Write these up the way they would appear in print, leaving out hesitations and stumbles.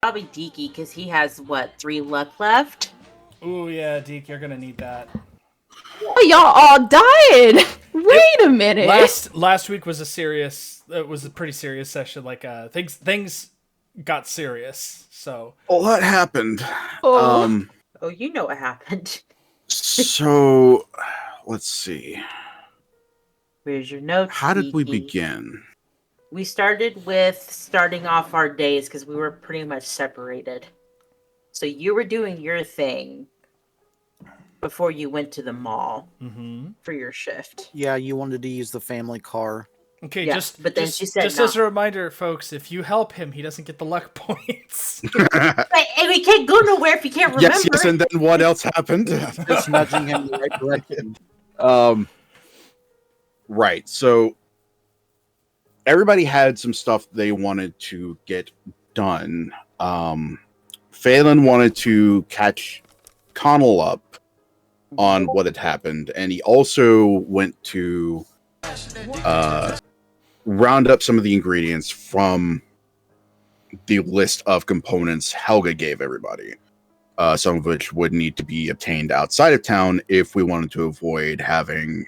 Probably Deaky, because he has, 3 luck left? Ooh, yeah, Deke, you're gonna need that. Oh, y'all all died. Wait a minute. Last week was a pretty serious session. Like things got serious. So a lot happened. Oh. Oh, you know what happened. So let's see. Where's your notes? How did we Deaky? begin? We started with starting off our days because we were pretty much separated. So you were doing your thing before you went to the mall for your shift. Yeah, you wanted to use the family car. okay, Yeah, but then she said just no. as a reminder, folks, if you help him, he doesn't get the luck points. And we can't go nowhere if you can't remember. Yes, and then what else happened? Just nudging him in the right direction. Right. So everybody had some stuff they wanted to get done. Phelan wanted to catch Connell up on what had happened, and he also went to round up some of the ingredients from the list of components Helga gave everybody. Some of which would need to be obtained outside of town if we wanted to avoid having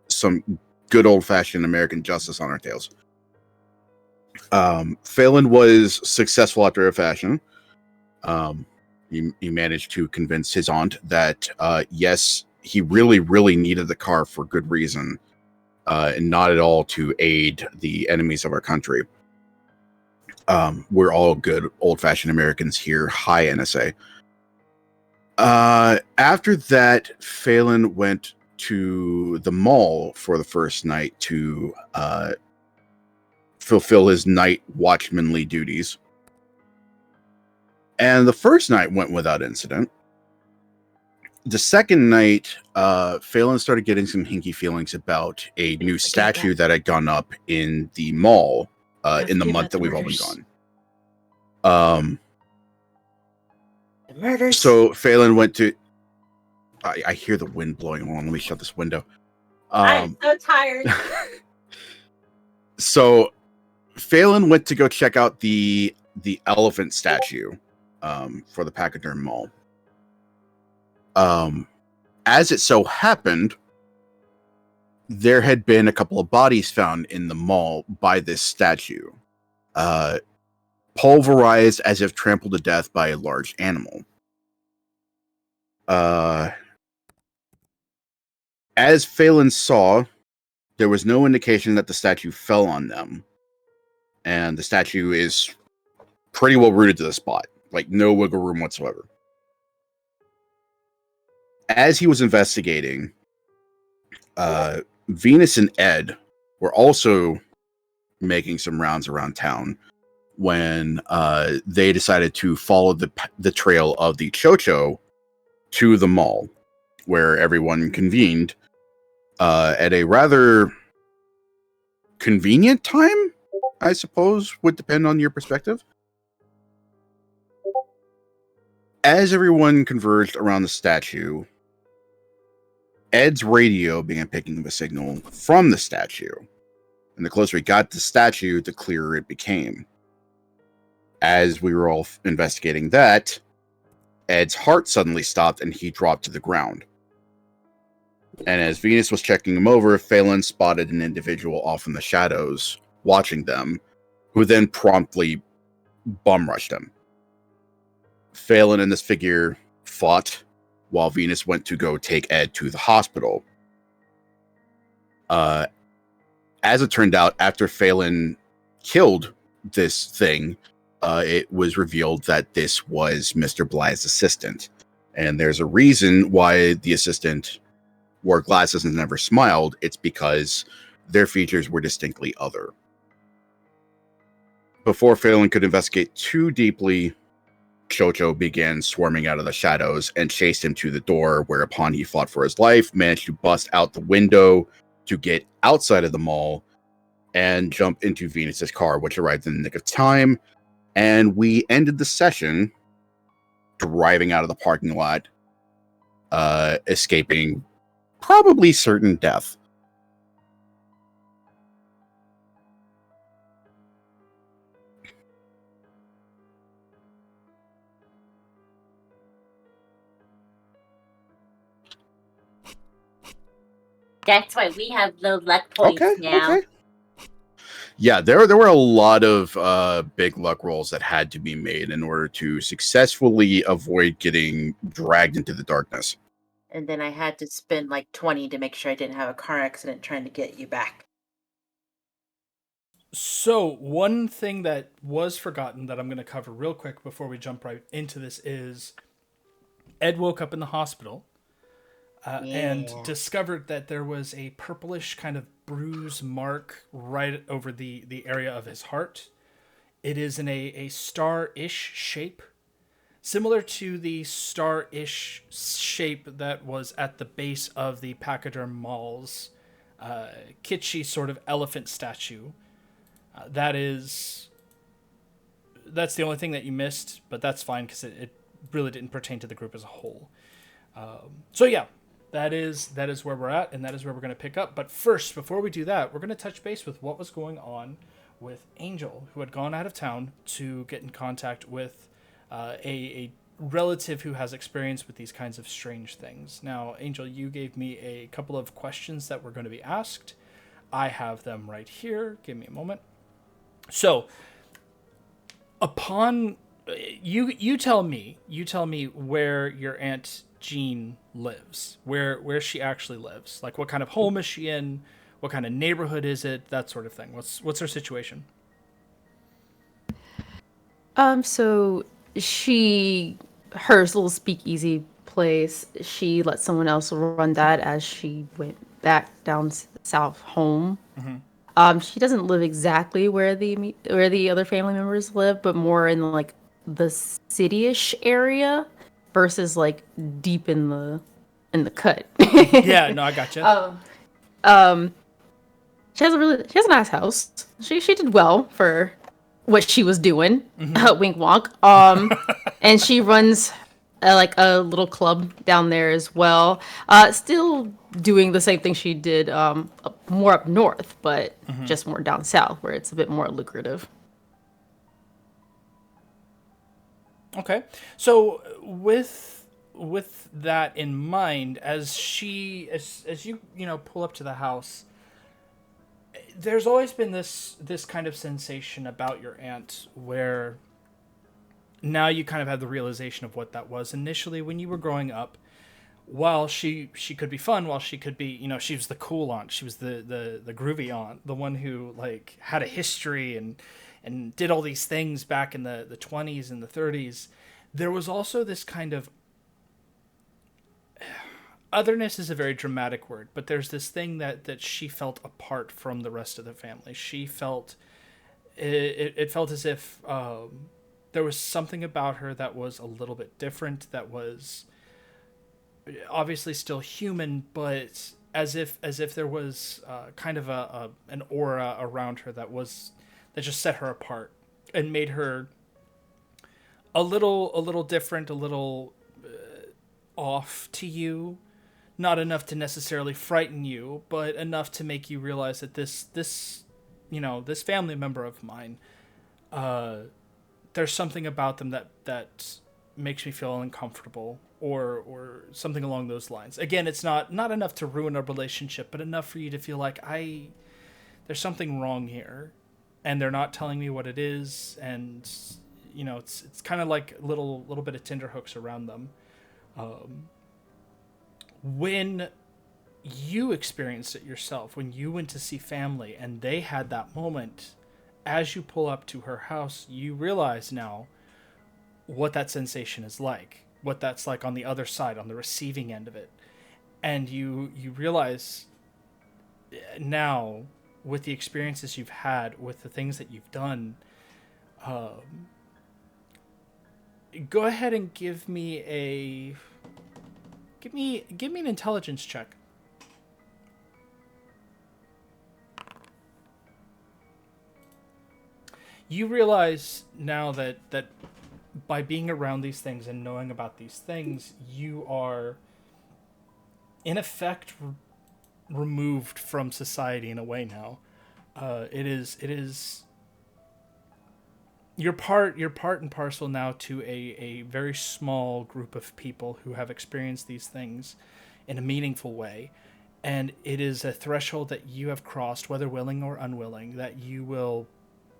some good old-fashioned American justice on our tails. Phelan was successful after a fashion. He managed to convince his aunt that, yes, he really, really needed the car for good reason, and not at all to aid the enemies of our country. We're all good old-fashioned Americans here. High NSA. After that, Phelan went to the mall for the first night to fulfill his night watchmanly duties. And the first night went without incident. The second night, Phelan started getting some hinky feelings about a new statue that had gone up in the mall in the month that we've all been gone. The murders. So Phelan went to... I hear the wind blowing along. Let me shut this window. I'm so tired. So Phelan went to go check out the elephant statue for the Pachyderm Mall. As it so happened, there had been a couple of bodies found in the mall by this statue, pulverized as if trampled to death by a large animal. As Phelan saw, there was no indication that the statue fell on them, and the statue is pretty well rooted to the spot, like no wiggle room whatsoever. As he was investigating, Venus and Ed were also making some rounds around town when they decided to follow the trail of the Chocho to the mall, where everyone convened at a rather convenient time, I suppose, would depend on your perspective. As everyone converged around the statue, Ed's radio began picking up a signal from the statue, and the closer he got to the statue, the clearer it became. As we were all investigating that, Ed's heart suddenly stopped and he dropped to the ground. And as Venus was checking him over, Phelan spotted an individual off in the shadows, watching them, who then promptly bum-rushed him. Phelan and this figure fought, while Venus went to go take Ed to the hospital. As it turned out, after Phelan killed this thing, it was revealed that this was Mr. Bly's assistant. And there's a reason why the assistant wore glasses and never smiled. It's because their features were distinctly other. Before Phelan could investigate too deeply, Chocho began swarming out of the shadows and chased him to the door, whereupon he fought for his life, managed to bust out the window to get outside of the mall, and jump into Venus's car, which arrived in the nick of time. And we ended the session driving out of the parking lot, escaping probably certain death. That's why we have low luck points now. Okay. Yeah, there were a lot of big luck rolls that had to be made in order to successfully avoid getting dragged into the darkness. And then I had to spend like 20 to make sure I didn't have a car accident trying to get you back. So, one thing that was forgotten that I'm going to cover real quick before we jump right into this is Ed woke up in the hospital and discovered that there was a purplish kind of bruise mark right over the area of his heart. It is in a star-ish shape, similar to the star-ish shape that was at the base of the Pachyderm Mall's kitschy sort of elephant statue. That's the only thing that you missed, but that's fine because it really didn't pertain to the group as a whole. So yeah, that is where we're at, and that is where we're going to pick up. But first, before we do that, we're going to touch base with what was going on with Angel, who had gone out of town to get in contact with a relative who has experience with these kinds of strange things. Now, Angel, you gave me a couple of questions that were going to be asked. I have them right here. Give me a moment. So, upon you tell me where your Aunt Jean lives, where she actually lives, like what kind of home is she in, what kind of neighborhood is it, that sort of thing. What's her situation? So her little speakeasy place, she let someone else run that as she went back down south home. Mm-hmm. She doesn't live exactly where the other family members live, but more in like the city-ish area versus like deep in the cut. Yeah, no, I gotcha. She has a nice house. She did well for what she was doing. Mm-hmm. Wink wonk. And she runs like a little club down there as well. Still doing the same thing she did more up north, but just more down south where it's a bit more lucrative. Okay, so with that in mind, as you pull up to the house, there's always been this kind of sensation about your aunt where now you kind of have the realization of what that was initially when you were growing up. While she could be fun, while she could be, she was the cool aunt, she was the groovy aunt, the one who like had a history and did all these things back in the 20s and the 30s. There was also this kind of otherness is a very dramatic word, but there's this thing that she felt apart from the rest of the family. She felt it felt as if there was something about her that was a little bit different, that was obviously still human, but as if there was kind of an aura around her that just set her apart and made her a little different, a little off to you. Not enough to necessarily frighten you, but enough to make you realize that this family member of mine, there's something about them that makes me feel uncomfortable, or something along those lines. Again, it's not enough to ruin a relationship, but enough for you to feel like there's something wrong here, and they're not telling me what it is, and it's kind of like little bit of tenterhooks around them. When you experienced it yourself, when you went to see family and they had that moment, as you pull up to her house, you realize now what that sensation is like, what that's like on the other side, on the receiving end of it. And you realize now, with the experiences you've had, with the things that you've done, go ahead and give me an intelligence check. You realize now that by being around these things and knowing about these things, you are in effect removed from society in a way now. It is you're part and parcel now to a very small group of people who have experienced these things in a meaningful way, And it is a threshold that you have crossed, whether willing or unwilling, that you will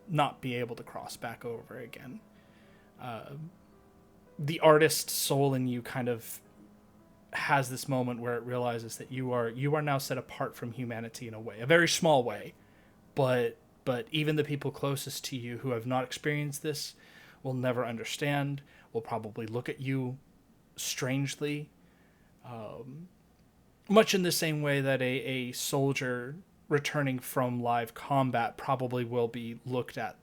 not be able to cross back over again. The artist soul in you kind of has this moment where it realizes that you are now set apart from humanity in a way, a very small way, but even the people closest to you who have not experienced this will never understand, will probably look at you strangely, much in the same way that a soldier returning from live combat probably will be looked at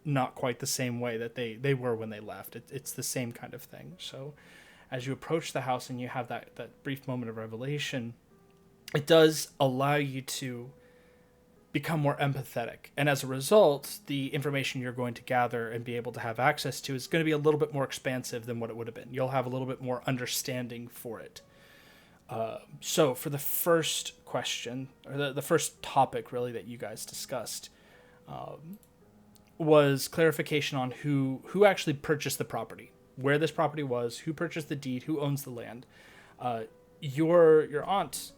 not quite the same way that they were when they left. It's the same kind of thing. So as you approach the house and you have that brief moment of revelation, it does allow you to become more empathetic. And as a result, the information you're going to gather and be able to have access to is going to be a little bit more expansive than what it would have been. You'll have a little bit more understanding for it. So for the first question, or the first topic really that you guys discussed, was clarification on who actually purchased the property, where this property was, who purchased the deed, who owns the land. Your aunt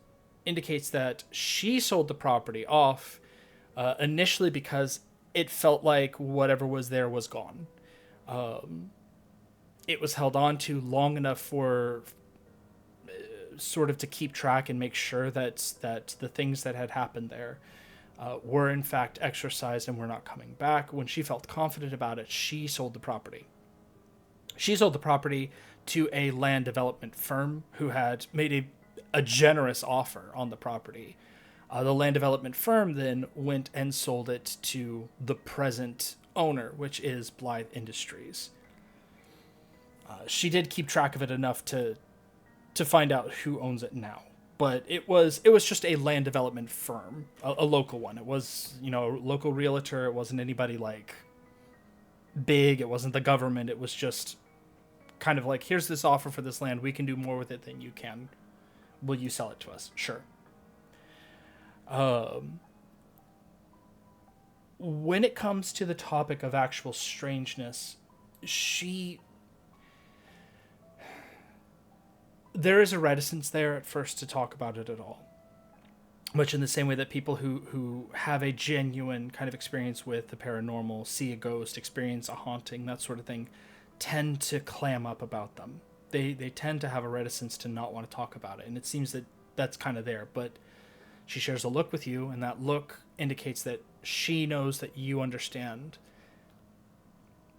indicates that she sold the property off initially because it felt like whatever was there was gone. It was held on to long enough for sort of to keep track and make sure that the things that had happened there were in fact exorcised and were not coming back. When she felt confident about it, she sold the property. She sold the property to a land development firm who had made a generous offer on the property. The land development firm then went and sold it to the present owner, which is Blythe Industries. She did keep track of it enough to find out who owns it now. But it was just a land development firm, a local one. It was, a local realtor. It wasn't anybody like big. It wasn't the government. It was just kind of like, here's this offer for this land. We can do more with it than you can. Will you sell it to us? Sure. When it comes to the topic of actual strangeness, there is a reticence there at first to talk about it at all. Much in the same way that people who have a genuine kind of experience with the paranormal, see a ghost, experience a haunting, that sort of thing, tend to clam up about them. They tend to have a reticence to not want to talk about it, and it seems that that's kind of there. But she shares a look with you, and that look indicates that she knows that you understand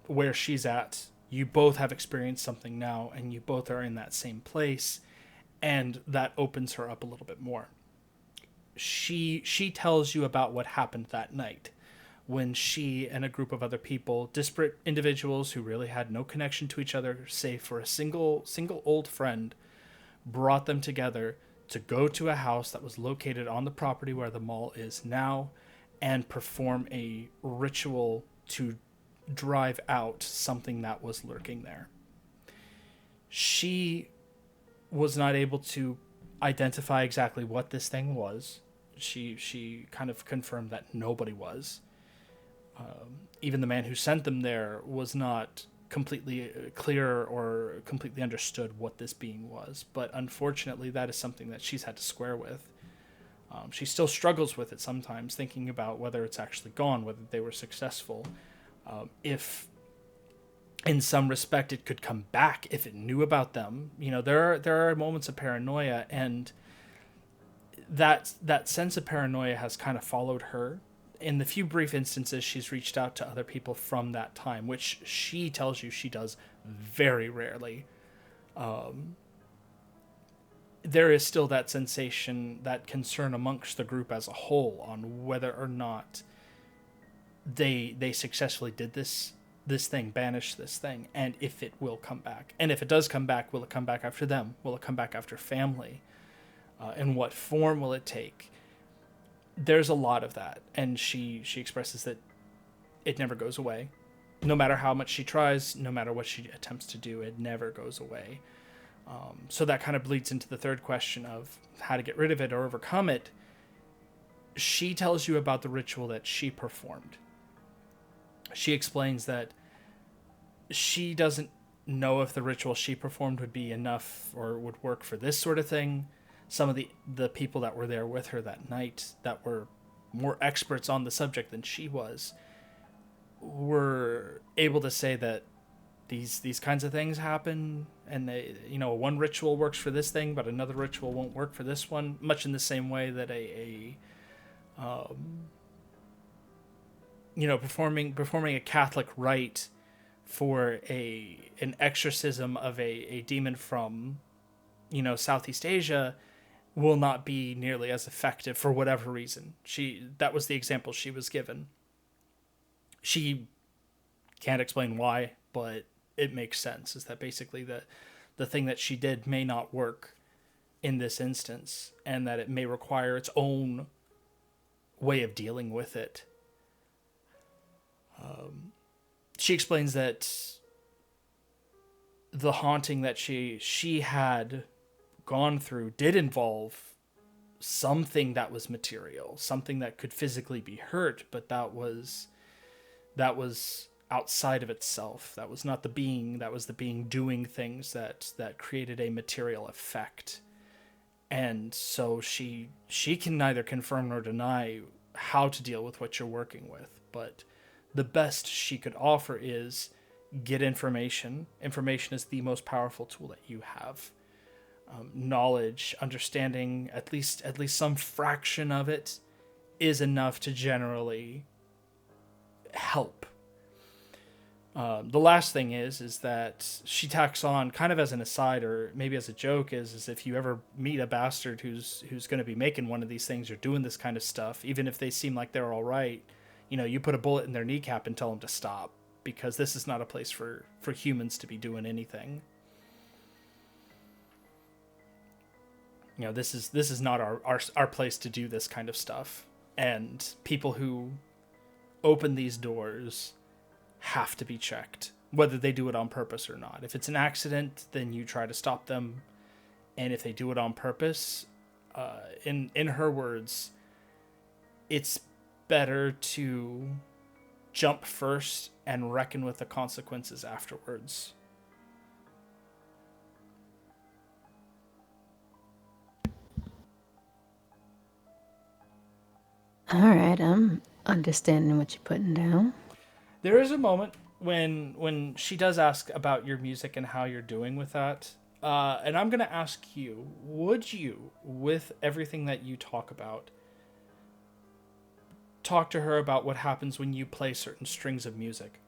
where she's at. You both have experienced something now, and you both are in that same place, and that opens her up a little bit more. She tells you about what happened that night when she and a group of other people, disparate individuals who really had no connection to each other, save for a single old friend, brought them together to go to a house that was located on the property where the mall is now and perform a ritual to drive out something that was lurking there. She was not able to identify exactly what this thing was. She kind of confirmed that nobody was. Even the man who sent them there was not completely clear or completely understood what this being was. But unfortunately, that is something that she's had to square with. She still struggles with it sometimes, thinking about whether it's actually gone, whether they were successful. If in some respect it could come back, if it knew about them. There are moments of paranoia, and that sense of paranoia has kind of followed her. In the few brief instances she's reached out to other people from that time, which she tells you she does very rarely, there is still that sensation, that concern amongst the group as a whole on whether or not they successfully did this thing, banish this thing, and if it will come back. And if it does come back, will it come back after them? Will it come back after family? In what form will it take? There's a lot of that, and she expresses that it never goes away. No matter how much she tries, no matter what she attempts to do, it never goes away. So that kind of bleeds into the third question of how to get rid of it or overcome it. She tells you about the ritual that she performed. She explains that she doesn't know if the ritual she performed would be enough or would work for this sort of thing. some of the people that were there with her that night that were more experts on the subject than she was were able to say that these kinds of things happen, and they, one ritual works for this thing, but another ritual won't work for this one, much in the same way that performing a Catholic rite for an exorcism of a demon from Southeast Asia will not be nearly as effective for whatever reason. That was the example she was given. She can't explain why, but it makes sense, is that basically the thing that she did may not work in this instance, and that it may require its own way of dealing with it. She explains that the haunting that she had gone through did involve something that was material, something that could physically be hurt, but that was outside of itself. That was not the being. That was the being doing things that created a material effect. And so she can neither confirm nor deny how to deal with what you're working with, but the best she could offer is get information. Information is the most powerful tool that you have. Knowledge, understanding at least some fraction of it is enough to generally help. The last thing is that she tacks on, kind of as an aside or maybe as a joke, is if you ever meet a bastard who's going to be making one of these things or doing this kind of stuff, even if they seem like they're all right, you put a bullet in their kneecap and tell them to stop, because this is not a place for humans to be doing anything. This is not our place to do this kind of stuff. And people who open these doors have to be checked, whether they do it on purpose or not. If it's an accident, then you try to stop them. And if they do it on purpose, in her words, it's better to jump first and reckon with the consequences afterwards. All right, I'm understanding what you're putting down. There is a moment when she does ask about your music and how you're doing with that. And I'm going to ask you, would you, with everything that you talk about, talk to her about what happens when you play certain strings of music?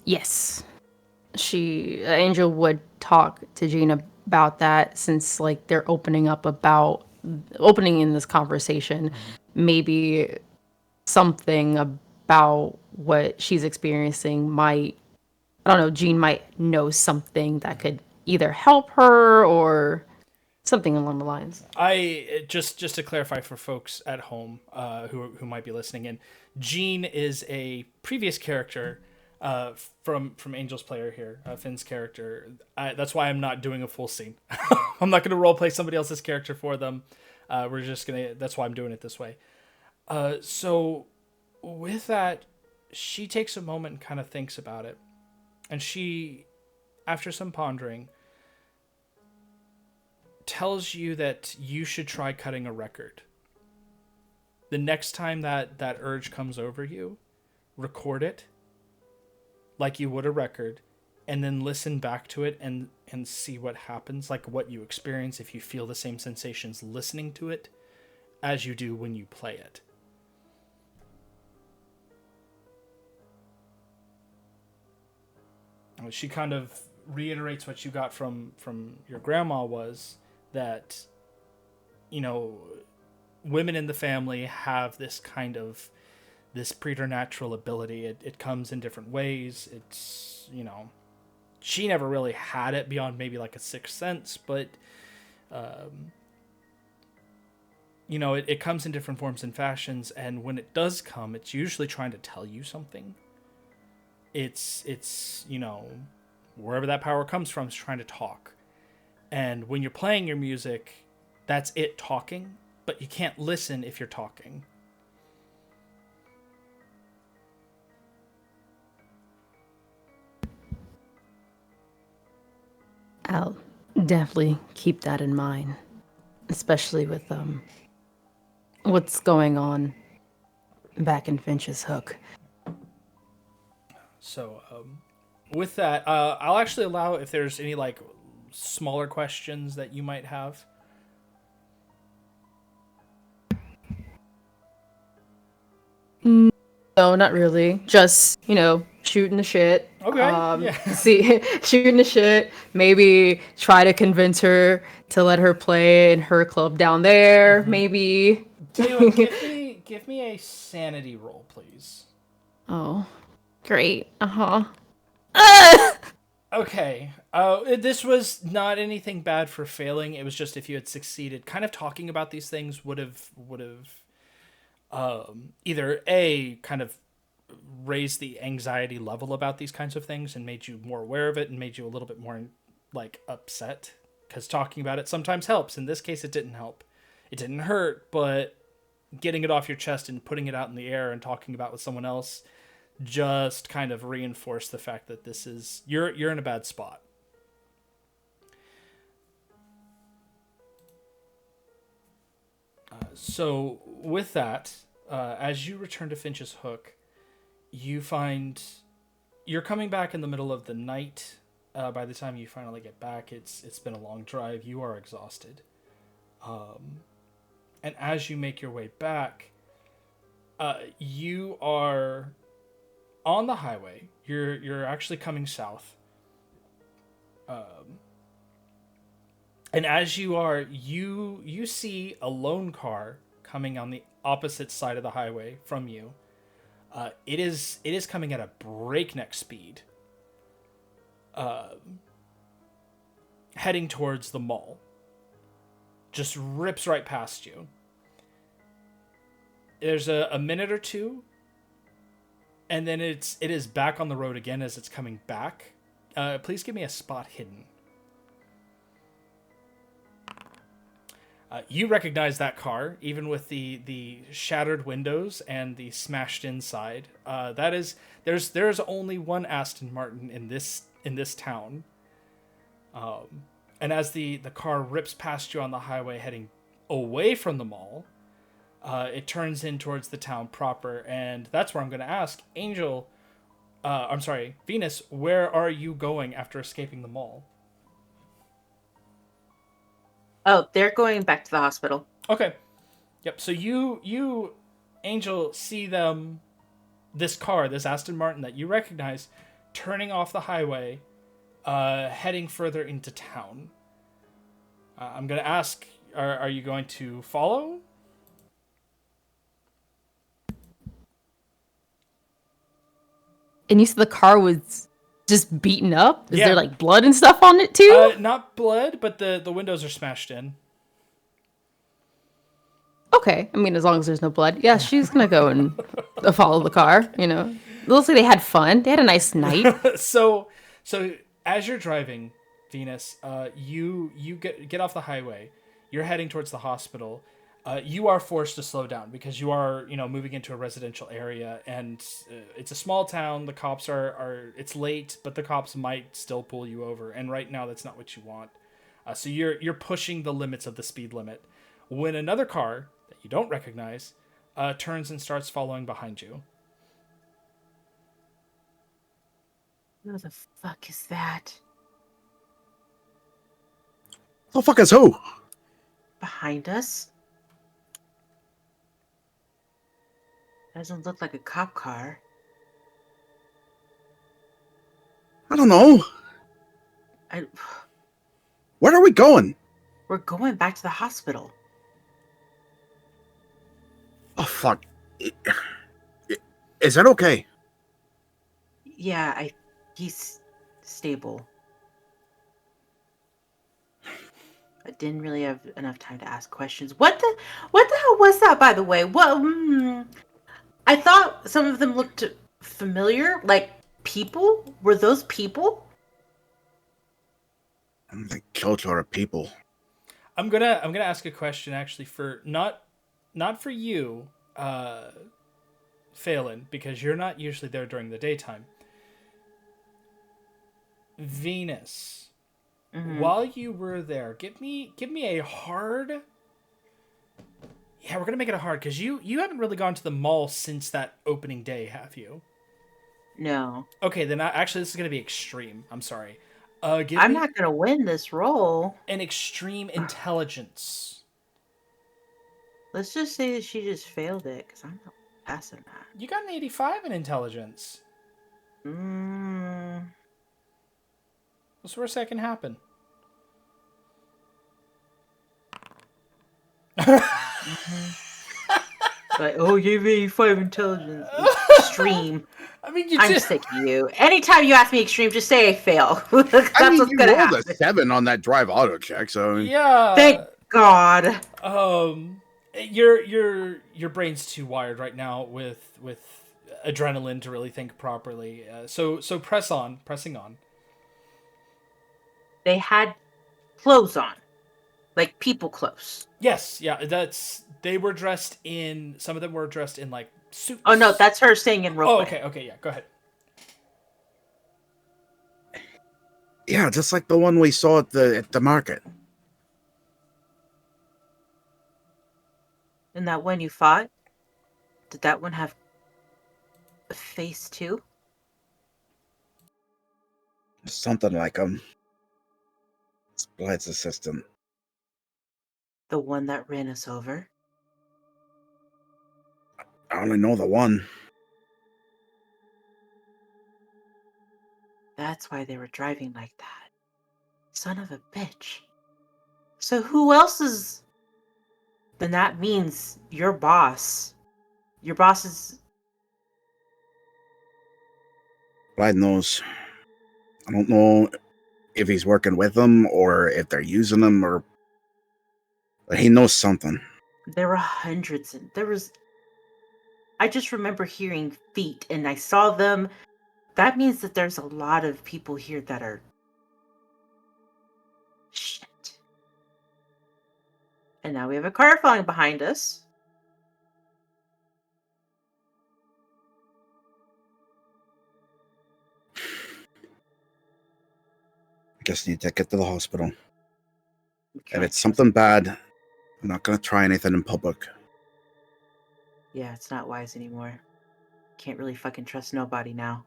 Yes. Angel would talk to Gina about that, since they're opening in this conversation. Maybe something about what she's experiencing Jean might know something that could either help her or something along the lines. I just to clarify for folks at home who might be listening in, Jean is a previous character from Angel's player here, Finn's character. That's why I'm not doing a full scene. I'm not going to roleplay somebody else's character for them. That's why I'm doing it this way. So with that, she takes a moment and kind of thinks about it, and she, after some pondering, tells you that you should try cutting a record. The next time that urge comes over you, record it like you would a record, and then listen back to it and see what happens, like what you experience, if you feel the same sensations listening to it as you do when you play it. She kind of reiterates what you got from your grandma, was that, women in the family have this preternatural ability. It comes in different ways. It's, she never really had it beyond maybe like a sixth sense, but, it comes in different forms and fashions. And when it does come, it's usually trying to tell you something. It's wherever that power comes from, is trying to talk. And when you're playing your music, that's it talking, but you can't listen if you're talking. I'll definitely keep that in mind, especially with what's going on back in Finches Hook. So, with that, I'll actually allow if there's any like smaller questions that you might have. No, not really. Just, shooting the shit. Okay. Yeah. See, shooting the shit. Maybe try to convince her to let her play in her club down there. Maybe. Tell you what, give me a sanity roll, please. Oh, great. Uh-huh. Okay. This was not anything bad for failing. It was just if you had succeeded, kind of talking about these things would have either A, kind of raised the anxiety level about these kinds of things and made you more aware of it and made you a little bit more like upset, because talking about it sometimes helps. In this case, it didn't help. It didn't hurt, but getting it off your chest and putting it out in the air and talking about it with someone else just kind of reinforced the fact that this is you're in a bad spot. So with that, as you return to Finches Hook, you find you're coming back in the middle of the night. By the time you finally get back, it's been a long drive. You are exhausted. And as you make your way back, you are on the highway. You're actually coming south. And as you are, you see a lone car coming on the opposite side of the highway from you. It is coming at a breakneck speed, heading towards the mall. Just rips right past you. There's a minute or two, and then it is back on the road again as it's coming back. Please give me a spot hidden. You recognize that car, even with the shattered windows and the smashed inside. There's only one Aston Martin in this town. And as the car rips past you on the highway heading away from the mall, it turns in towards the town proper, and that's where I'm going to ask Venus, where are you going after escaping the mall? Oh, they're going back to the hospital. Okay. Yep. So you, Angel, see them, this Aston Martin that you recognize, turning off the highway, heading further into town. I'm going to ask, are you going to follow? And you said the car was just beaten up? Is Yeah. there like blood and stuff on it too? Not blood, but the windows are smashed in. Okay. I mean, as long as there's no blood. Yeah, she's gonna go and follow the car, It looks like they had fun. They had a nice night. So as you're driving, Venus, you get off the highway. You're heading towards the hospital. You are forced to slow down because you are, moving into a residential area, and it's a small town. The cops it's late, but the cops might still pull you over. And right now, that's not what you want. So you're pushing the limits of the speed limit. When another car that you don't recognize turns and starts following behind you. Who the fuck is that? The fuck is who? Behind us? Doesn't look like a cop car. I don't know. Where are we going? We're going back to the hospital. Oh, fuck. Is that okay? Yeah, he's stable. I didn't really have enough time to ask questions. What the hell was that, by the way? I thought some of them looked familiar, like people. Were those people? I don't think killed a lot of people. I'm gonna ask a question actually for not for you, Phelan, because you're not usually there during the daytime. Venus, while you were there, give me a hard. Yeah, we're gonna make it a hard because you haven't really gone to the mall since that opening day, have you? No. Okay, then actually this is gonna be extreme. I'm sorry. Give I'm me not gonna win this roll. an extreme intelligence. Let's just say that she just failed it, because I'm not passing that. You got an 85 in intelligence. Mm. What's the worst that can happen? But you have 85 intelligence. Extreme. I mean, you I'm did. sick of you. Anytime you ask me extreme, just say I fail. That's I mean, what's you gonna rolled happen. a 7 on that drive auto check, so Yeah. Thank God. Your brain's too wired right now with adrenaline to really think properly. So pressing on. They had clothes on, like people clothes. Yes, yeah, they were dressed in. Some of them were dressed in like suits. Oh no, that's her saying in roleplay. Oh, okay, yeah, go ahead. yeah, just like the one we saw at the market. And that one you fought, did that one have a face too? Something like it's Blythe's assistant. The one that ran us over? I only know the one. That's why they were driving like that. Son of a bitch. So who else is... Then that means your boss. Your boss is... Blythe knows. I don't know if he's working with them or if they're using them but he knows something. There were hundreds and there was... I just remember hearing feet and I saw them. That means that there's a lot of people here that are... Shit. And now we have a car following behind us. I guess need to get to the hospital. If Can't it's trust- something bad, I'm not going to try anything in public. Yeah, it's not wise anymore. Can't really fucking trust nobody now.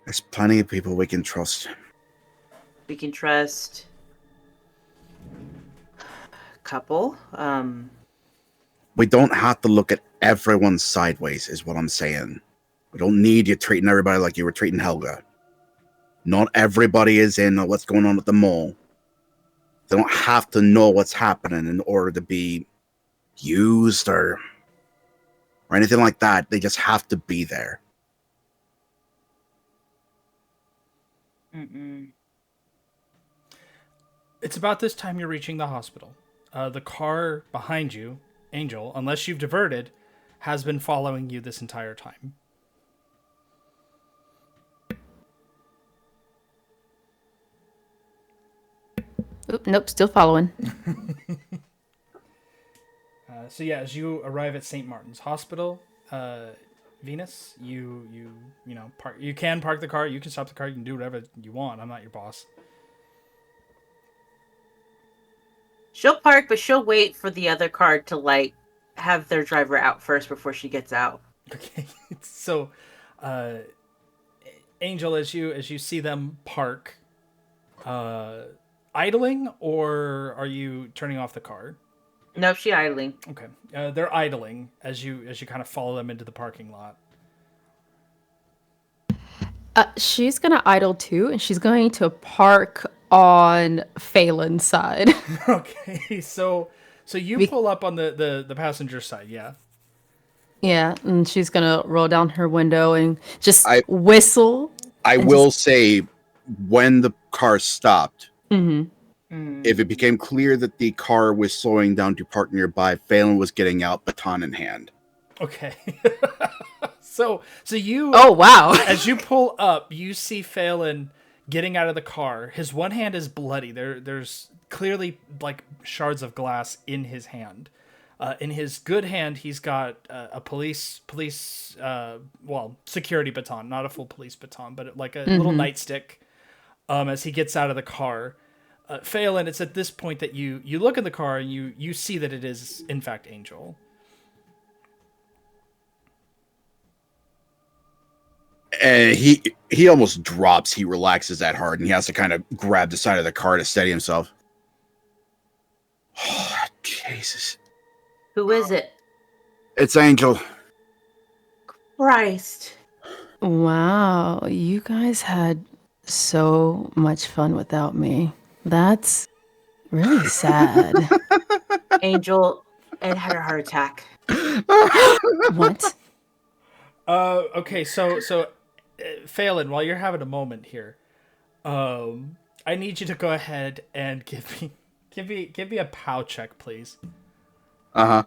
There's plenty of people we can trust. We can trust... couple. We don't have to look at everyone sideways, is what I'm saying. We don't need you treating everybody like you were treating Helga. Not everybody is in on what's going on at the mall. They don't have to know what's happening in order to be used or anything like that. They just have to be there. Mm-mm. It's about this time you're reaching the hospital. The car behind you, Angel, unless you've diverted, has been following you this entire time. Oop, nope, still following. So yeah, as you arrive at St. Martin's Hospital, Venus, you park. You can park the car. You can stop the car. You can do whatever you want. I'm not your boss. She'll park, but she'll wait for the other car to have their driver out first before she gets out. Okay, so Angel, as you see them park, idling, or are you turning off the car? No, she idling. Okay, they're idling as you kind of follow them into the parking lot. She's gonna idle too, and she's going to park on Phelan's side. Okay, so you pull up on the passenger side, yeah. Yeah, and she's gonna roll down her window and just whistle. I will say, when the car stopped, Mm-hmm. if it became clear that the car was slowing down to park nearby, Phelan was getting out, baton in hand. Okay. So you... Oh, wow. As you pull up, you see Phelan getting out of the car. His one hand is bloody. There's clearly like shards of glass in his hand. In his good hand, he's got a police security baton, not a full police baton, but like a little nightstick. as he gets out of the car. Phelan, it's at this point that you look in the car and you see that it is, in fact, Angel. And he almost drops. He relaxes that hard, and he has to kind of grab the side of the car to steady himself. Oh, Jesus. Who is it? It's Angel. Christ. Wow, you guys had so much fun without me. That's really sad. Angel, Ed had a heart attack. What? Okay, so Phelan, while you're having a moment here, I need you to go ahead and give me a POW check, please. Uh-huh.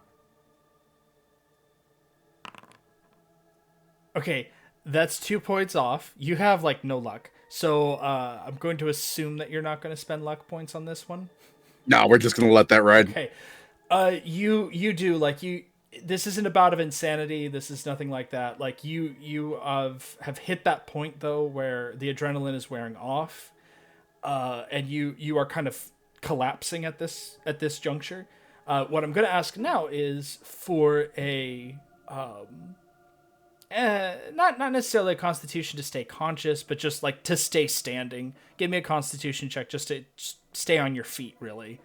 Okay, that's 2 points off. You have like no luck. So I'm going to assume that you're not going to spend luck points on this one. No, we're just gonna let that ride. Okay. You do like you. This isn't a bout of insanity. This is nothing like that. Like you have hit that point though where the adrenaline is wearing off, and you are kind of collapsing at this juncture. What I'm going to ask now is for a not necessarily a Constitution to stay conscious, but just like to stay standing. Give me a Constitution check just to stay on your feet, really.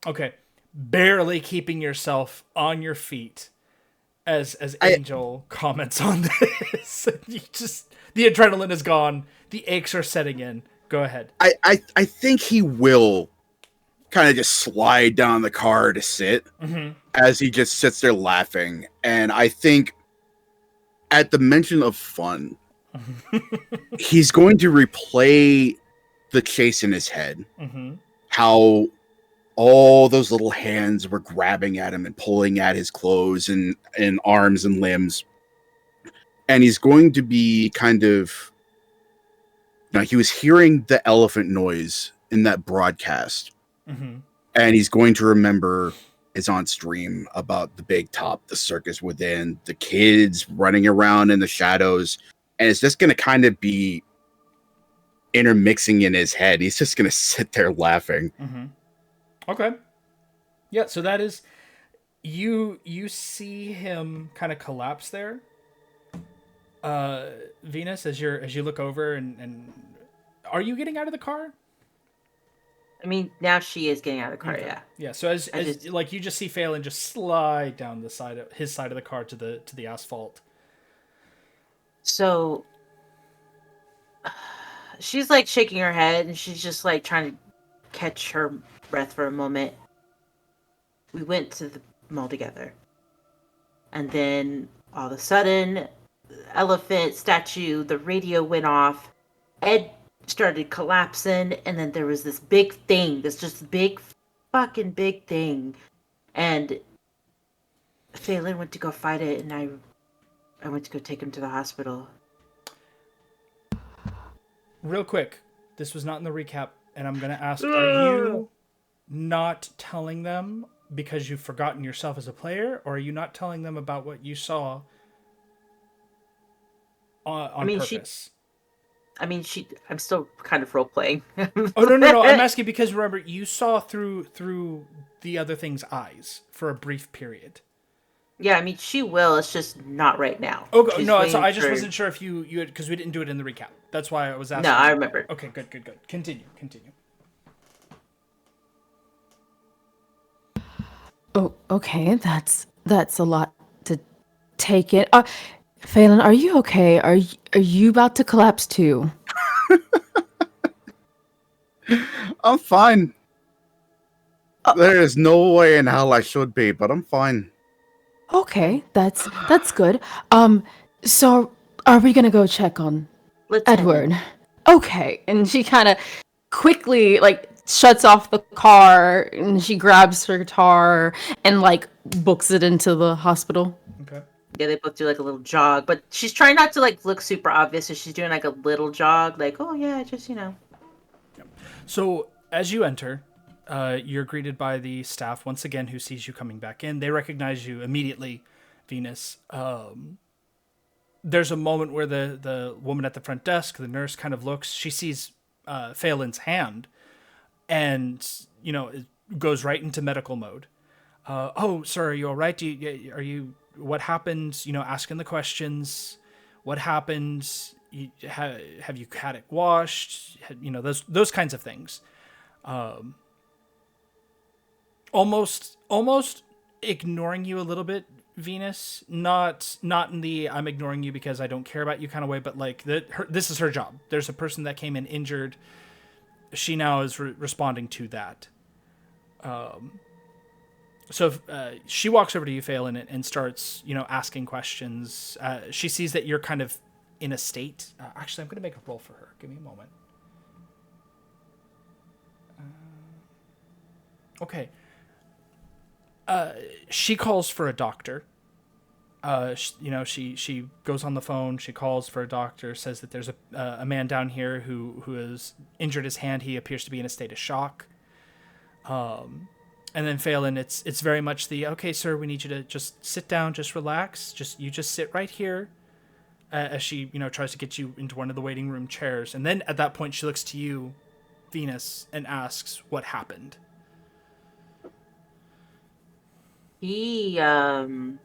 Okay, barely keeping yourself on your feet as Angel comments on this. You just, the adrenaline is gone. The aches are setting in. Go ahead. I think he will kind of just slide down the car to sit as he just sits there laughing. And I think at the mention of fun, he's going to replay the chase in his head. How all those little hands were grabbing at him and pulling at his clothes and arms and limbs. And he's going to be kind of... Now, he was hearing the elephant noise in that broadcast. And he's going to remember his aunt's dream about the big top, the circus within, the kids running around in the shadows. And it's just going to kind of be intermixing in his head. He's just going to sit there laughing. Okay. Yeah, so that is... You see him kind of collapse there. Venus, as you look over and are you getting out of the car? I mean, now she is getting out of the car, Okay. yeah. Yeah, so as like you just see Phelan just slide down the side of his side of the car to the asphalt. So she's like shaking her head and she's just like trying to catch her breath for a moment. We went to the mall together. And then all of a sudden, elephant statue, the radio went off. Ed started collapsing, and then there was this big thing, fucking big thing. And Phelan went to go fight it, and I went to go take him to the hospital. Real quick, this was not in the recap, and I'm going to ask, are you not telling them because you've forgotten yourself as a player, or are you not telling them about what you saw on purpose? I'm still kind of role-playing. Oh, no. I'm asking because, remember, you saw through the other thing's eyes for a brief period. Yeah, I mean, she will. It's just not right now. Okay, She's no, so I just for... wasn't sure if you had, because we didn't do it in the recap. That's why I was asking. No, I remember. Okay, good. Continue. Oh, okay. That's a lot to take it. Phelan, are you okay? Are you about to collapse too? I'm fine. There is no way in hell I should be, but I'm fine. Okay, that's good. So are we gonna go check on Edward? Okay, and she kind of quickly like shuts off the car and she grabs her guitar and like books it into the hospital. Okay. Yeah, they both do like a little jog, but she's trying not to like look super obvious, so she's doing like a little jog, like, oh yeah, just So as you enter, you're greeted by the staff once again, who sees you coming back in. They recognize you immediately, Venus. there's a moment where the woman at the front desk, the nurse, kind of looks. She sees Phelan's hand, and it goes right into medical mode. Oh, sir, are you all right? Are you? What happened? Asking the questions. What happened? Have you had it washed? Those kinds of things. Almost ignoring you a little bit, Venus. Not in the I'm ignoring you because I don't care about you kind of way, but like this is her job. There's a person that came in injured. She now is responding to that. So she walks over to you, Phelan, and starts, asking questions. She sees that you're kind of in a state. Actually, I'm going to make a roll for her. Give me a moment. Okay. She calls for a doctor. She goes on the phone. She calls for a doctor. Says that there's a man down here who has injured his hand. He appears to be in a state of shock. And then Phelan, it's very much the, okay, sir, we need you to just sit down, just relax. You just sit right here, as she, tries to get you into one of the waiting room chairs. And then at that point, she looks to you, Venus, and asks what happened. He, tried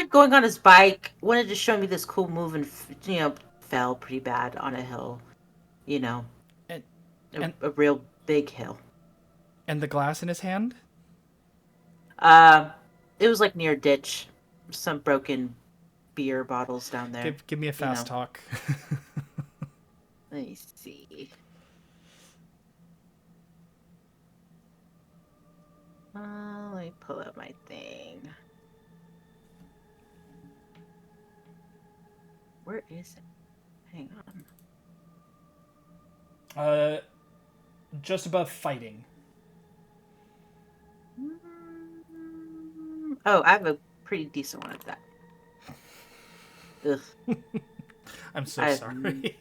going on his bike, wanted to show me this cool move and, fell pretty bad on a hill, a real big hill. And the glass in his hand? It was like near a ditch. Some broken beer bottles down there. Give me a fast talk. Let me see. Let me pull up my thing. Where is it? Hang on. Just above fighting. Oh, I have a pretty decent one of that. Ugh. I'm so sorry.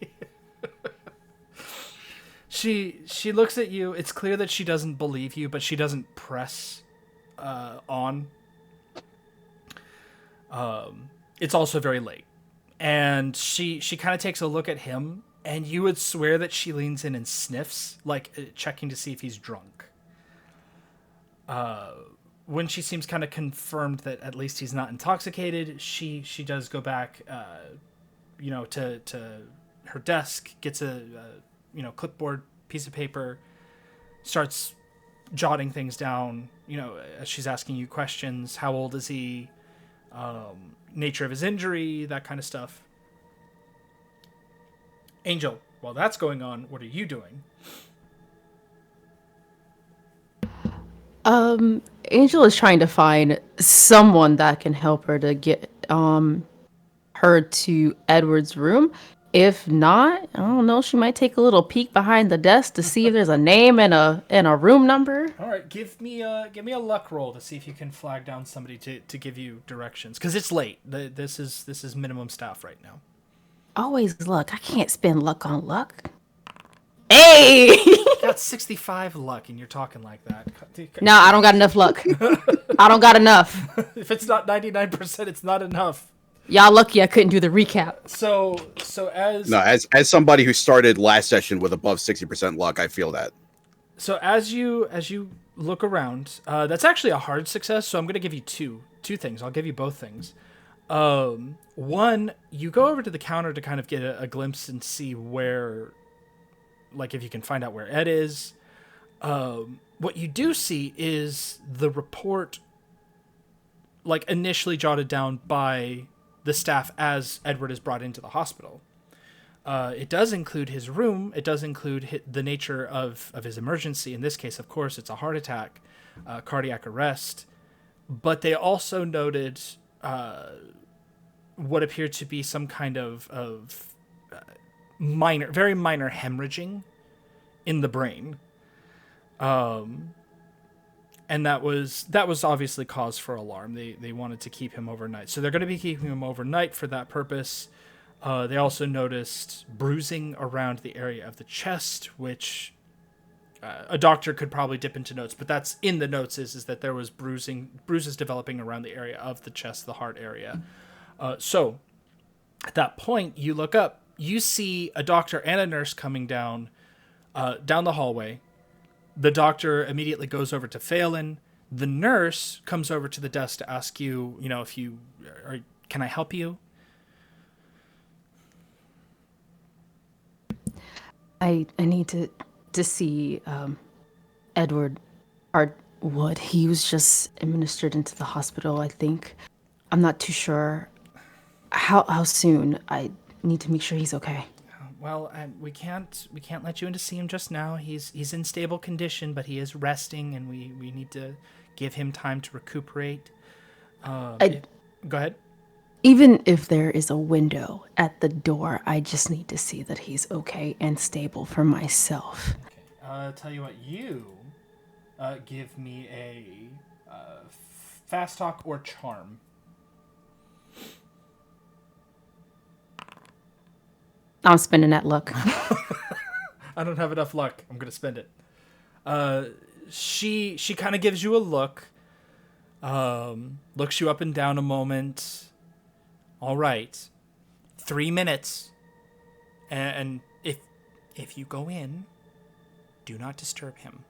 She looks at you. It's clear that she doesn't believe you, but she doesn't press on. It's also very late. And she kind of takes a look at him, and you would swear that she leans in and sniffs, like checking to see if he's drunk. When she seems kind of confirmed that at least he's not intoxicated, she does go back, to her desk, gets a clipboard, piece of paper, starts jotting things down, as she's asking you questions. How old is he? Nature of his injury, that kind of stuff. Angel, while that's going on, what are you doing? Angel is trying to find someone that can help her to get her to Edward's room. If not, I don't know, she might take a little peek behind the desk to see if there's a name and a room number. All right, give me a luck roll to see if you can flag down somebody to give you directions, because it's late. This is minimum staff right now. Always luck. I can't spend luck on luck. Hey! You got 65 luck and you're talking like that. No, I don't got enough luck. I don't got enough. If it's not 99%, it's not enough. Y'all lucky I couldn't do the recap. So as somebody who started last session with above 60% luck, I feel that. So as you look around, that's actually a hard success. So I'm going to give you two things. I'll give you both things. One, you go over to the counter to kind of get a glimpse and see where, like, if you can find out where Ed is. What you do see is the report, like, initially jotted down by the staff as Edward is brought into the hospital. It does include his room. It does include the nature of his emergency. In this case, of course, it's a heart attack, cardiac arrest. But they also noted what appeared to be some kind of very minor hemorrhaging in the brain. And that was obviously cause for alarm. They wanted to keep him overnight. So they're going to be keeping him overnight for that purpose. They also noticed bruising around the area of the chest, which a doctor could probably dip into notes, but that's in the notes is that there was bruises developing around the area of the chest, the heart area. So at that point, you look up. You see a doctor and a nurse coming down the hallway. The doctor immediately goes over to Phelan. The nurse comes over to the desk to ask you, if you can I help you? I need to see Edward Artwood. He was just administered into the hospital, I think. I'm not too sure how soon. I need to make sure he's okay. Well, we can't let you in to see him just now. He's in stable condition, but he is resting, and we need to give him time to recuperate. Go ahead. Even if there is a window at the door, I just need to see that he's okay and stable for myself. Okay. Tell you what, you give me a fast talk or charm. I'm spending that luck. I don't have enough luck. I'm gonna spend it. She kind of gives you a look, looks you up and down a moment. All right, 3 minutes, and if you go in, do not disturb him.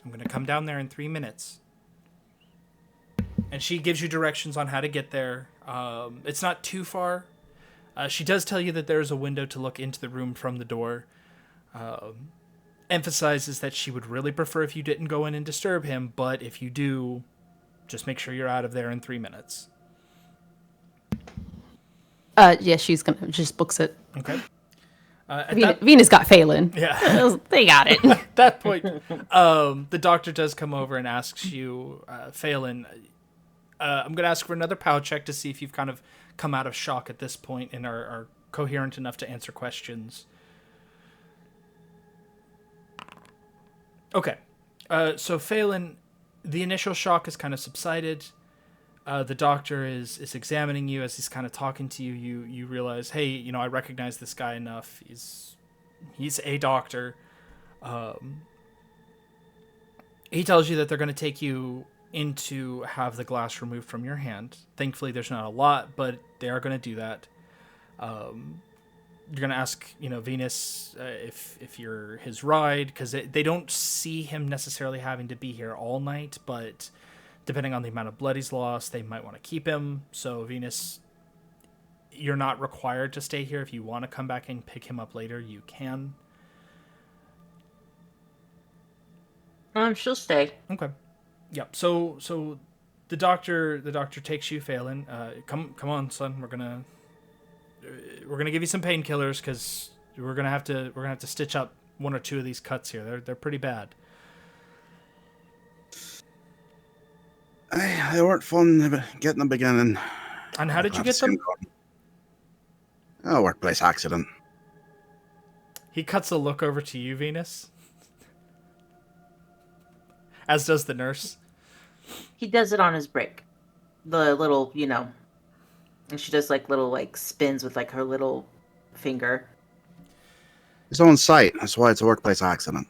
I'm gonna come down there in 3 minutes. And she gives you directions on how to get there. It's not too far. She does tell you that there's a window to look into the room from the door. Emphasizes that she would really prefer if you didn't go in and disturb him, but if you do, just make sure you're out of there in 3 minutes. Yeah, she's gonna just books it. Okay. Venus got Phelan. Yeah. They got it. At that point, the doctor does come over and asks you, Phelan, I'm going to ask for another POW check to see if you've kind of come out of shock at this point and are coherent enough to answer questions. Okay. So Phelan, the initial shock has kind of subsided. The doctor is examining you as he's kind of talking to you. You realize, hey, I recognize this guy enough. He's a doctor. He tells you that they're going to take you in to have the glass removed from your hand. Thankfully, there's not a lot, but they are going to do that. You're going to ask, Venus, if you're his ride, because they don't see him necessarily having to be here all night, but depending on the amount of blood he's lost, they might want to keep him. So, Venus, you're not required to stay here. If you want to come back and pick him up later, you can. She'll stay. Okay. Yep. So the doctor takes you, Phelan. Come on, son. We're gonna give you some painkillers because we're gonna have to stitch up one or two of these cuts here. They're pretty bad. They weren't fun getting the beginning. And how did you get them? Oh, workplace accident. He cuts a look over to you, Venus. As does the nurse. He does it on his break. The little, and she does little spins with her little finger. It's on site. That's why it's a workplace accident.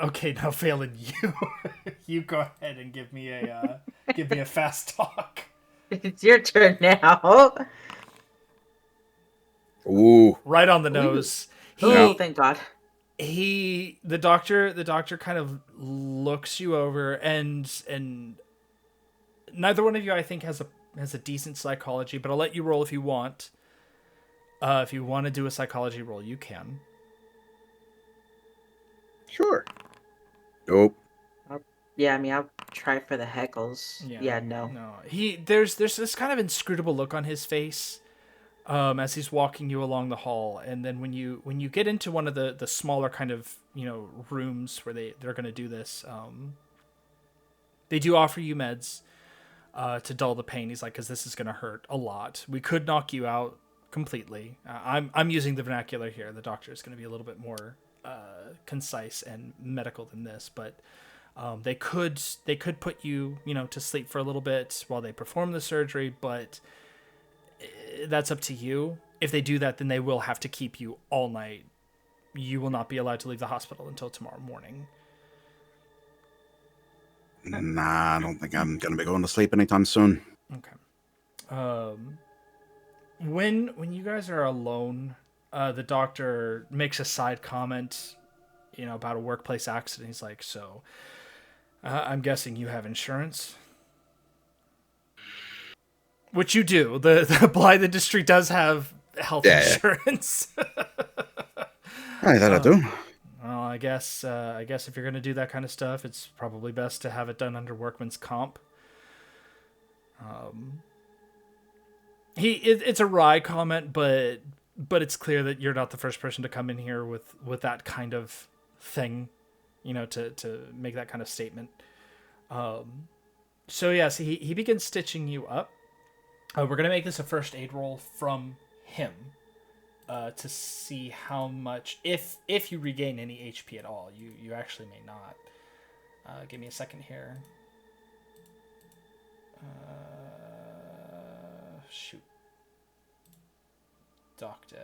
Okay, now Phelan, you go ahead and give me a fast talk. It's your turn now. Ooh. Right on the nose. Thank God. The doctor kind of looks you over and neither one of you I think has a decent psychology, but I'll let you roll if you want. If you want to do a psychology roll, you can. Sure. Nope. Yeah, I'll try for the heckles. Yeah, no. There's this kind of inscrutable look on his face as he's walking you along the hall, and then when you get into one of the smaller kind of rooms where they're going to do this, they do offer you meds to dull the pain. He's like, because this is going to hurt a lot. We could knock you out completely. I'm using the vernacular here. The doctor is going to be a little bit more concise and medical than this, but they could put you to sleep for a little bit while they perform the surgery, but that's up to you. If they do that, then they will have to keep you all night. You will not be allowed to leave the hospital until tomorrow morning. Nah, I don't think I'm gonna be going to sleep anytime soon. Okay. When you guys are alone, the doctor makes a side comment, about a workplace accident. He's like, "So, I'm guessing you have insurance." Which you do. The blind industry does have health insurance. I thought I do. Well, I guess if you're gonna do that kind of stuff, it's probably best to have it done under workman's comp. It's a wry comment, but it's clear that you're not the first person to come in here with that kind of thing, to make that kind of statement. So he begins stitching you up. We're gonna make this a first aid roll from him, to see how much, if you regain any HP at all. You actually may not. Give me a second here. Shoot. Doctor.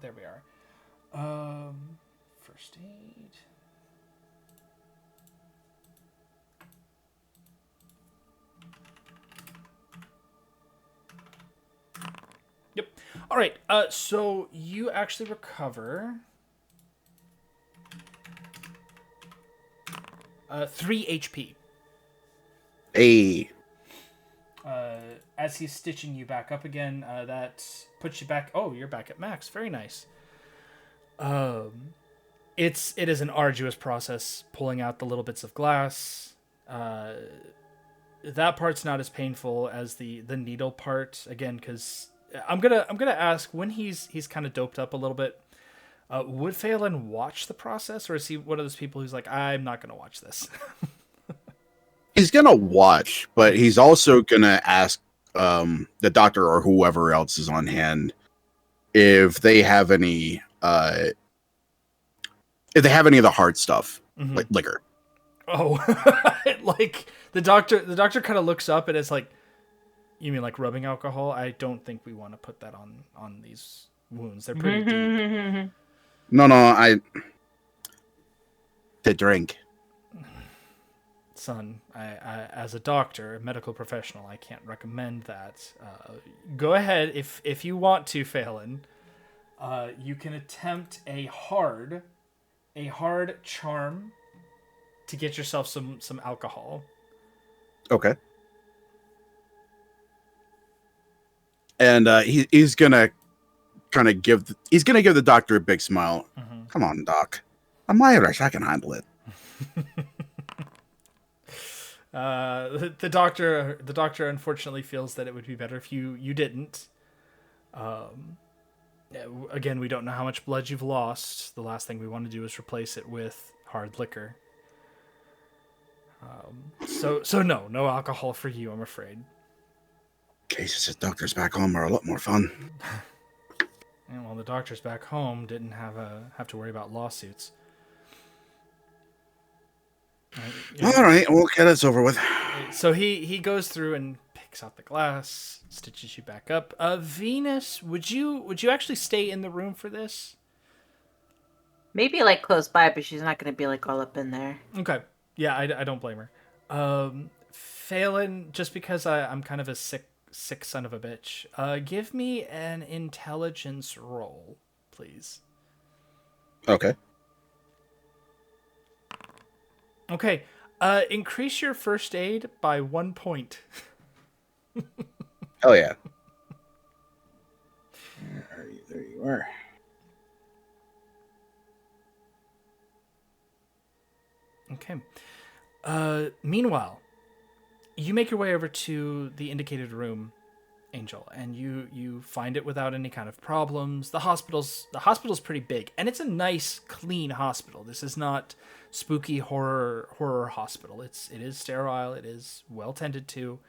There we are. First aid. Yep. All right. So you actually recover 3 HP. Hey. As he's stitching you back up again, that puts you back. Oh, you're back at max. Very nice. It is an arduous process pulling out the little bits of glass. That part's not as painful as the needle part, again, because I'm gonna ask, when he's kind of doped up a little bit, would Phelan watch the process, or is he one of those people who's like, I'm not gonna watch this? He's gonna watch, but he's also gonna ask the doctor or whoever else is on hand if they have any of the hard stuff, like liquor. Oh, like the doctor kind of looks up and it's like, you mean like rubbing alcohol? I don't think we want to put that on these wounds. They're pretty deep. No, to drink. Son, I as a doctor, a medical professional, I can't recommend that. Go ahead if you want to, Phelan. You can attempt a hard charm to get yourself some alcohol. Okay. And he's gonna kind of give the doctor a big smile. Mm-hmm. Come on, Doc. I'm Irish. I can handle it. The doctor unfortunately feels that it would be better if you didn't. Again, we don't know how much blood you've lost. The last thing we want to do is replace it with hard liquor. So no alcohol for you, I'm afraid. Cases at doctors back home are a lot more fun. And well, the doctors back home didn't have to worry about lawsuits. All right, we'll get this over with. So he goes through and picks out the glass, stitches you back up. Venus, would you actually stay in the room for this? Maybe like close by, but she's not going to be like all up in there. Okay. Yeah, I don't blame her. Phelan, just because I'm kind of a sick son of a bitch, give me an intelligence roll, please. Okay. Okay. Increase your first aid by 1 point. Hell yeah. Where are you? There you are. Okay. Meanwhile, you make your way over to the indicated room, Angel, and you find it without any kind of problems. The hospital's pretty big, and it's a nice, clean hospital. This is not spooky horror hospital. It is sterile. It is well tended to,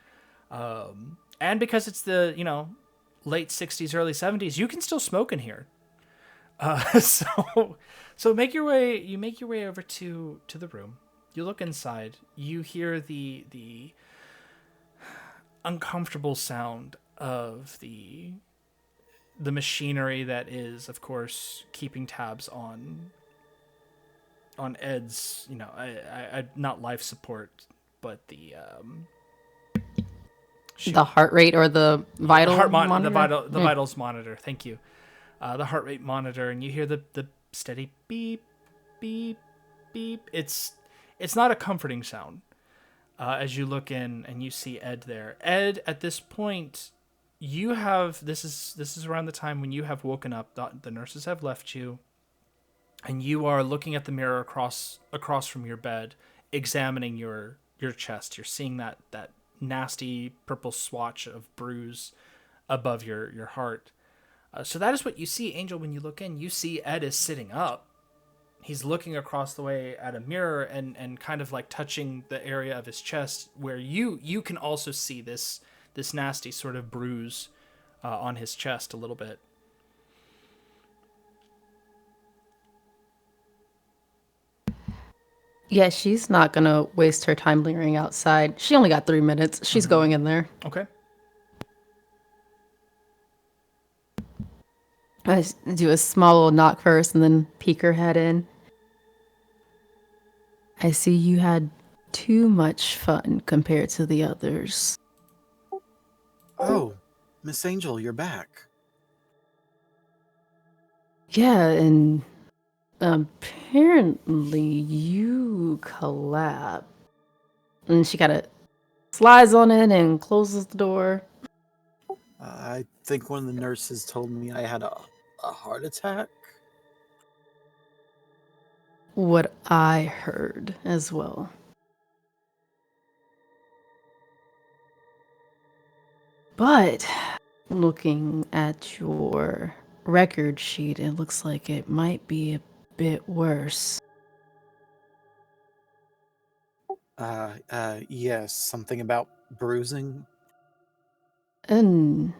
and because it's the late 60s, early 70s, you can still smoke in here. So make your way over to the room. You look inside. You hear the uncomfortable sound of the machinery that is, of course, keeping tabs on Ed's, not life support, but the The heart rate or the vital monitor? the vitals monitor. Thank you. The heart rate monitor, and you hear the steady beep, beep, beep. It's not a comforting sound. As you look in and you see Ed there. Ed, at this point, you have this is around the time when you have woken up. The nurses have left you, and you are looking at the mirror across from your bed, examining your chest. You're seeing that nasty purple swatch of bruise above your heart. So that is what you see, Angel, when you look in. You see Ed is sitting up. He's looking across the way at a mirror and kind of like touching the area of his chest where you can also see this nasty sort of bruise on his chest a little bit. Yeah, she's not going to waste her time lingering outside. She only got 3 minutes. She's going in there. Okay. I do a small little knock first and then peek her head in. I see you had too much fun compared to the others. Oh, Miss Angel, you're back. Yeah, and apparently you collapsed. And she kind of slides on in and closes the door. I think one of the nurses told me I had a heart attack. What I heard as well. But looking at your record sheet, it looks like it might be a bit worse. Yes, something about bruising. And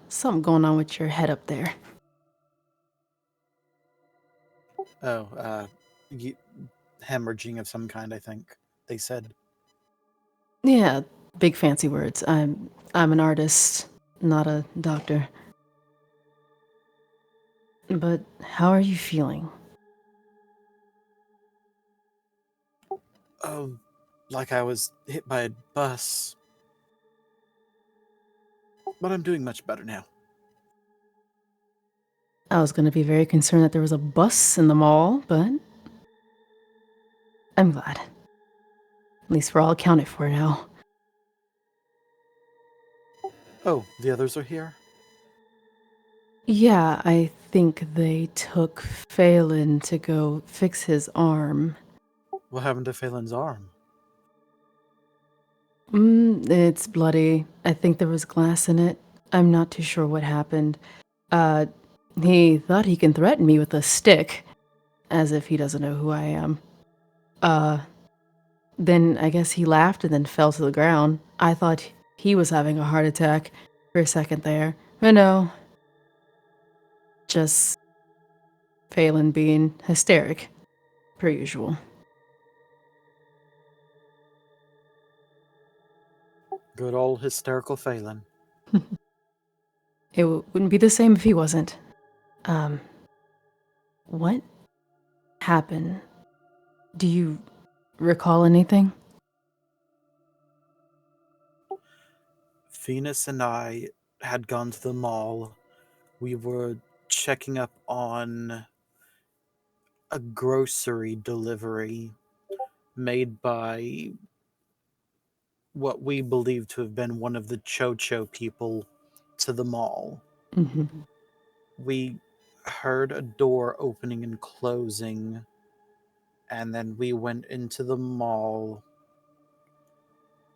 something going on with your head up there. Oh, hemorrhaging of some kind, I think they said. Yeah, big fancy words. I'm an artist, not a doctor. But how are you feeling? Oh, like I was hit by a bus. But I'm doing much better now. I was going to be very concerned that there was a bus in the mall, but I'm glad. At least we're all accounted for now. Oh, the others are here? Yeah, I think they took Phelan to go fix his arm. What happened to Phelan's arm? It's bloody. I think there was glass in it. I'm not too sure what happened. He thought he can threaten me with a stick, as if he doesn't know who I am. Then I guess he laughed and then fell to the ground. I thought he was having a heart attack for a second there. But no. Just Phelan being hysteric, per usual. Good old hysterical Phelan. It wouldn't be the same if he wasn't. What happened? Do you recall anything? Venus and I had gone to the mall. We were checking up on a grocery delivery made by what we believe to have been one of the Cho-Cho people to the mall. Mm-hmm. We heard a door opening and closing, and then we went into the mall.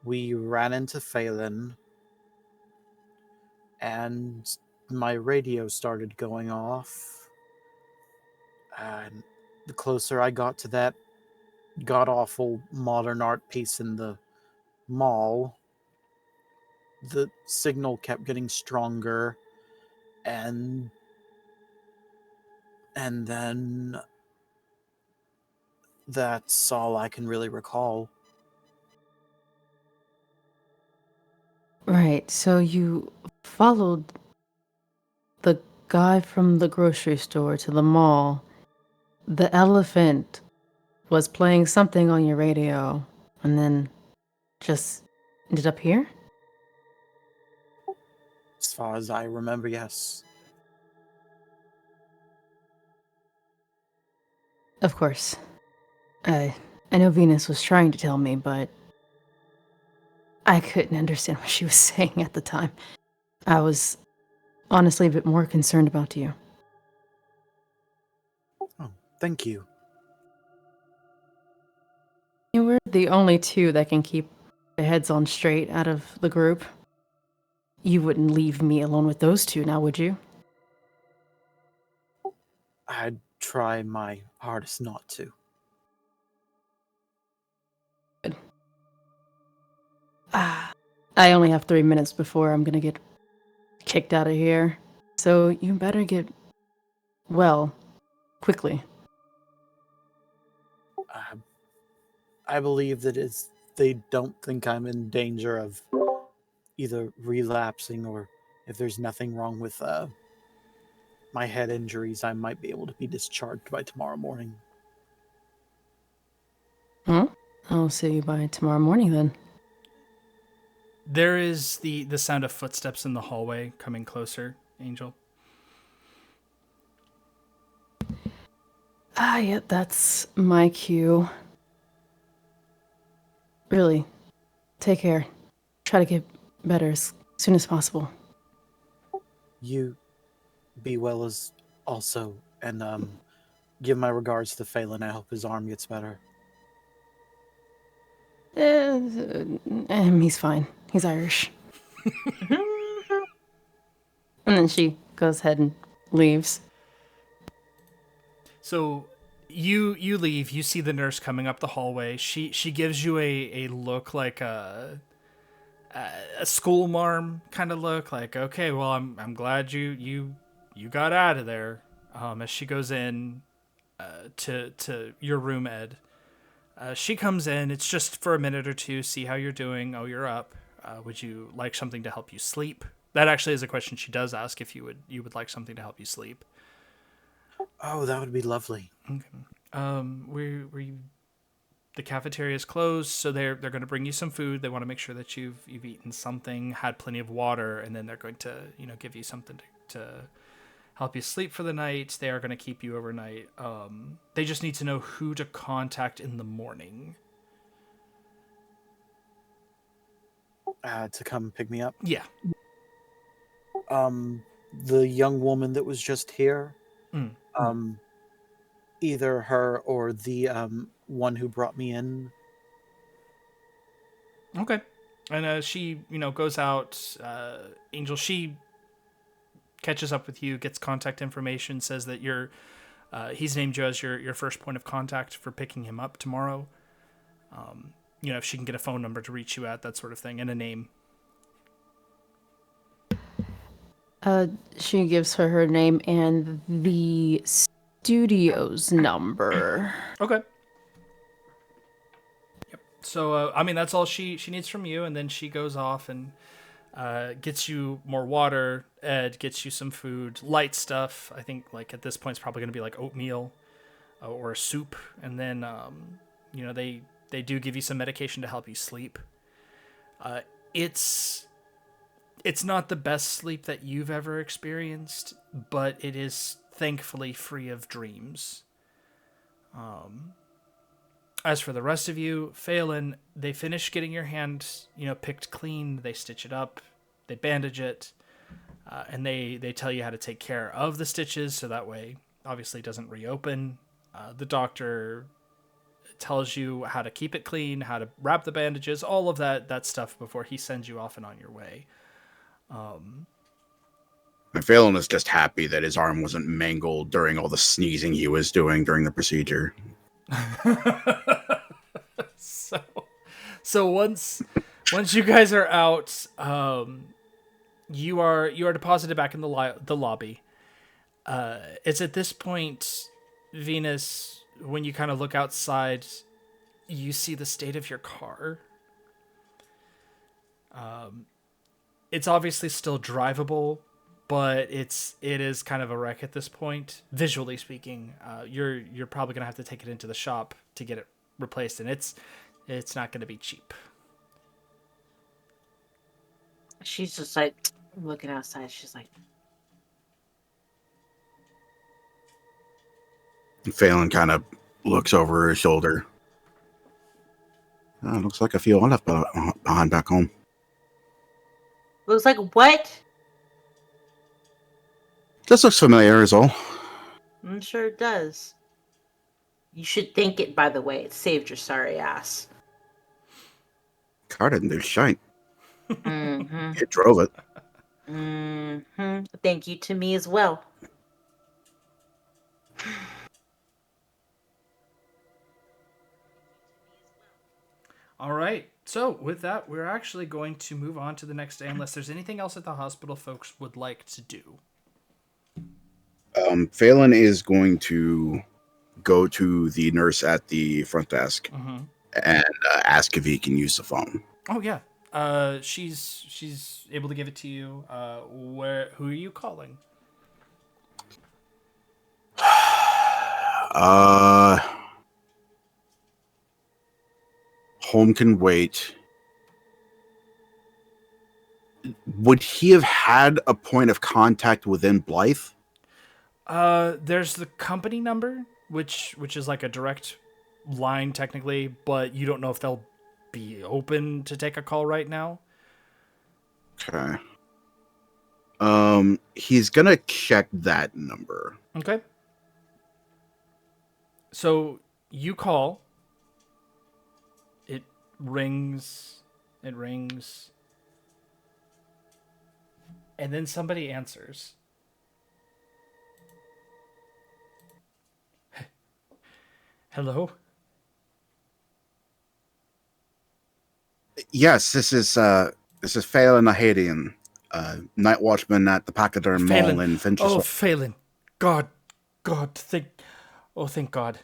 We ran into Phelan, and my radio started going off. And the closer I got to that god-awful modern art piece in the mall, the signal kept getting stronger, and then that's all I can really recall. Right, so you followed the guy from the grocery store to the mall. The elephant was playing something on your radio, and then just ended up here? As far as I remember, yes. Of course. I know Venus was trying to tell me, but I couldn't understand what she was saying at the time. I was honestly a bit more concerned about you. Oh, thank you. You were the only two that can keep their heads on straight out of the group. You wouldn't leave me alone with those two now, would you? I'd try my hardest not to. I only have 3 minutes before I'm gonna get kicked out of here. So you better get well quickly. I believe that they don't think I'm in danger of either relapsing, or if there's nothing wrong with my head injuries, I might be able to be discharged by tomorrow morning. Huh? I'll see you by tomorrow morning then. There is the sound of footsteps in the hallway coming closer, Angel. Yeah, that's my cue. Really, take care. Try to get better as soon as possible. You be well as also, and give my regards to Phelan. I hope his arm gets better. He's fine. He's Irish. And then she goes ahead and leaves. So you leave. You see the nurse coming up the hallway. She gives you a look like a school marm kind of look. Like, okay, well, I'm glad you got out of there. As she goes in to your room, Ed. She comes in. It's just for a minute or two. See how you're doing. Oh, you're up. Would you like something to help you sleep? That actually is a question she does ask, if you would like something to help you sleep. Oh, that would be lovely. Okay. The cafeteria is closed, so they're going to bring you some food. They want to make sure that you've eaten something, had plenty of water, and then they're going to give you something to help you sleep for the night. They are going to keep you overnight. They just need to know who to contact in the morning. To come pick me up. Yeah. The young woman that was just here. Either her or the one who brought me in. Okay. And she, goes out. Angel, she catches up with you, gets contact information, says that he's named you as your first point of contact for picking him up tomorrow. If she can get a phone number to reach you at, that sort of thing, and a name. She gives her name and the studio's number. Okay. Yep. So, that's all she needs from you, and then she goes off and gets you more water. Ed gets you some food, light stuff. I think, like, at this point, it's probably going to be, like, oatmeal or a soup. And then, they do give you some medication to help you sleep. It's not the best sleep that you've ever experienced, but it is thankfully free of dreams. As for the rest of you, Phelan, they finish getting your hand, picked clean. They stitch it up, they bandage it, and they tell you how to take care of the stitches so that way, obviously, it doesn't reopen. The doctor tells you how to keep it clean, how to wrap the bandages, all of that stuff before he sends you off and on your way. Phelan is just happy that his arm wasn't mangled during all the sneezing he was doing during the procedure. So once you guys are out, you are deposited back in the lobby. It's at this point, Venus, when you kind of look outside, you see the state of your car. It's obviously still drivable, but it is kind of a wreck at this point. Visually speaking, you're probably gonna have to take it into the shop to get it replaced, and it's not gonna be cheap. She's just like looking outside. She's like, Phelan kind of looks over her shoulder. Oh, looks like a few I left behind back home. looks like what? This looks familiar is all. I'm sure it does. You should thank it, by the way. It saved your sorry ass. Car didn't do shite. Mm-hmm. It drove it. Mm-hmm. Thank you to me as well. All right. So with that, we're actually going to move on to the next day, unless there's anything else at the hospital folks would like to do. Phelan is going to go to the nurse at the front desk and ask if he can use the phone. Oh yeah. She's able to give it to you. Who are you calling? Home can wait. Would he have had a point of contact within Blythe? There's the company number, which is like a direct line technically, but you don't know if they'll be open to take a call right now. Okay. He's gonna check that number. Okay. So you call. It rings. And then somebody answers. Hello? Yes, this is Phelan Ahadian, night watchman at the Pachyderm Mall in Finches Hook. Oh, Phelan. God, thank God.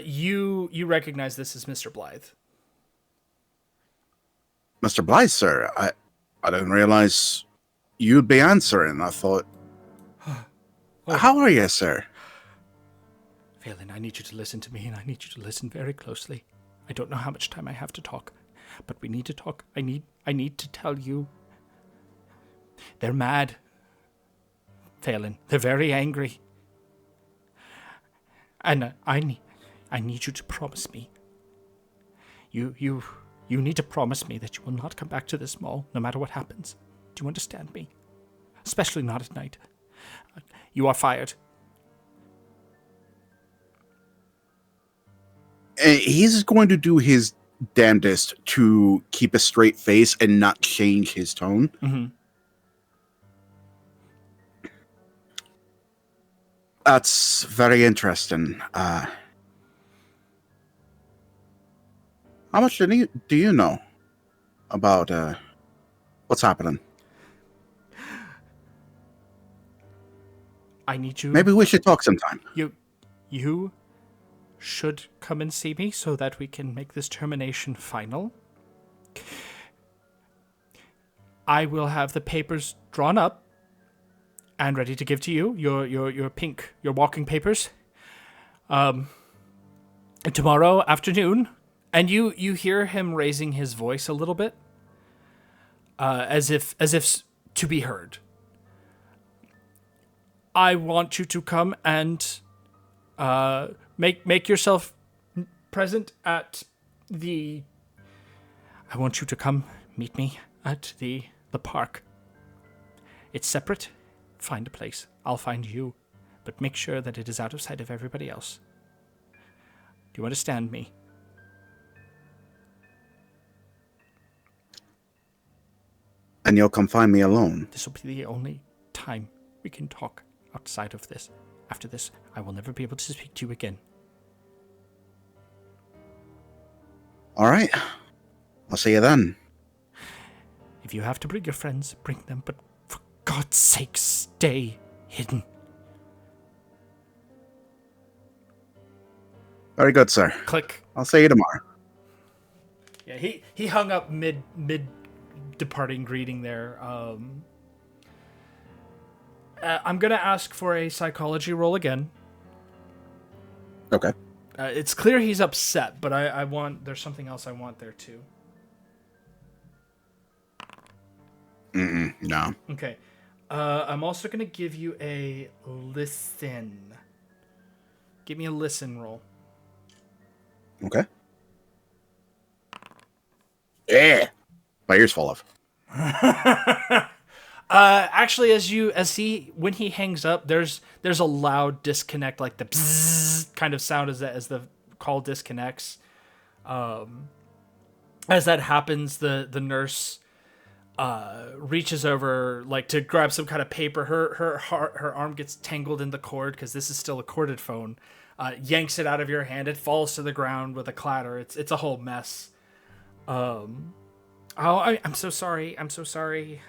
You recognize this as Mr. Blythe. Mr. Blythe, sir, I didn't realize you'd be answering. I thought, how are you, sir? Phelan, I need you to listen to me, and I need you to listen very closely. I don't know how much time I have to talk, but we need to talk. I need to tell you. They're mad. Phelan, they're very angry. And I need you to promise me. You need to promise me that you will not come back to this mall, no matter what happens. Do you understand me? Especially not at night. You are fired. He's going to do his damnedest to keep a straight face and not change his tone. Mm-hmm. That's very interesting. How much do you know about what's happening? I need you. Maybe we should talk sometime. You should come and see me so that we can make this termination final. I will have the papers drawn up and ready to give to you. Your walking papers. Tomorrow afternoon. And you hear him raising his voice a little bit, as if to be heard. I want you to come and make yourself present at the. I want you to come meet me at the park. It's separate. Find a place. I'll find you, but make sure that it is out of sight of everybody else. Do you understand me? And you'll come find me alone. This will be the only time we can talk outside of this. After this, I will never be able to speak to you again. All right. I'll see you then. If you have to bring your friends, bring them, but for God's sake, stay hidden. Very good, sir. Click. I'll see you tomorrow. Yeah, he hung up mid departing greeting there. I'm gonna ask for a psychology roll again. Okay. It's clear he's upset, but I want. There's something else I want there too. No. Okay. I'm also going to give you a listen. Give me a listen roll. Okay. Yeah. My ears fall off. Actually, when he hangs up, there's a loud disconnect, like the bzzz kind of sound as the call disconnects. As that happens, the nurse reaches over like to grab some kind of paper. Her arm gets tangled in the cord because this is still a corded phone. Yanks it out of your hand. It falls to the ground with a clatter. It's a whole mess. I'm so sorry. I'm so sorry.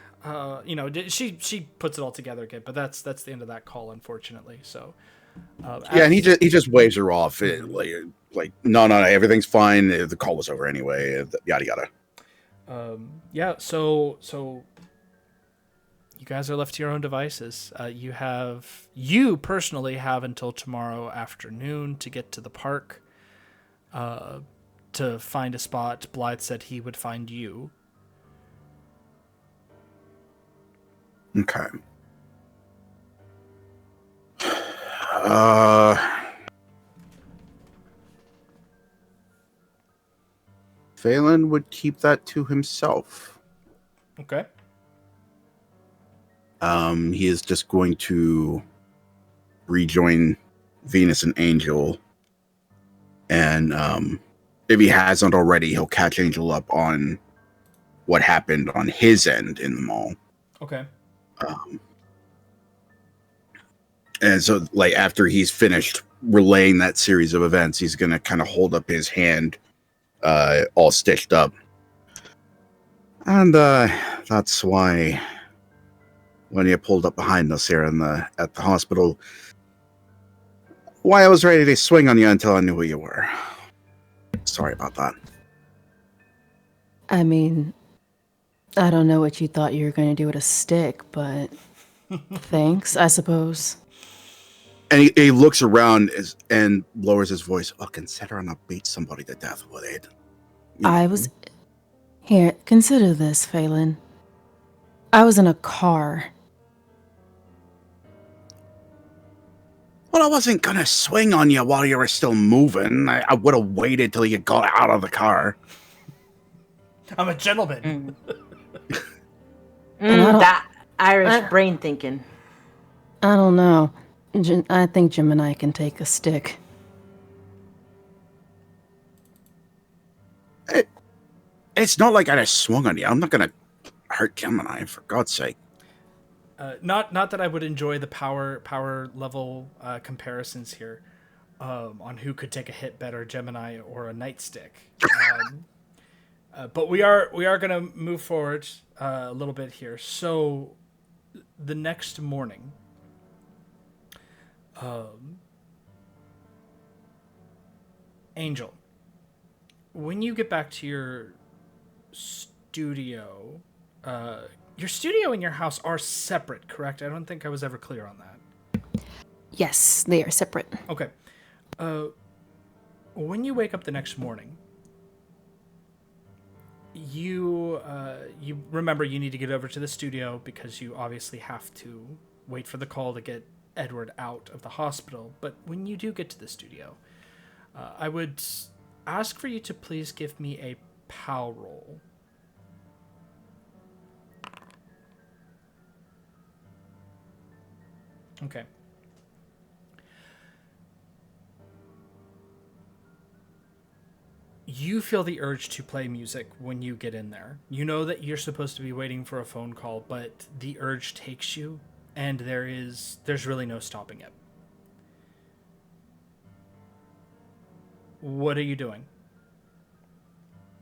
She puts it all together again, but that's the end of that call, unfortunately. So and he just waves her off. Like no, everything's fine. The call was over anyway. Yada yada. So you guys are left to your own devices. You personally have until tomorrow afternoon to get to the park, to find a spot. Blythe said he would find you. Okay. Phelan would keep that to himself. Okay. He is just going to rejoin Venus and Angel. And if he hasn't already, he'll catch Angel up on what happened on his end in the mall. Okay. And so, like, after he's finished relaying that series of events, he's going to kind of hold up his hand, all stitched up. And that's why when you pulled up behind us here at the hospital, why I was ready to swing on you until I knew who you were. Sorry about that. I mean, I don't know what you thought you were going to do with a stick, but thanks, I suppose. And he looks around and lowers his voice. Oh, considering I beat somebody to death with it. Here, consider this, Phelan. I was in a car. Well, I wasn't going to swing on you while you were still moving. I would have waited till you got out of the car. I'm a gentleman. That Irish brain thinking. I don't know. I think Jim and I can take a stick. It's not like I just swung on you. I'm not going to hurt Jim and I, for God's sake. Not that I would enjoy the power level comparisons here on who could take a hit better, Gemini or a nightstick. But we are going to move forward a little bit here. So the next morning, Angel, when you get back to your studio, your studio and your house are separate, correct? I don't think I was ever clear on that. Yes, they are separate. Okay. When you wake up the next morning, you remember you need to get over to the studio because you obviously have to wait for the call to get Edward out of the hospital. But when you do get to the studio, I would ask for you to please give me a POW roll. Okay. You feel the urge to play music when you get in there. You know that you're supposed to be waiting for a phone call, but the urge takes you, and there's really no stopping it. What are you doing?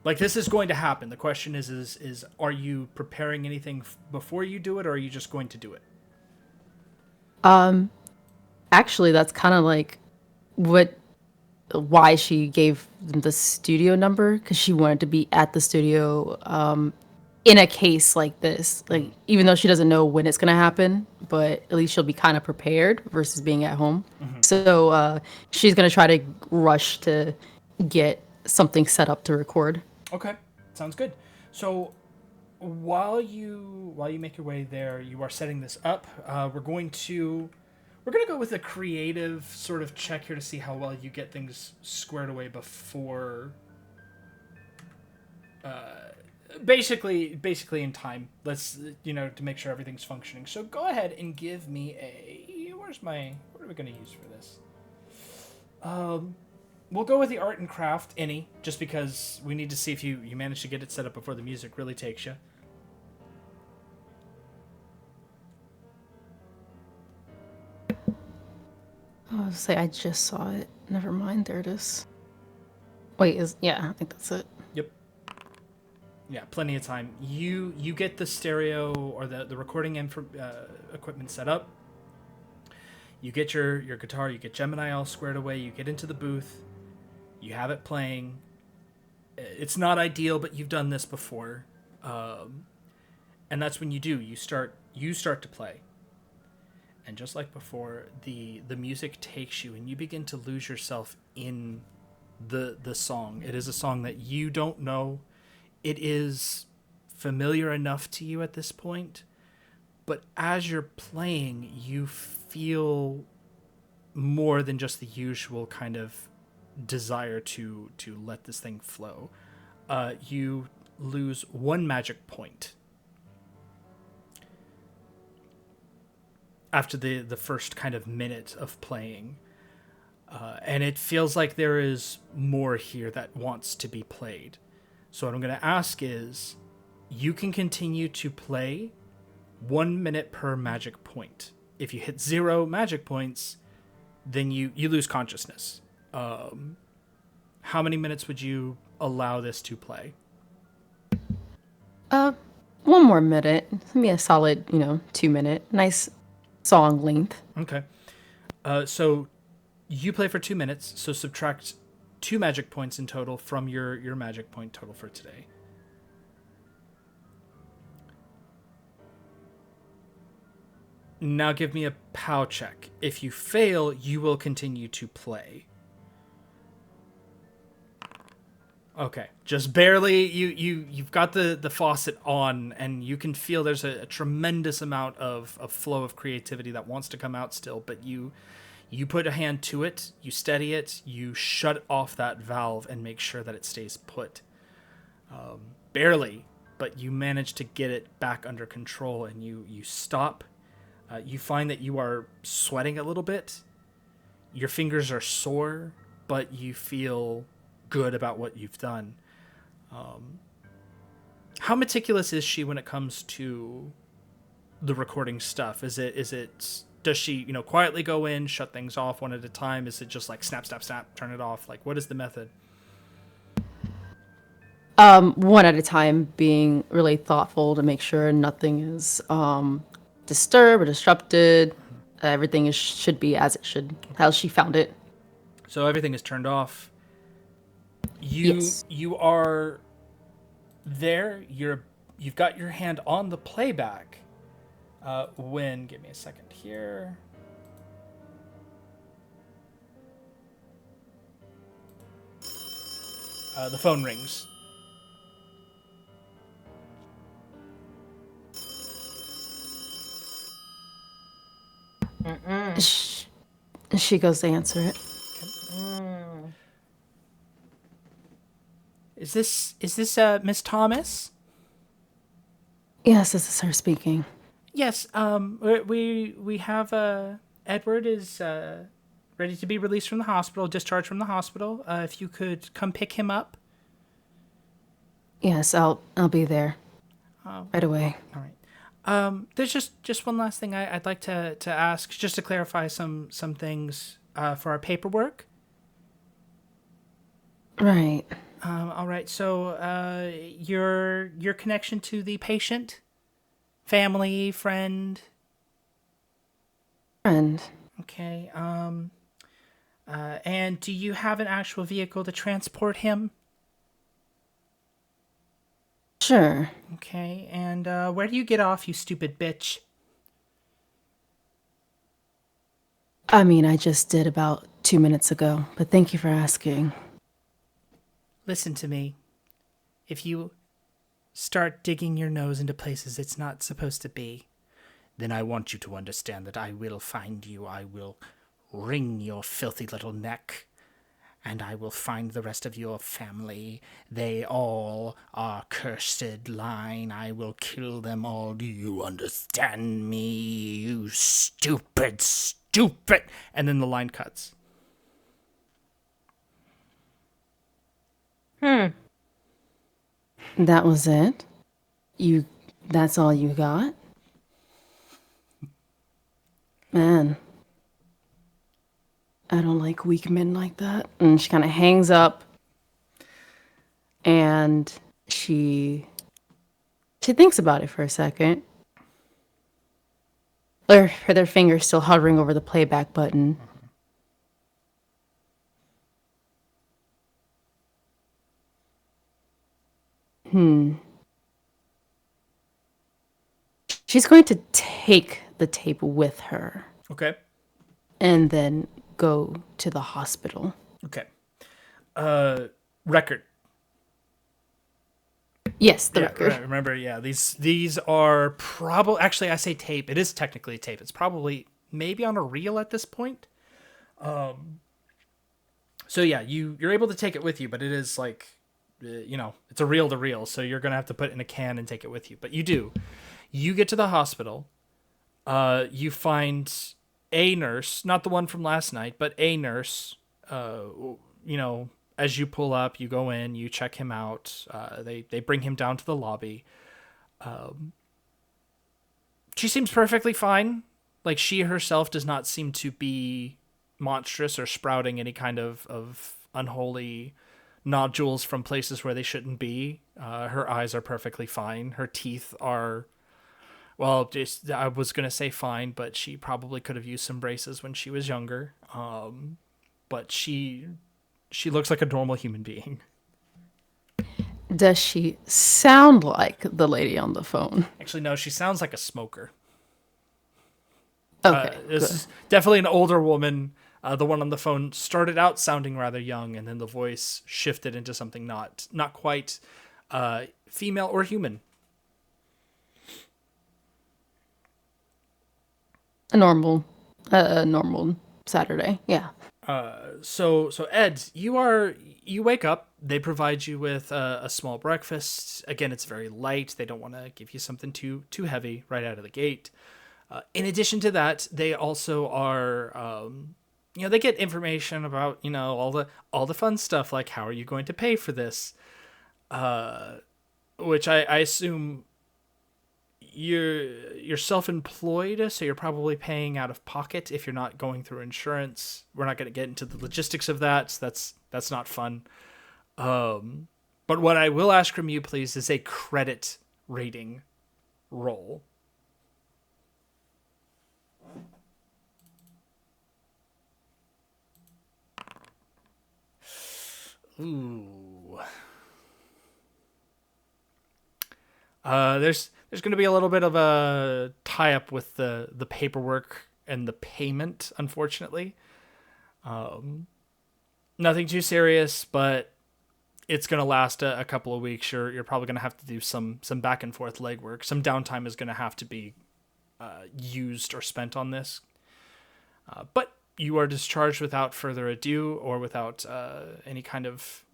Like, this is going to happen. The question is are you preparing anything before you do it, or are you just going to do it? Actually, that's kind of like why she gave them the studio number, because she wanted to be at the studio in a case like this. Like, even though she doesn't know when it's going to happen, but at least she'll be kind of prepared versus being at home. Mm-hmm. So she's going to try to rush to get something set up to record. Okay, sounds good. So while you make your way there, you are setting this up. We're going to go with a creative sort of check here to see how well you get things squared away before. Basically in time. Let's to make sure everything's functioning. So go ahead and give me a. What are we going to use for this? We'll go with the art and craft, any, just because we need to see if you manage to get it set up before the music really takes you. I'll say I just saw it. Never mind, there it is. Wait, I think that's it. Yep. Yeah, plenty of time. You get the stereo or the recording equipment set up. You get your guitar, you get Gemini all squared away, you get into the booth, you have it playing. It's not ideal, but you've done this before. And that's when you start to play. And just like before, the music takes you and you begin to lose yourself in the song. It is a song that you don't know. It is familiar enough to you at this point, but as you're playing, you feel more than just the usual kind of desire to let this thing flow. You lose 1 magic point after the first kind of minute of playing. And it feels like there is more here that wants to be played. So what I'm going to ask is, you can continue to play 1 minute per magic point. If you hit 0 magic points, then you lose consciousness. How many minutes would you allow this to play? 1 more minute. Give me a solid, 2 minute. Nice song length. Okay. So you play for 2 minutes, so subtract 2 magic points in total from your magic point total for today. Now give me a POW check. If you fail, you will continue to play. Okay, just barely. You've got the faucet on, and you can feel there's a tremendous amount of flow of creativity that wants to come out still, but you put a hand to it, you steady it, you shut off that valve and make sure that it stays put. Barely, but you manage to get it back under control, and you stop. You find that you are sweating a little bit. Your fingers are sore, but you feel good about what you've done. How meticulous is she when it comes to the recording stuff? Does she, quietly go in, shut things off one at a time? Is it just like snap, snap, snap, turn it off? Like, what is the method? One at a time, being really thoughtful to make sure nothing is disturbed or disrupted. Everything should be as it should, how she found it. So everything is turned off. Yes. You are there. You've got your hand on the playback. Give me a second here. The phone rings. She goes to answer it. Is this Miss Thomas? Yes, this is her speaking. Yes. We have Edward is ready to be released from the hospital, discharged from the hospital. If you could come pick him up. Yes, I'll be there. Right away. All right. There's just one last thing I'd like to ask, just to clarify some things for our paperwork. Right. All right. So your connection to the patient, family, friend. Friend. Okay. And do you have an actual vehicle to transport him? Sure. Okay. And where do you get off, you stupid bitch? I mean, I just did about 2 minutes ago, but thank you for asking. Listen to me. If you start digging your nose into places it's not supposed to be, then I want you to understand that I will find you. I will wring your filthy little neck, and I will find the rest of your family. They all are cursed line. I will kill them all. Do you understand me, you stupid, stupid? And then the line cuts. That was it? That's all you got? Man. I don't like weak men like that. And she kind of hangs up. And she thinks about it for a second. Her fingers still hovering over the playback button. She's going to take the tape with her Okay. and then go to the hospital. Okay. Record. Yes, the record. Remember, yeah, these are probably, actually, I say tape. It is technically tape. It's probably maybe on a reel at this point. So yeah, you're able to take it with you, but it is like, it's a reel to reel. So you're gonna have to put it in a can and take it with you. But you do. You get to the hospital. You find a nurse, not the one from last night, but a nurse. As you pull up, you go in, you check him out. They bring him down to the lobby. She seems perfectly fine. Like, she herself does not seem to be monstrous or sprouting any kind of unholy nodules from places where they shouldn't be. Her eyes are perfectly fine. Her teeth are, well, just, I was going to say fine, but she probably could have used some braces when she was younger. But she looks like a normal human being. Does she sound like the lady on the phone? Actually, no, she sounds like a smoker. Okay, This is definitely an older woman. The one on the phone started out sounding rather young, and then the voice shifted into something not quite female or human. a normal Saturday. Yeah. So Ed, you wake up. They provide you with a small breakfast. Again, it's very light. They don't want to give you something too heavy right out of the gate. In addition to that, they also are, they get information about, all the fun stuff, like how are you going to pay for this, which I assume you're self-employed, so you're probably paying out of pocket if you're not going through insurance. We're not going to get into the logistics of that. So that's not fun. But what I will ask from you, please, is a credit rating roll. Ooh. There's going to be a little bit of a tie-up with the paperwork and the payment, unfortunately. Nothing too serious, but it's going to last a couple of weeks. You're probably going to have to do some back and forth legwork. Some downtime is going to have to be used or spent on this. But you are discharged without further ado, or without any kind of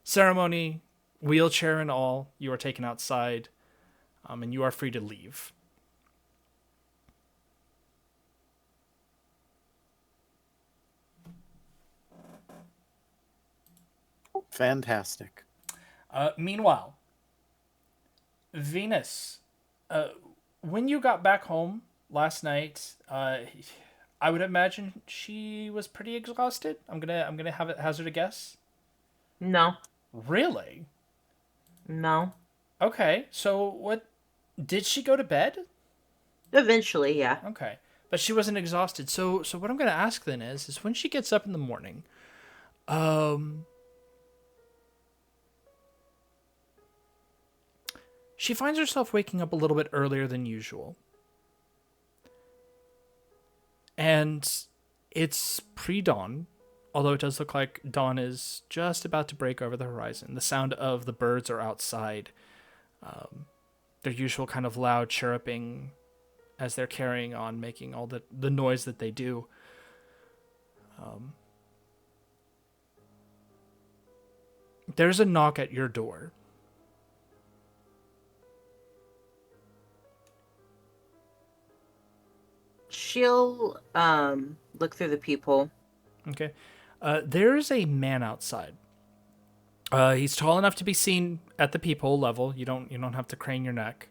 ceremony, wheelchair and all. You are taken outside, and you are free to leave. Fantastic. Meanwhile, Venus, when you got back home last night, I would imagine she was pretty exhausted. I'm gonna hazard a guess. No. Really? No. Okay. So what? Did she go to bed? Eventually, yeah. Okay, but she wasn't exhausted. So what I'm gonna ask then is when she gets up in the morning, she finds herself waking up a little bit earlier than usual. And it's pre-dawn, although it does look like dawn is just about to break over the horizon. The sound of the birds are outside. their usual kind of loud chirruping as they're carrying on, making all the noise that they do. There's a knock at your door. She'll look through the peephole. Okay. There's a man outside. He's tall enough to be seen at the peephole level. You don't have to crane your neck.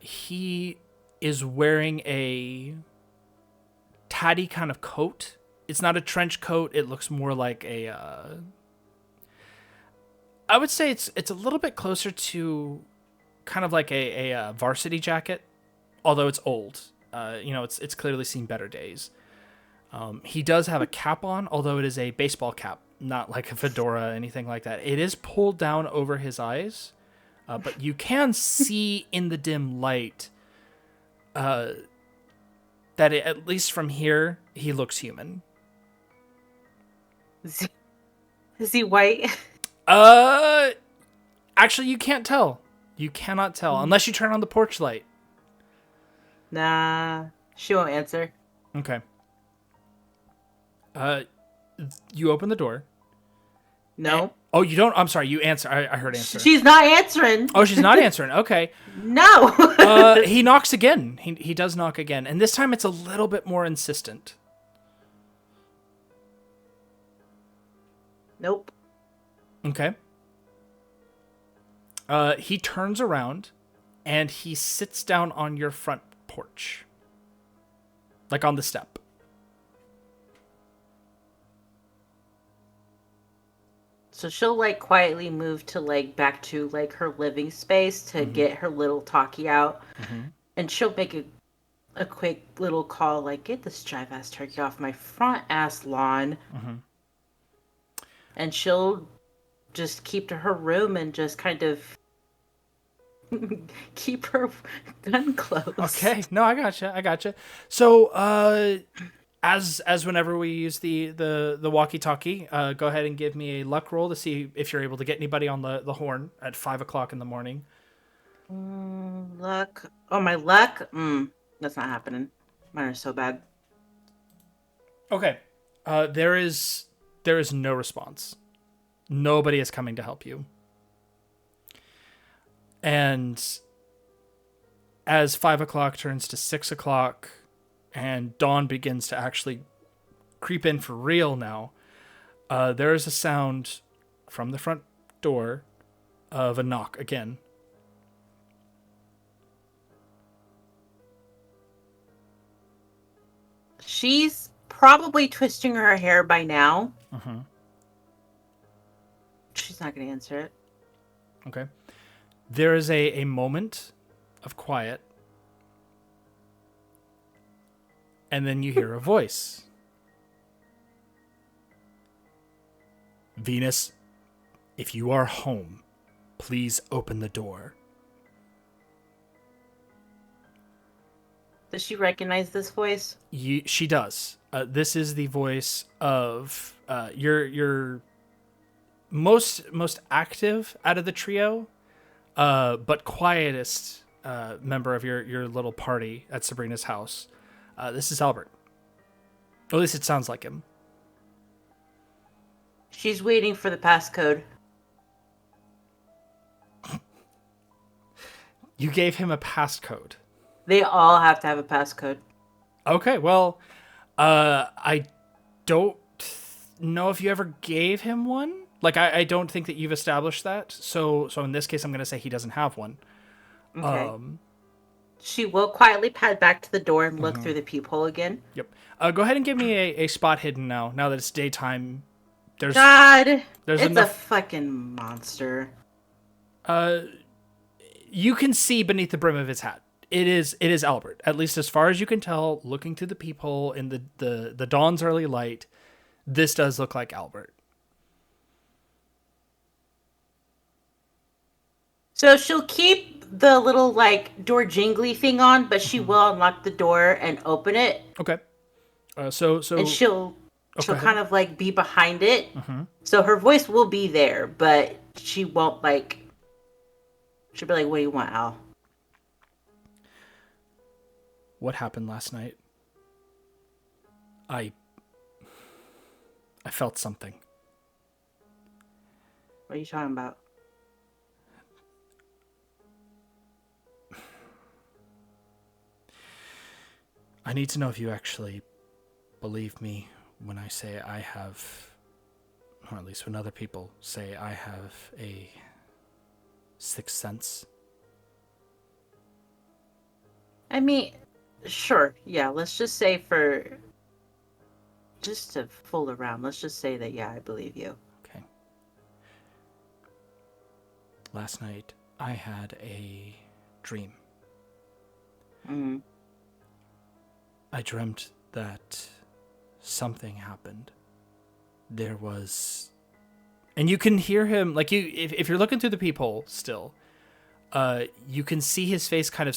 He is wearing a tatty kind of coat. It's not a trench coat. It looks more like a. I would say it's a little bit closer to kind of like a varsity jacket, although it's old. It's clearly seen better days. He does have a cap on, although it is a baseball cap, not like a fedora, anything like that. It is pulled down over his eyes, but you can see in the dim light that at least from here, he looks human. Is he white? Actually, you can't tell. You cannot tell unless you turn on the porch light. Nah, she won't answer. Okay. You open the door. No. Oh, you don't? I'm sorry. You answer. I heard answer. She's not answering. Oh, she's not answering. Okay. No. He knocks again. He does knock again, and this time it's a little bit more insistent. Nope. Okay. He turns around, and he sits down on your front porch, like on the step. So she'll like quietly move to like back to like her living space to get her little talkie out, and she'll make a quick little call like, "Get this jive ass turkey off my front ass lawn," and she'll just keep to her room and just kind of keep her gun close. Okay, no, I gotcha. So, as whenever we use the walkie-talkie, go ahead and give me a luck roll to see if you're able to get anybody on the horn at 5 o'clock in the morning. Luck. Oh, my luck? That's not happening. Mine are so bad. Okay. There is no response. Nobody is coming to help you. And as 5 o'clock turns to 6 o'clock and dawn begins to actually creep in for real now, there is a sound from the front door of a knock again. She's probably twisting her hair by now. She's not going to answer it. Okay. There is a moment of quiet. And then you hear a voice. Venus, if you are home, please open the door. Does she recognize this voice? She does. This is the voice of your most active out of the trio, but quietest member of your little party at Sabrina's house. This is Albert. At least it sounds like him. She's waiting for the passcode. You gave him a passcode. They all have to have a passcode. Okay, well, I don't know if you ever gave him one. Like, I don't think that you've established that. So in this case, I'm going to say he doesn't have one. Okay. She will quietly pad back to the door and look through the peephole again. Yep. Go ahead and give me a spot hidden now. Now that it's daytime, there's it's enough. a fucking monster. You can see beneath the brim of his hat. It is Albert. At least as far as you can tell, looking through the peephole in the dawn's early light, this does look like Albert. So she'll keep the little like door jingly thing on, but she will unlock the door and open it. Okay. So and she'll ahead. kind of like be behind it. So her voice will be there, but she won't like She'll be like, what do you want, Al? What happened last night? I felt something. What are you talking about? I need to know if you actually believe me when I say I have, or at least when other people say I have a sixth sense. I mean, sure, yeah, let's just say just to fool around, let's just say that, yeah, I believe you. Okay. Last night, I had a dream. Mm-hmm. I dreamt that something happened. There was, and you can hear him, like, if you're looking through the peephole still, you can see his face kind of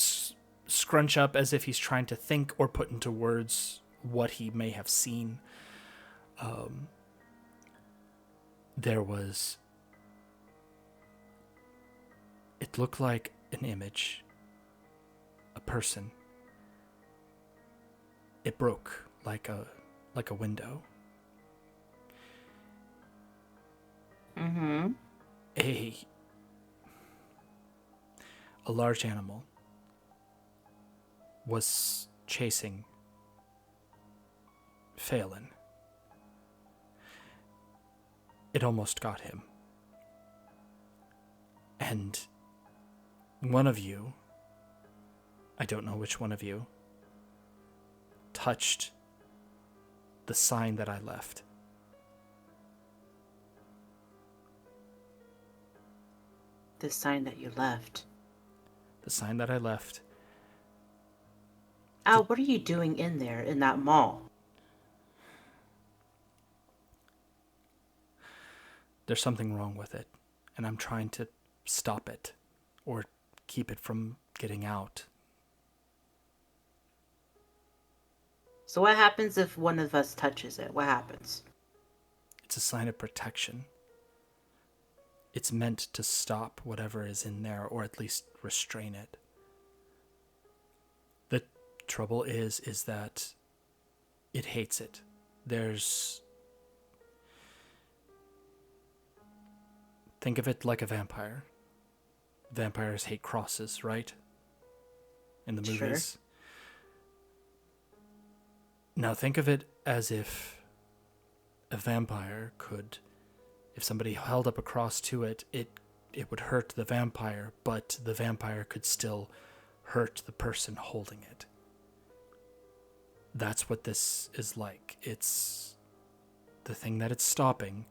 scrunch up as if he's trying to think or put into words what he may have seen. There was, it looked like an image, a person. It broke like a window. Mm-hmm. A large animal was chasing Phelan. It almost got him. And one of you, I don't know which one of you, touched the sign that I left. The sign that you left. The sign that I left. Al, what are you doing in there, in that mall? There's something wrong with it, and I'm trying to stop it or keep it from getting out. So what happens if one of us touches it? What happens? It's a sign of protection. It's meant to stop whatever is in there, or at least restrain it. The trouble is that it hates it. Think of it like a vampire. Vampires hate crosses, right? In the movies. Sure. Now think of it as if a vampire could, if somebody held up a cross to it, it would hurt the vampire, but the vampire could still hurt the person holding it. That's what this is like. It's the thing that it's stopping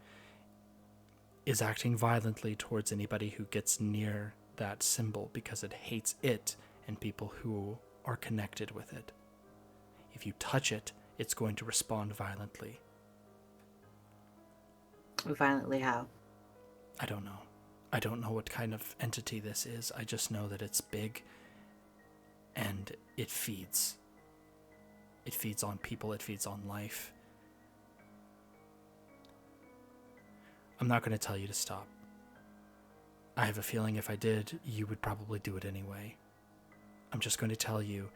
is acting violently towards anybody who gets near that symbol because it hates it and people who are connected with it. If you touch it, it's going to respond violently. Violently how? I don't know. I don't know what kind of entity this is. I just know that it's big and it feeds. It feeds on people. It feeds on life. I'm not going to tell you to stop. I have a feeling if I did, you would probably do it anyway. I'm just going to tell you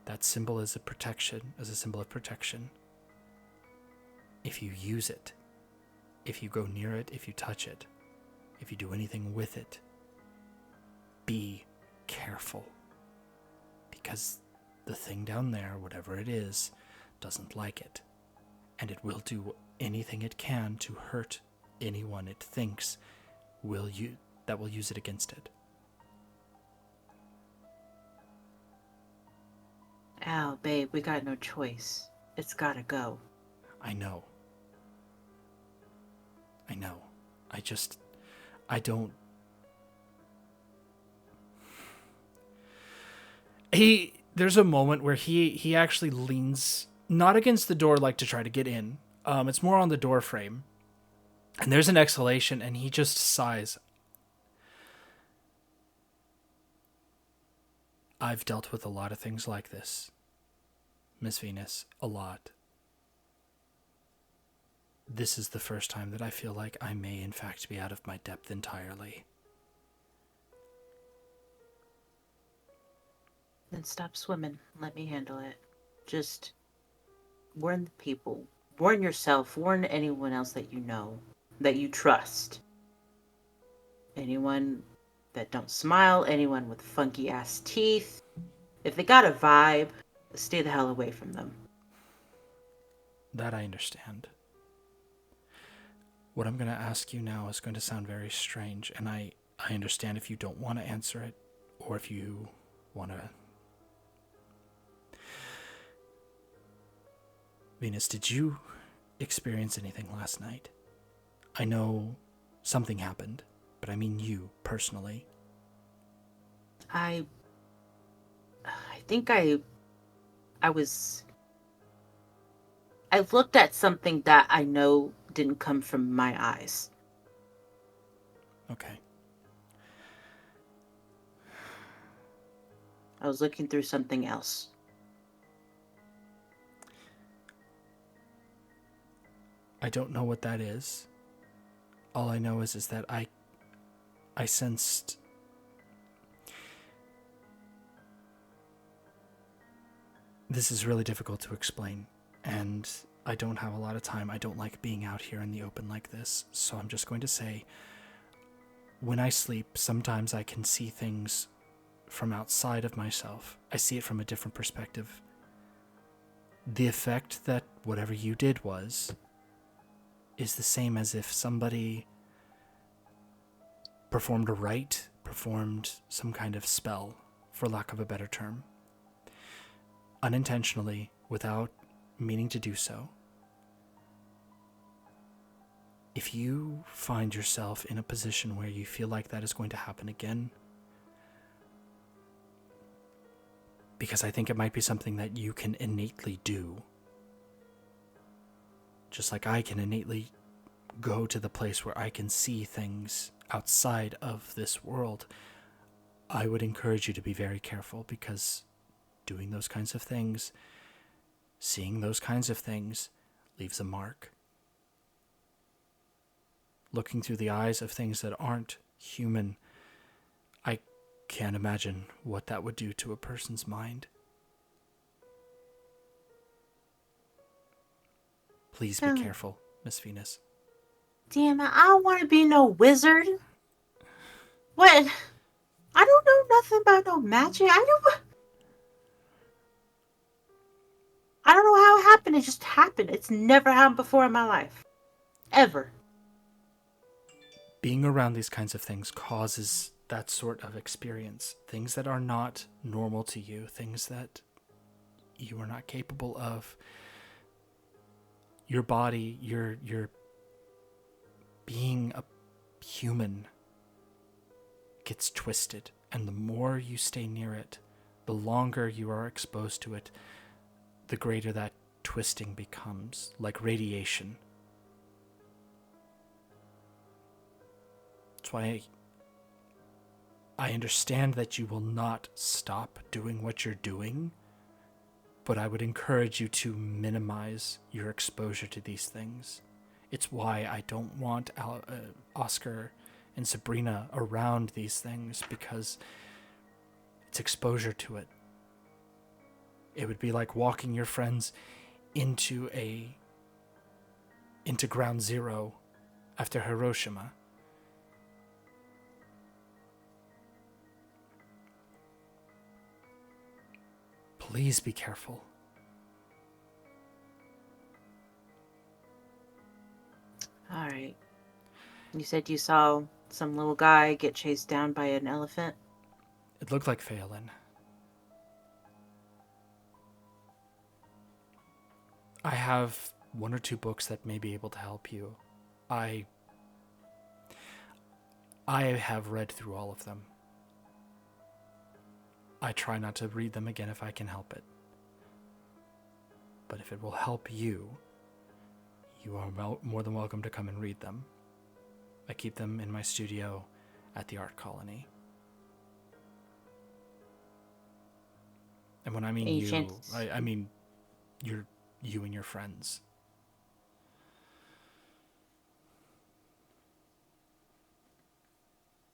that symbol is a symbol of protection. If you use it, if you go near it, if you touch it, if you do anything with it, be careful. Because the thing down there, whatever it is, doesn't like it. And it will do anything it can to hurt anyone it thinks that will use it against it. Al, babe, we got no choice. It's gotta go. I know. I don't... There's a moment where he actually leans, not against the door like to try to get in. It's more on the door frame. And there's an exhalation and he just sighs. I've dealt with a lot of things like this, Miss Venus, a lot. This is the first time that I feel like I may in fact be out of my depth entirely. Then stop swimming. Let me handle it. Just warn the people. Warn yourself. Warn anyone else that you know, that you trust. Anyone that don't smile, anyone with funky ass teeth. If they got a vibe, stay the hell away from them. That I understand. What I'm going to ask you now is going to sound very strange, and I understand if you don't want to answer it, or if you want to... Venus, did you experience anything last night? I know something happened, but I mean you, personally. I think I looked at something that I know didn't come from my eyes. Okay. I was looking through something else. I don't know what that is. All I know is that I sensed... This is really difficult to explain, and I don't have a lot of time. I don't like being out here in the open like this, so I'm just going to say, when I sleep, sometimes I can see things from outside of myself. I see it from a different perspective. The effect that whatever you did is the same as if somebody performed a rite, performed some kind of spell, for lack of a better term. Unintentionally, without meaning to do so. If you find yourself in a position where you feel like that is going to happen again, because I think it might be something that you can innately do, just like I can innately go to the place where I can see things outside of this world, I would encourage you to be very careful, because doing those kinds of things, seeing those kinds of things, leaves a mark. Looking through the eyes of things that aren't human, I can't imagine what that would do to a person's mind. Please be careful, Miss Venus. Damn it, I don't want to be no wizard. What? I don't know nothing about no magic. I don't know how it happened. It just happened. It's never happened before in my life. Ever. Being around these kinds of things causes that sort of experience. Things that are not normal to you, things that you are not capable of. Your body, your being a human gets twisted, and the more you stay near it, the longer you are exposed to it, the greater that twisting becomes, like radiation. That's why I understand that you will not stop doing what you're doing, but I would encourage you to minimize your exposure to these things. It's why I don't want Oscar and Sabrina around these things, because it's exposure to it. It would be like walking your friends into ground zero after Hiroshima. Please be careful. All right. You said you saw some little guy get chased down by an elephant? It looked like Phelan. I have one or two books that may be able to help you. I have read through all of them. I try not to read them again if I can help it. But if it will help you, you are more than welcome to come and read them. I keep them in my studio at the Art Colony. And when I mean you, I mean you and your friends.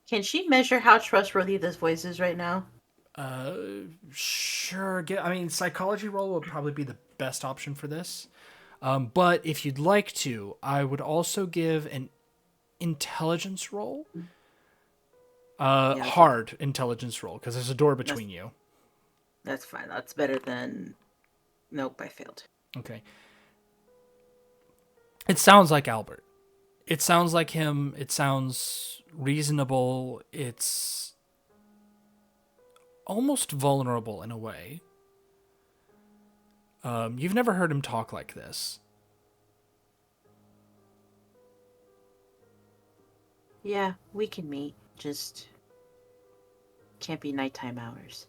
Can she measure how trustworthy this voice is right now? Sure. I mean, psychology roll would probably be the best option for this. But if you'd like to, I would also give an intelligence roll. Hard intelligence roll, because there's a door between you. That's fine. That's better than... Nope, I failed. Okay. It sounds like Albert. It sounds like him. It sounds reasonable. It's almost vulnerable in a way. You've never heard him talk like this. Yeah, we can meet. Just can't be nighttime hours.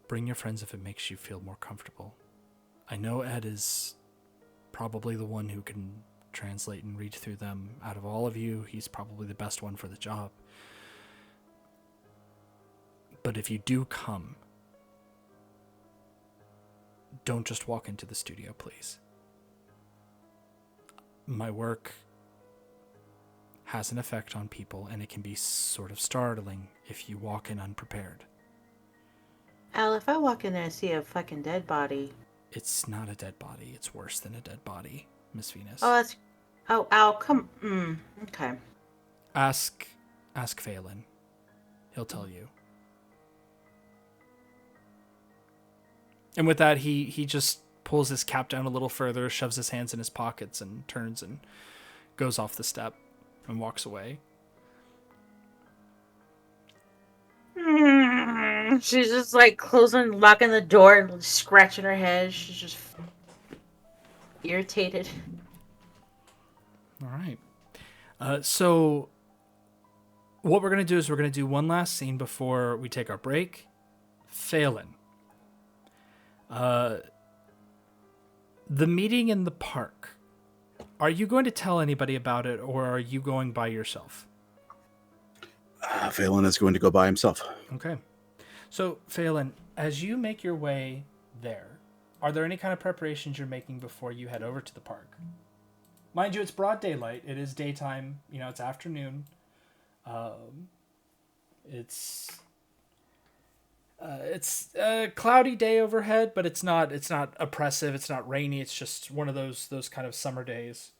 Bring your friends if it makes you feel more comfortable. I know Ed is probably the one who can translate and read through them. Out of all of you, he's probably the best one for the job. But if you do come, don't just walk into the studio, please. My work has an effect on people, and it can be sort of startling if you walk in unprepared. Al, if I walk in there and see a fucking dead body... It's not a dead body. It's worse than a dead body, Miss Venus. Oh, that's... Oh, Al, come... okay. Ask Phelan. He'll tell you. And with that, he just pulls his cap down a little further, shoves his hands in his pockets, and turns and goes off the step and walks away. She's just like closing, locking the door, and scratching her head. She's just irritated. All right. So what we're going to do is we're going to do one last scene before we take our break. Phelan. The meeting in the park. Are you going to tell anybody about it, or are you going by yourself? Phelan is going to go by himself. Okay. So, Phelan, as you make your way there, are there any kind of preparations you're making before you head over to the park? Mind you, it's broad daylight. It is daytime. It's afternoon. It's a cloudy day overhead, but it's not oppressive. It's not rainy. It's just one of those kind of summer days.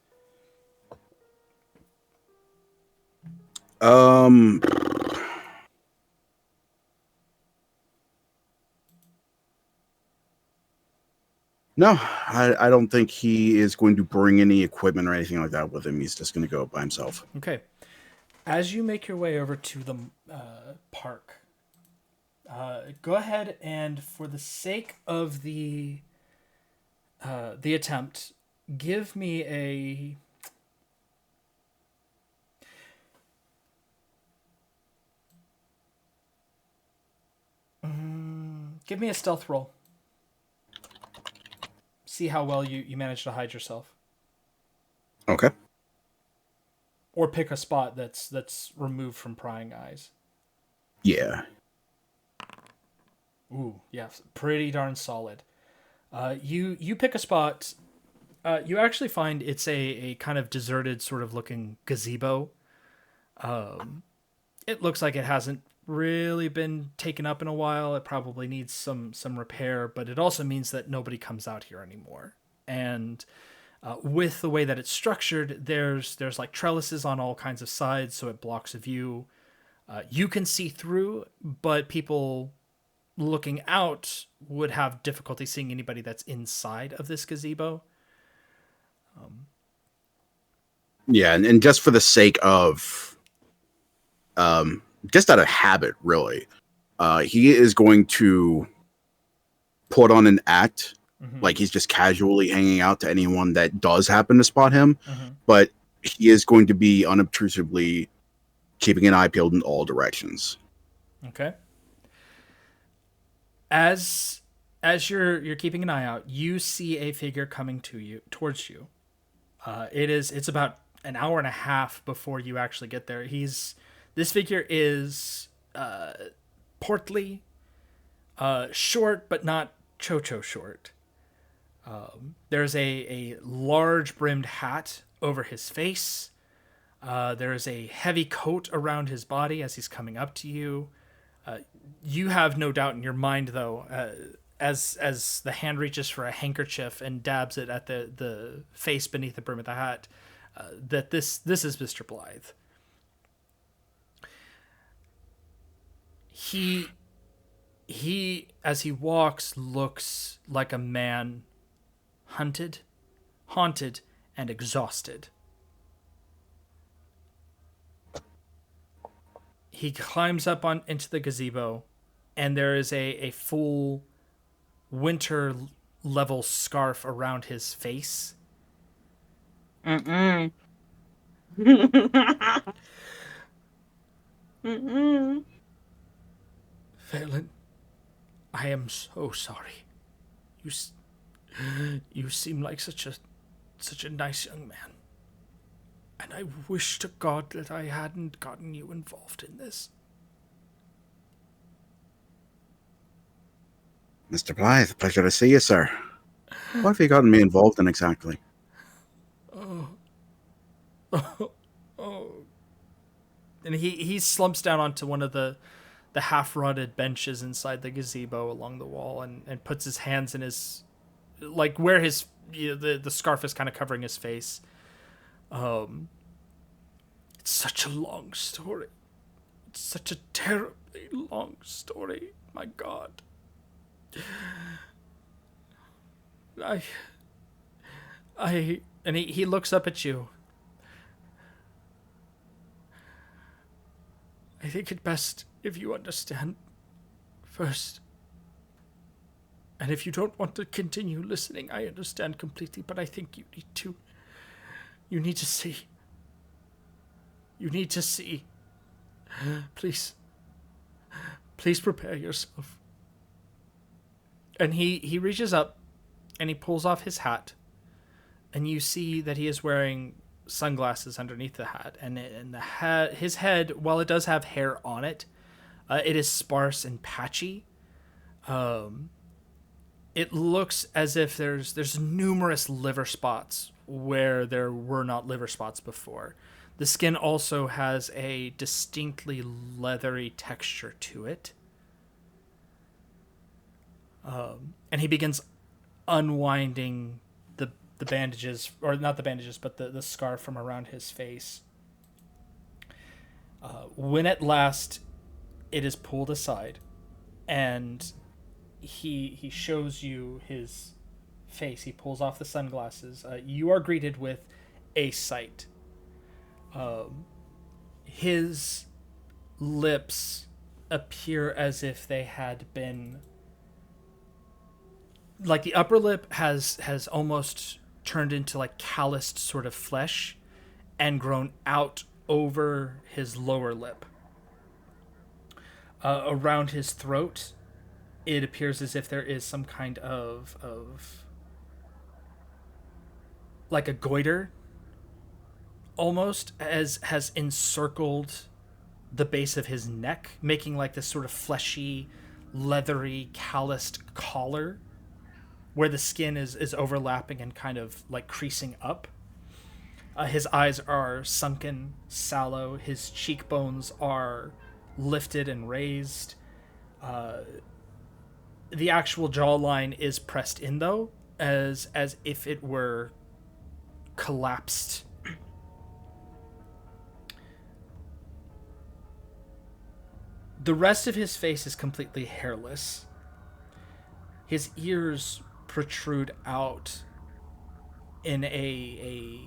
No, I don't think he is going to bring any equipment or anything like that with him. He's just going to go by himself. Okay. As you make your way over to the park, go ahead and, for the sake of the attempt, give me a... give me a stealth roll. See how well you manage to hide yourself. Okay. Or pick a spot that's removed from prying eyes. Yeah. Ooh, yeah, pretty darn solid. You pick a spot. You actually find it's a kind of deserted sort of looking gazebo. It looks like it hasn't really been taken up in a while. It probably needs some repair, but it also means that nobody comes out here anymore. And with the way that it's structured, there's like trellises on all kinds of sides, so it blocks a view. You can see through, but people looking out would have difficulty seeing anybody that's inside of this gazebo. Yeah, and just for the sake of just out of habit, really, he is going to put on an act like he's just casually hanging out to anyone that does happen to spot him, but he is going to be unobtrusively keeping an eye peeled in all directions. Okay. As you're keeping an eye out, you see a figure coming towards you. It's about an hour and a half before you actually get there. This figure is portly, short, but not cho-cho short. There's a large brimmed hat over his face. There is a heavy coat around his body as he's coming up to you. You have no doubt in your mind, though, as the hand reaches for a handkerchief and dabs it at the face beneath the brim of the hat, that this is Mr. Blythe. He as he walks looks like a man hunted, haunted, and exhausted. He climbs up into the gazebo, and there is a full winter level scarf around his face. Mm-mm. Mm-mm. Phelan, I am so sorry. You seem like such a nice young man. And I wish to God that I hadn't gotten you involved in this. Mr. Blythe, pleasure to see you, sir. What have you gotten me involved in exactly? And he slumps down onto one of the half-rotted benches inside the gazebo along the wall and puts his hands in his, like where his the scarf is kind of covering his face. It's such a long story. It's such a terribly long story. My God. And he looks up at you. I think it best if you understand first. And if you don't want to continue listening, I understand completely, but I think you need to. You need to see. You need to see. Please. Please prepare yourself. And he reaches up and he pulls off his hat. And you see that he is wearing sunglasses underneath the hat. And the hat, his head, while it does have hair on it, it is sparse and patchy. It looks as if there's numerous liver spots where there were not liver spots before. The skin also has a distinctly leathery texture to it. And he begins unwinding the bandages, or not the bandages, but the scarf from around his face. When at last it is pulled aside, and he shows you his face, he pulls off the sunglasses, you are greeted with a sight. His lips appear as if they had been, like the upper lip has almost turned into like calloused sort of flesh and grown out over his lower lip. Around his throat, it appears as if there is some kind of like a goiter almost has encircled the base of his neck, making like this sort of fleshy, leathery, calloused collar where the skin is overlapping and kind of like creasing up. His eyes are sunken, sallow. His cheekbones are lifted and raised. The actual jawline is pressed in, though, as if it were collapsed. The rest of his face is completely hairless. His ears protrude out in a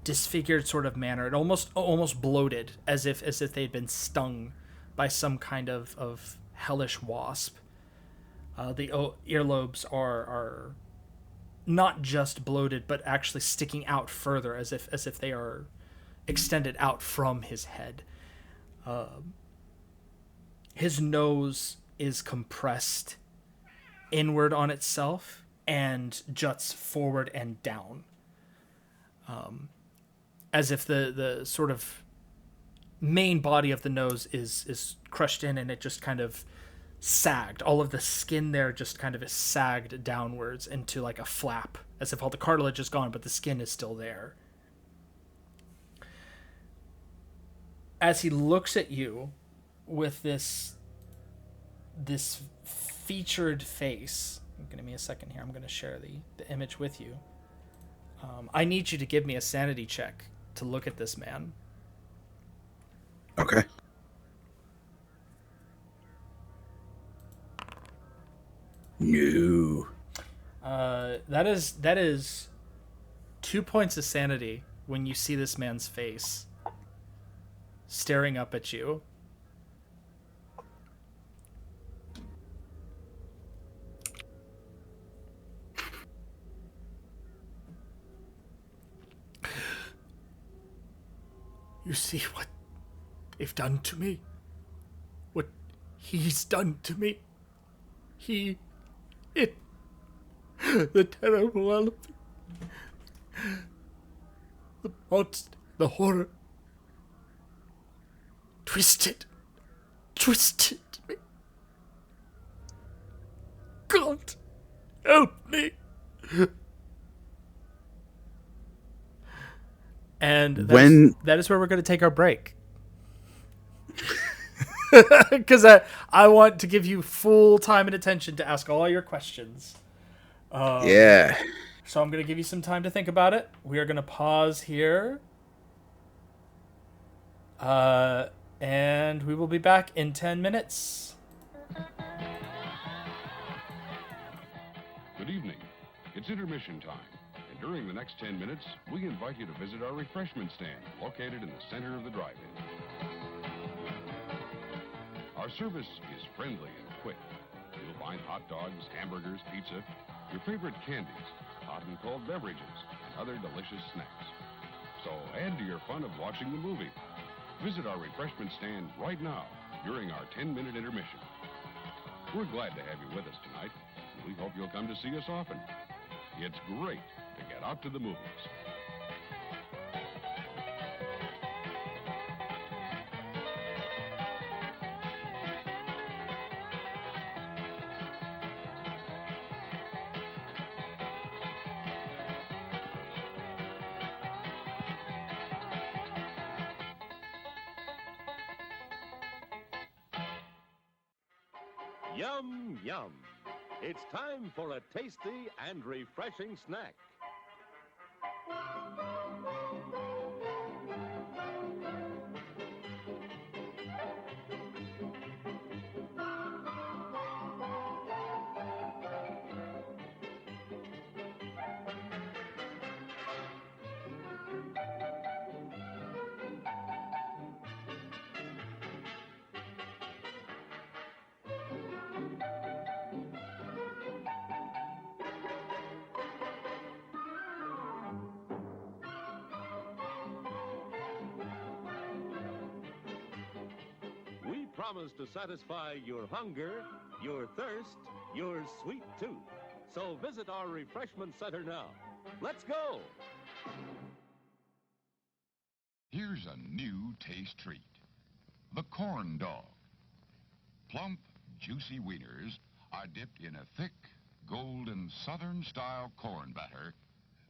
disfigured sort of manner. It almost bloated, as if they'd been stung by some kind of hellish wasp. The earlobes are not just bloated, but actually sticking out further, as if they are extended out from his head. His nose is compressed inward on itself and juts forward and down, as if the sort of main body of the nose is crushed in, and it just kind of sagged. All of the skin there just kind of is sagged downwards into like a flap, as if all the cartilage is gone, but the skin is still there. As he looks at you, with this featured face. Give me a second here. I'm going to share the image with you. I need you to give me a sanity check to look at this man. Okay. No. That is 2 points of sanity when you see this man's face staring up at you. You see what they've done to me? What he's done to me? The terrible elephant. The monster, the horror. Twisted me. God, help me. And that is where we're going to take our break. Because I want to give you full time and attention to ask all your questions. Yeah. So I'm going to give you some time to think about it. We are going to pause here. And we will be back in 10 minutes. Good evening. It's intermission time. And during the next 10 minutes, we invite you to visit our refreshment stand located in the center of the drive-in. Our service is friendly and quick. You'll find hot dogs, hamburgers, pizza, your favorite candies, hot and cold beverages, and other delicious snacks. So add to your fun of watching the movie. Visit our refreshment stand right now during our 10-minute intermission. We're glad to have you with us tonight, and we hope you'll come to see us often. It's great to get out to the movies. Yum, yum. It's time for a tasty and refreshing snack. We promise to satisfy your hunger, your thirst, your sweet tooth. So visit our refreshment center now. Let's go! Here's a new taste treat. The corn dog. Plump, juicy wieners are dipped in a thick, golden Southern-style corn batter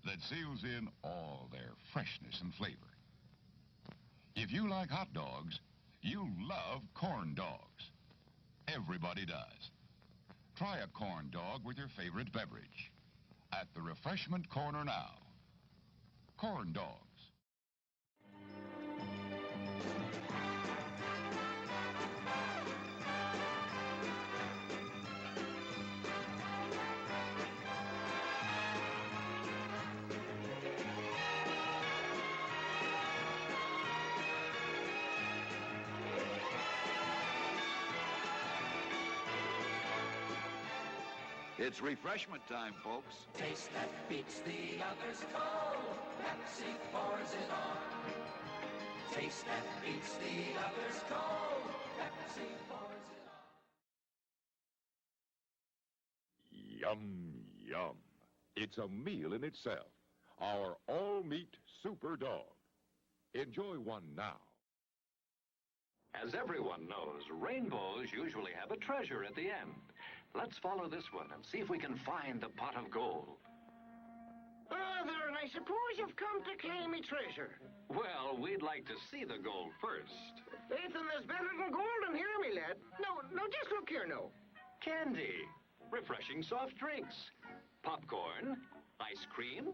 that seals in all their freshness and flavor. If you like hot dogs, you'll love corn dogs. Everybody does. Try a corn dog with your favorite beverage. At the refreshment corner now. Corn dogs. It's refreshment time, folks. Taste that beats the others cold. Pepsi pours it on. Taste that beats the others cold. Pepsi pours it on. Yum, yum. It's a meal in itself. Our all-meat super dog. Enjoy one now. As everyone knows, rainbows usually have a treasure at the end. Let's follow this one and see if we can find the pot of gold. Father, I suppose you've come to claim me treasure. Well, we'd like to see the gold first. Ethan, there's better than gold in here, me lad. No, just look here, no. Candy, refreshing soft drinks, popcorn, ice cream.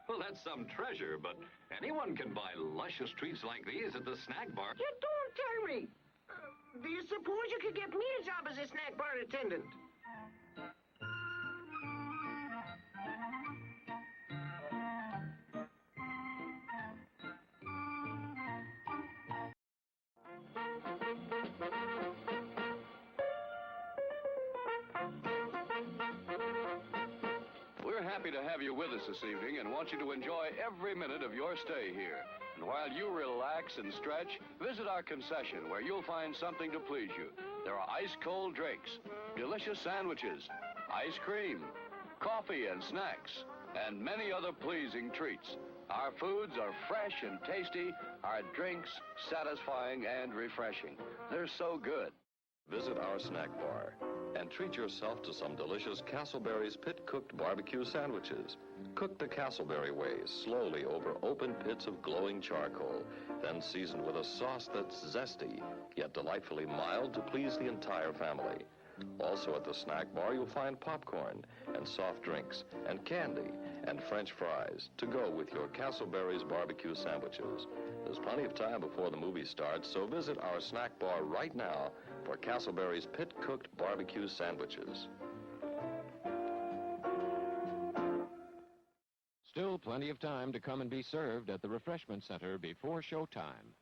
Well, that's some treasure, but anyone can buy luscious treats like these at the snack bar. You don't tell me. Do you suppose you could get me a job as a snack bar attendant? We're happy to have you with us this evening and want you to enjoy every minute of your stay here. And while you relax and stretch, visit our concession where you'll find something to please you. There are ice-cold drinks, delicious sandwiches, ice cream, coffee and snacks, and many other pleasing treats. Our foods are fresh and tasty, our drinks satisfying and refreshing. They're so good. Visit our snack bar and treat yourself to some delicious Castleberry's pit-cooked barbecue sandwiches. Cook the Castleberry way, slowly over open pits of glowing charcoal, then seasoned with a sauce that's zesty, yet delightfully mild to please the entire family. Also at the snack bar, you'll find popcorn and soft drinks and candy and French fries to go with your Castleberry's barbecue sandwiches. There's plenty of time before the movie starts, so visit our snack bar right now for Castleberry's pit-cooked barbecue sandwiches. Still plenty of time to come and be served at the refreshment center before showtime.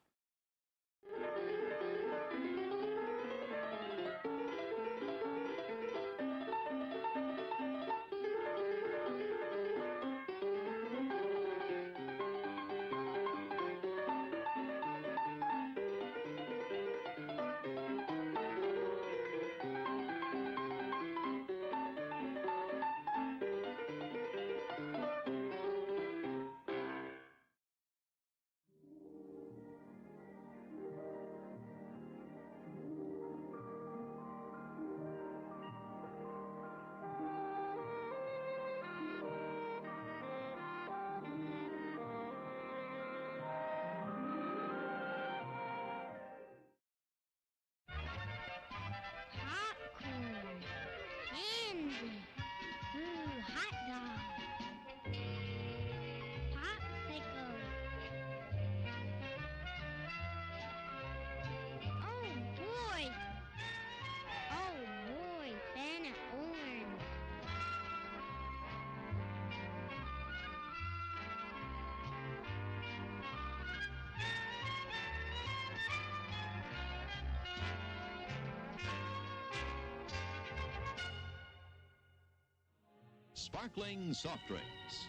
Sparkling soft drinks,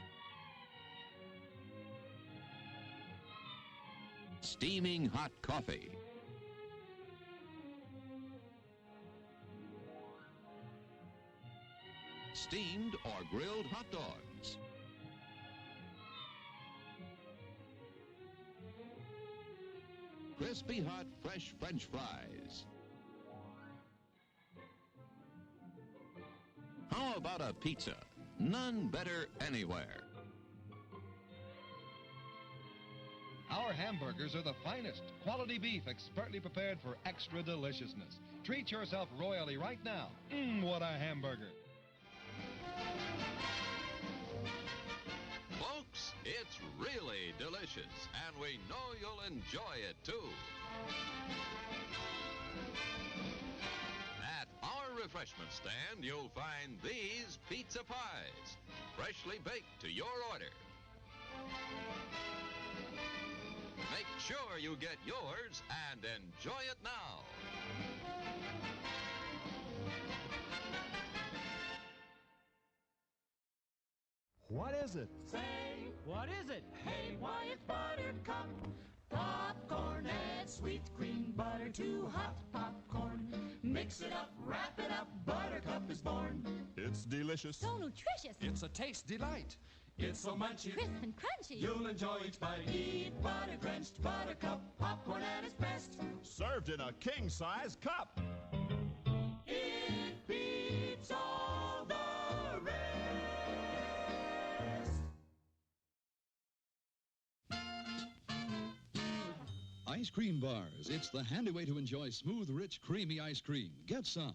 steaming hot coffee, steamed or grilled hot dogs, crispy hot fresh French fries. How about a pizza? None better anywhere. Our hamburgers are the finest. Quality beef expertly prepared for extra deliciousness. Treat yourself royally right now. What a hamburger. Folks, it's really delicious, and we know you'll enjoy it too. At our refreshment stand, you'll find these pizza pies, freshly baked to your order. Make sure you get yours and enjoy it now. What is it? Say, what is it? Hey, why, it's Buttercup. Popcorn, add sweet cream butter to hot popcorn. Mix it up, wrap it up, Buttercup is born. It's delicious. So nutritious. It's a taste delight. It's so munchy, crisp and crunchy. You'll enjoy each bite. Eat butter-drenched Buttercup popcorn at its best. Served in a king-size cup. It beats all the rest. Ice cream bars. It's the handy way to enjoy smooth, rich, creamy ice cream. Get some.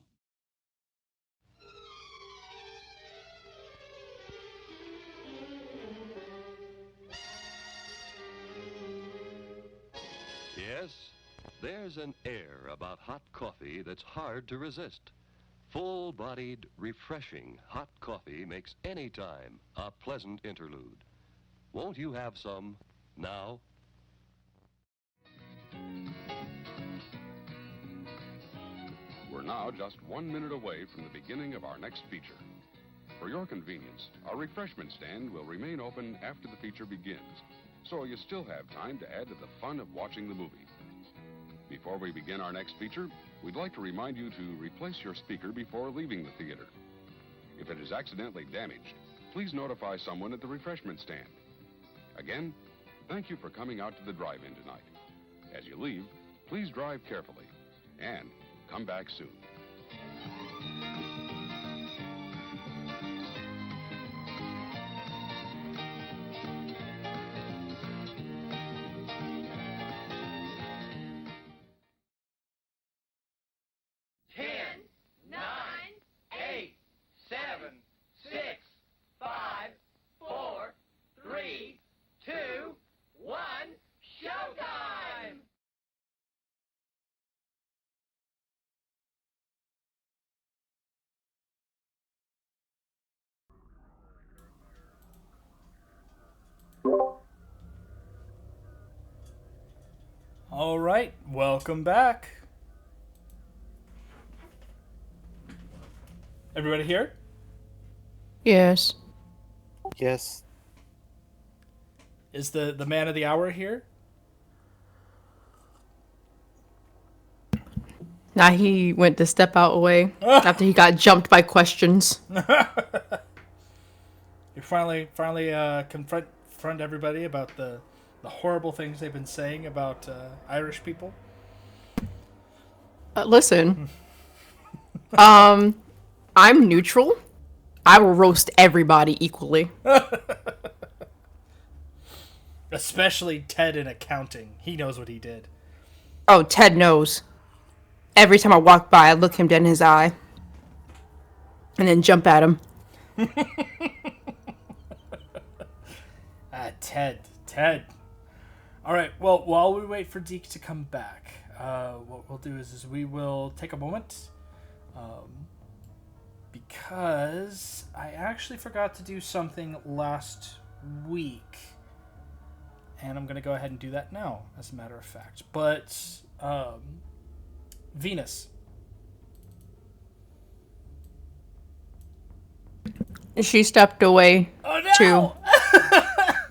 Yes, there's an air about hot coffee that's hard to resist. Full-bodied, refreshing hot coffee makes any time a pleasant interlude. Won't you have some now? We're now just 1 minute away from the beginning of our next feature. For your convenience, our refreshment stand will remain open after the feature begins, so you still have time to add to the fun of watching the movie. Before we begin our next feature, we'd like to remind you to replace your speaker before leaving the theater. If it is accidentally damaged, please notify someone at the refreshment stand. Again, thank you for coming out to the drive-in tonight. As you leave, please drive carefully and come back soon. All right, welcome back. Everybody here? Yes. Yes. Is the man of the hour here? Now he went to step out away after he got jumped by questions. You finally confront everybody about the horrible things they've been saying about Irish people. Listen, I'm neutral. I will roast everybody equally. Especially Ted in accounting. He knows what he did. Oh, Ted knows. Every time I walk by, I look him dead in his eye. And then jump at him. Ted. All right, well, while we wait for Deke to come back, what we'll do is we will take a moment. Because I actually forgot to do something last week. And I'm going to go ahead and do that now, as a matter of fact. But, Venus. She stepped away. Oh, no!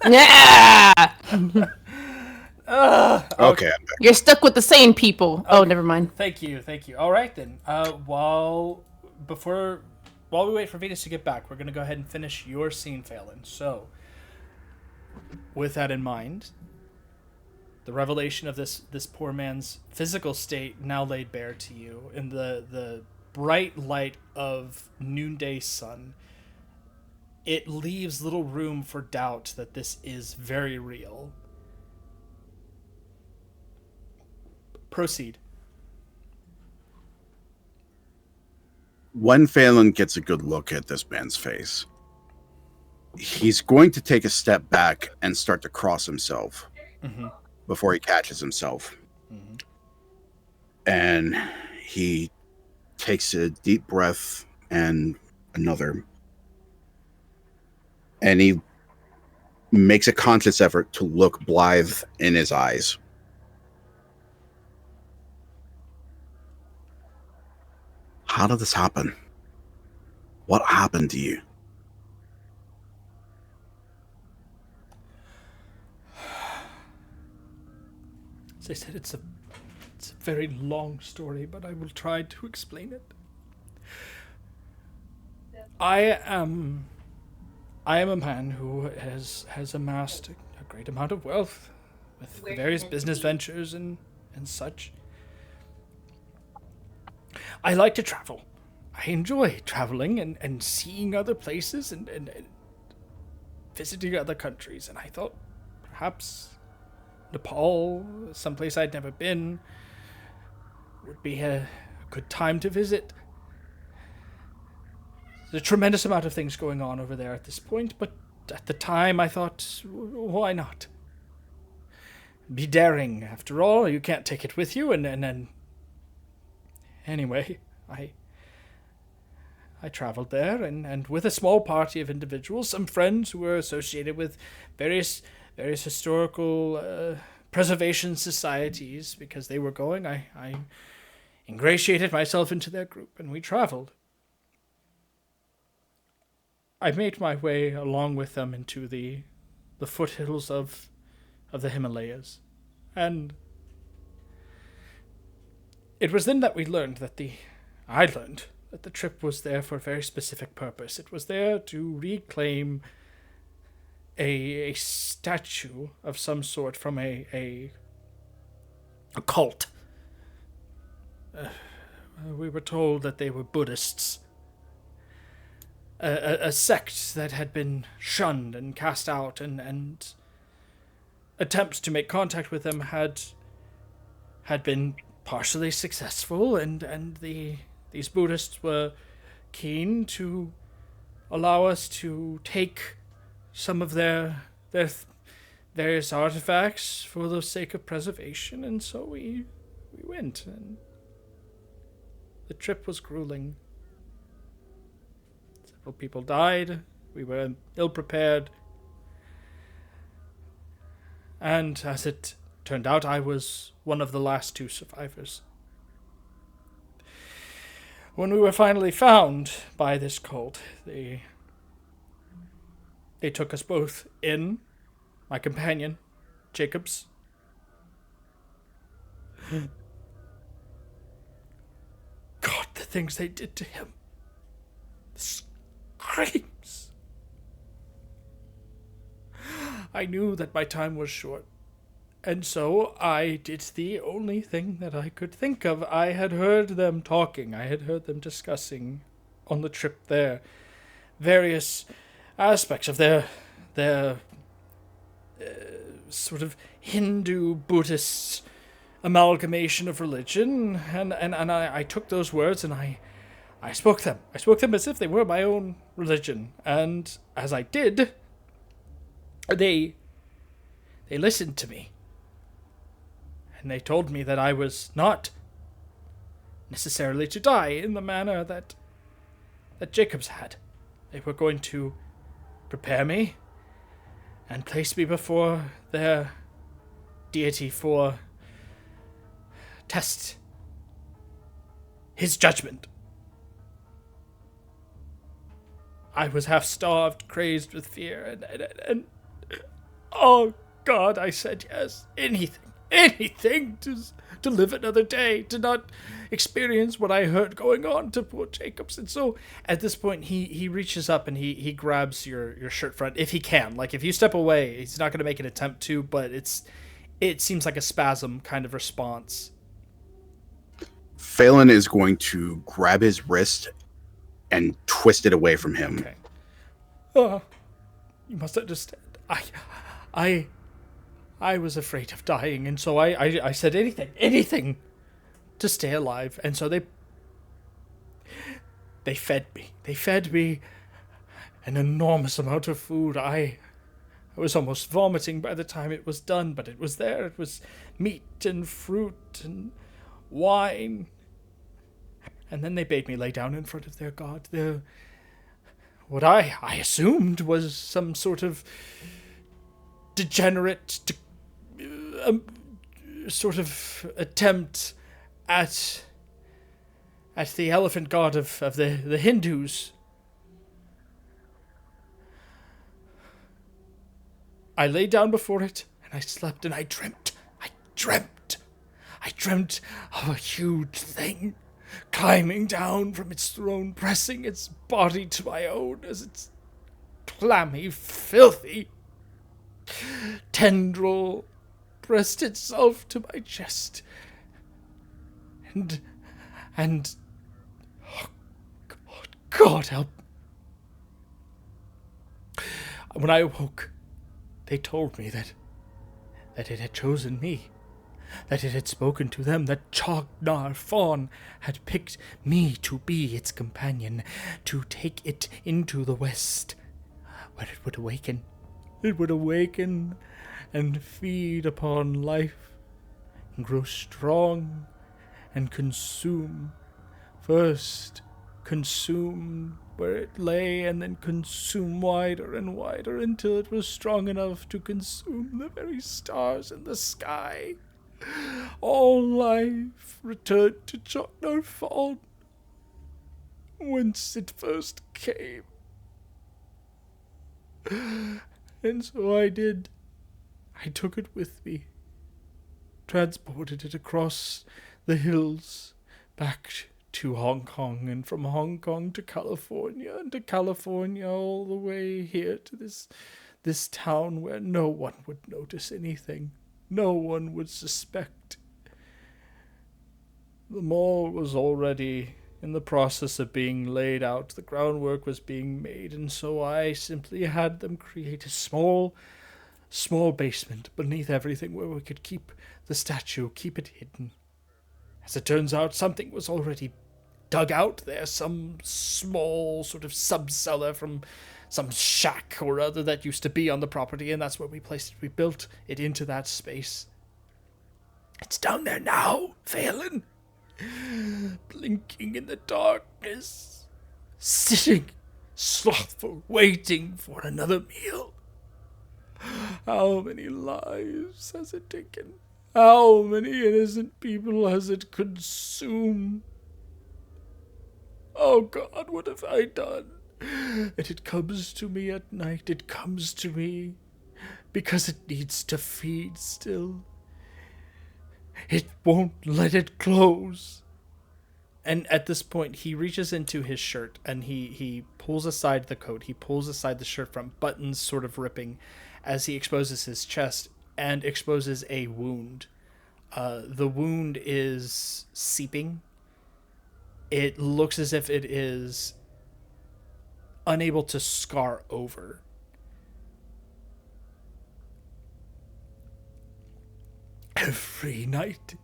Yeah! Okay. You're stuck with the sane people. Oh, never mind. Thank you. All right, then. While we wait for Venus to get back, we're going to go ahead and finish your scene, Phelan. So, with that in mind, the revelation of this poor man's physical state now laid bare to you in the bright light of noonday sun, it leaves little room for doubt that this is very real. Proceed. When Phelan gets a good look at this man's face, he's going to take a step back and start to cross himself before he catches himself. And he takes a deep breath and another. And he makes a conscious effort to look Blythe in his eyes. How did this happen? What happened to you? As I said, it's a very long story, but I will try to explain it. I am a man who has amassed a great amount of wealth with various business ventures and such. I like to travel. I enjoy traveling and seeing other places and visiting other countries. And I thought perhaps Nepal, someplace I'd never been, would be a good time to visit. There's a tremendous amount of things going on over there at this point, but at the time I thought, why not? Be daring, after all. You can't take it with you, and then... Anyway, I traveled there, and with a small party of individuals, some friends who were associated with various historical preservation societies, because they were going, I ingratiated myself into their group, and we traveled. I made my way along with them into the foothills of the Himalayas, and it was then that I learned that the trip was there for a very specific purpose. It was there to reclaim a statue of some sort from a cult. We were told that they were Buddhists. A sect that had been shunned and cast out, and attempts to make contact with them had been partially successful, and these Buddhists were keen to allow us to take some of their various artifacts for the sake of preservation, and so we went, and the trip was grueling. Several people died. We were ill-prepared. And as it turned out, I was one of the last 2 survivors. When we were finally found by this cult, they took us both in. My companion, Jacobs. God, the things they did to him. Screams. I knew that my time was short, and so I did the only thing that I could think of. I had heard them talking. I had heard them discussing on the trip there various aspects of their sort of Hindu-Buddhist amalgamation of religion, and I took those words and I spoke them. I spoke them as if they were my own religion, and as I did, they listened to me. And they told me that I was not necessarily to die in the manner that Jacobs had. They were going to prepare me and place me before their deity for test his judgment. I was half starved, crazed with fear, and oh God, I said yes. Anything to live another day, to not experience what I heard going on to poor Jacobs. And so at this point, he reaches up and he grabs your shirt front, if he can. Like, if you step away, he's not going to make an attempt to, but it seems like a spasm kind of response. Phelan is going to grab his wrist and twist it away from him. Okay. Oh, you must understand. I was afraid of dying, and so I said anything to stay alive. And so they fed me. They fed me an enormous amount of food. I was almost vomiting by the time it was done, but it was there. It was meat and fruit and wine. And then they bade me lay down in front of their god. What I assumed was some sort of degenerate sort of attempt at the elephant god of the Hindus. I lay down before it, and I slept, and I dreamt of a huge thing climbing down from its throne, pressing its body to my own as its clammy, filthy tendril pressed itself to my chest. And oh God help. When I awoke, they told me that that it had chosen me, that it had spoken to them, that Chognar Fawn had picked me to be its companion, to take it into the West, where it would awaken. It would awaken and feed upon life, and grow strong, and consume. First, consume where it lay, and then consume wider and wider until it was strong enough to consume the very stars in the sky. All life returned to Chognar Fawn, whence it first came. And so I did. I took it with me, transported it across the hills, back to Hong Kong, and from Hong Kong to California, and to California all the way here to this town where no one would notice anything. No one would suspect. The mall was already in the process of being laid out. The groundwork was being made, and so I simply had them create a small basement beneath everything where we could keep the statue, keep it hidden. As it turns out, something was already dug out there, some small sort of sub-cellar from some shack or other that used to be on the property, and that's where we placed it. We built it into that space. It's down there now, Phelan, blinking in the darkness, sitting slothful, waiting for another meal. How many lives has it taken? How many innocent people has it consumed? Oh God, what have I done? And it comes to me at night. It comes to me because it needs to feed still. It won't let it close. And at this point, he reaches into his shirt and he pulls aside the coat. He pulls aside the shirt from buttons sort of ripping as he exposes his chest and exposes a wound. The wound is seeping. It looks as if it is unable to scar over. Every night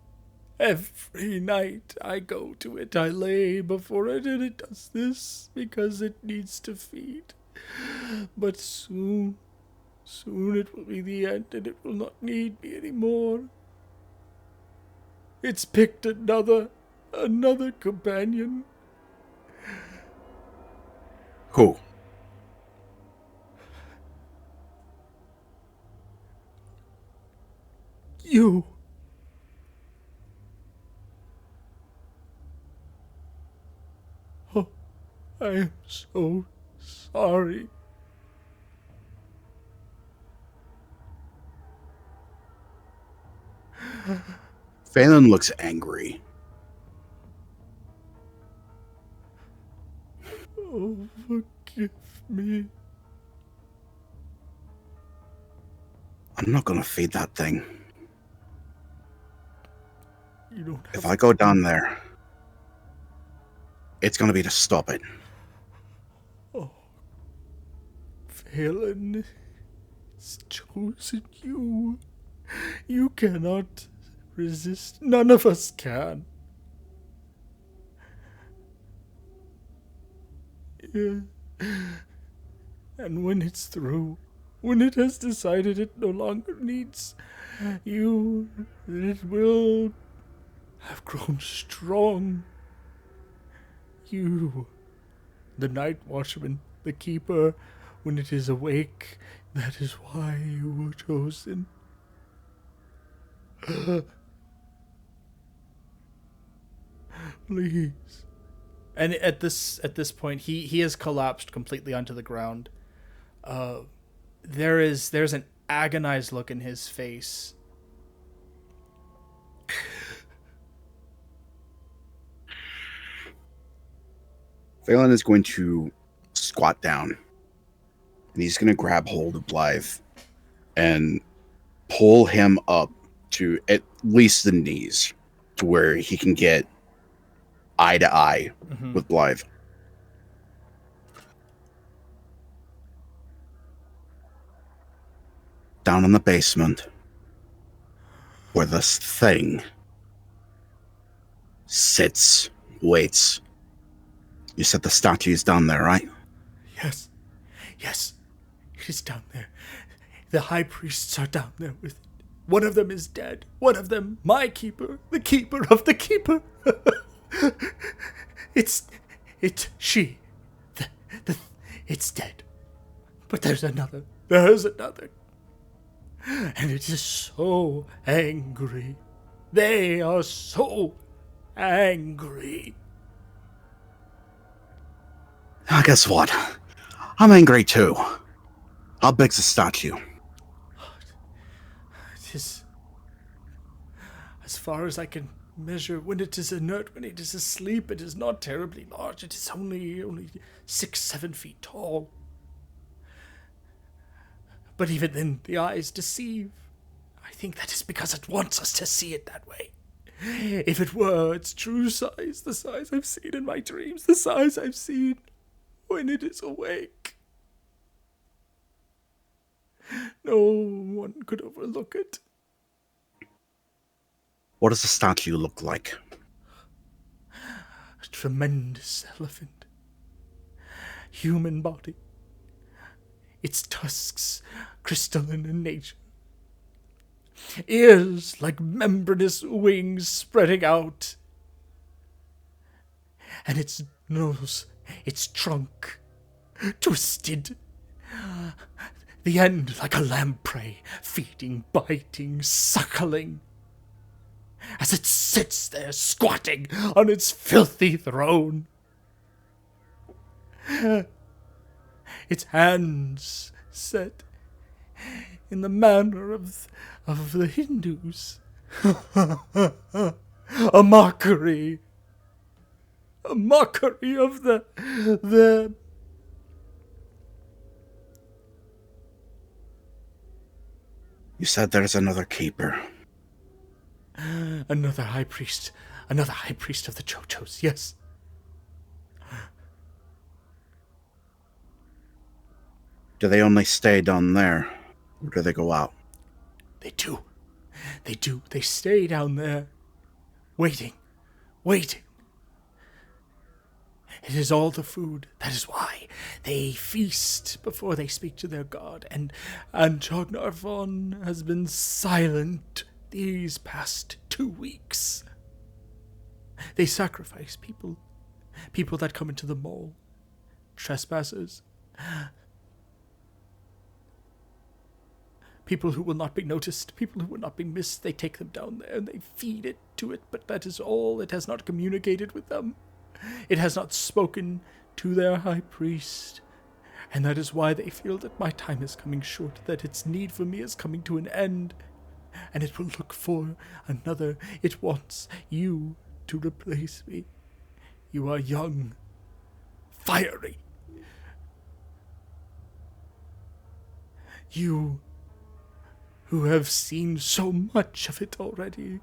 I go to it, I lay before it, and it does this because it needs to feed. But soon it will be the end, and it will not need me anymore. It's picked another companion. Who? You. Oh, I am so sorry. Phelan looks angry. Oh, forgive me. I'm not gonna feed that thing. You don't have If I go down there, it's gonna be to stop it. Oh, Phelan, it's chosen you. You cannot resist. None of us can. Yeah. And when it's through, when it has decided it no longer needs you, it will have grown strong. You, the night watchman, the keeper, when it is awake, that is why you were chosen. Please. And at this point, he has collapsed completely onto the ground. There's an agonized look in his face. Phelan is going to squat down, and he's going to grab hold of Blythe and pull him up to at least the knees, to where he can get eye to eye with Blythe. Down in the basement, where this thing sits, waits. You said the statue is down there, right? Yes. Yes. It is down there. The high priests are down there with it. One of them is dead. One of them, my keeper, the keeper of the keeper. It's dead. But there's another. There's another. And it is so angry. They are so angry. Guess what? I'm angry too. How big's the statue? It is, as far as I can measure, when it is inert, when it is asleep, it is not terribly large. It is only 6-7 feet tall. But even then, the eyes deceive. I think that is because it wants us to see it that way. If it were its true size, the size I've seen in my dreams, the size I've seen when it is awake, no one could overlook it. What does the statue look like? A tremendous elephant. Human body. Its tusks crystalline in nature. Ears like membranous wings spreading out. And its nose, its trunk, twisted. The end like a lamprey, feeding, biting, suckling. As it sits there squatting on its filthy throne. Its hands set in the manner of the Hindus. A mockery. A mockery of the You said there's another keeper. Another high priest of the Chochos, yes. Do they only stay down there, or do they go out? They do. They stay down there, waiting. It is all the food. That is why they feast before they speak to their god. And Chognarvon has been silent these past 2 weeks. They sacrifice people that come into the mall, trespassers, people who will not be noticed, people who will not be missed. They take them down there and they feed it to it, but that is all. It has not communicated with them. It has not spoken to their high priest. And that is why they feel that my time is coming short, that its need for me is coming to an end. And it will look for another. It wants you to replace me. You are young, fiery. You who have seen so much of it already.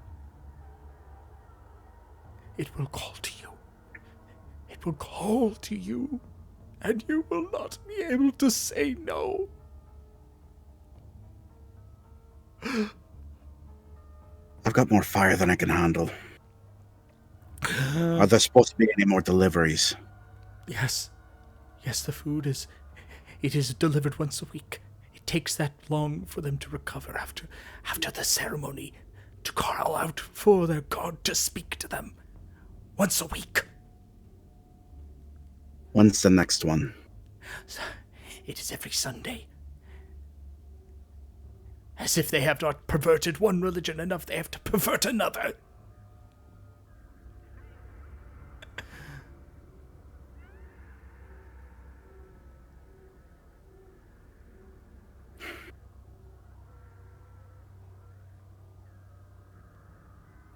It will call to you. It will call to you, and you will not be able to say no. I've got more fire than I can handle. Are there supposed to be any more deliveries? Yes, the food is delivered once a week. It takes that long for them to recover after the ceremony, to call out for their god to speak to them. Once a week. When's the next one? It is every Sunday. As if they have not perverted one religion enough, they have to pervert another.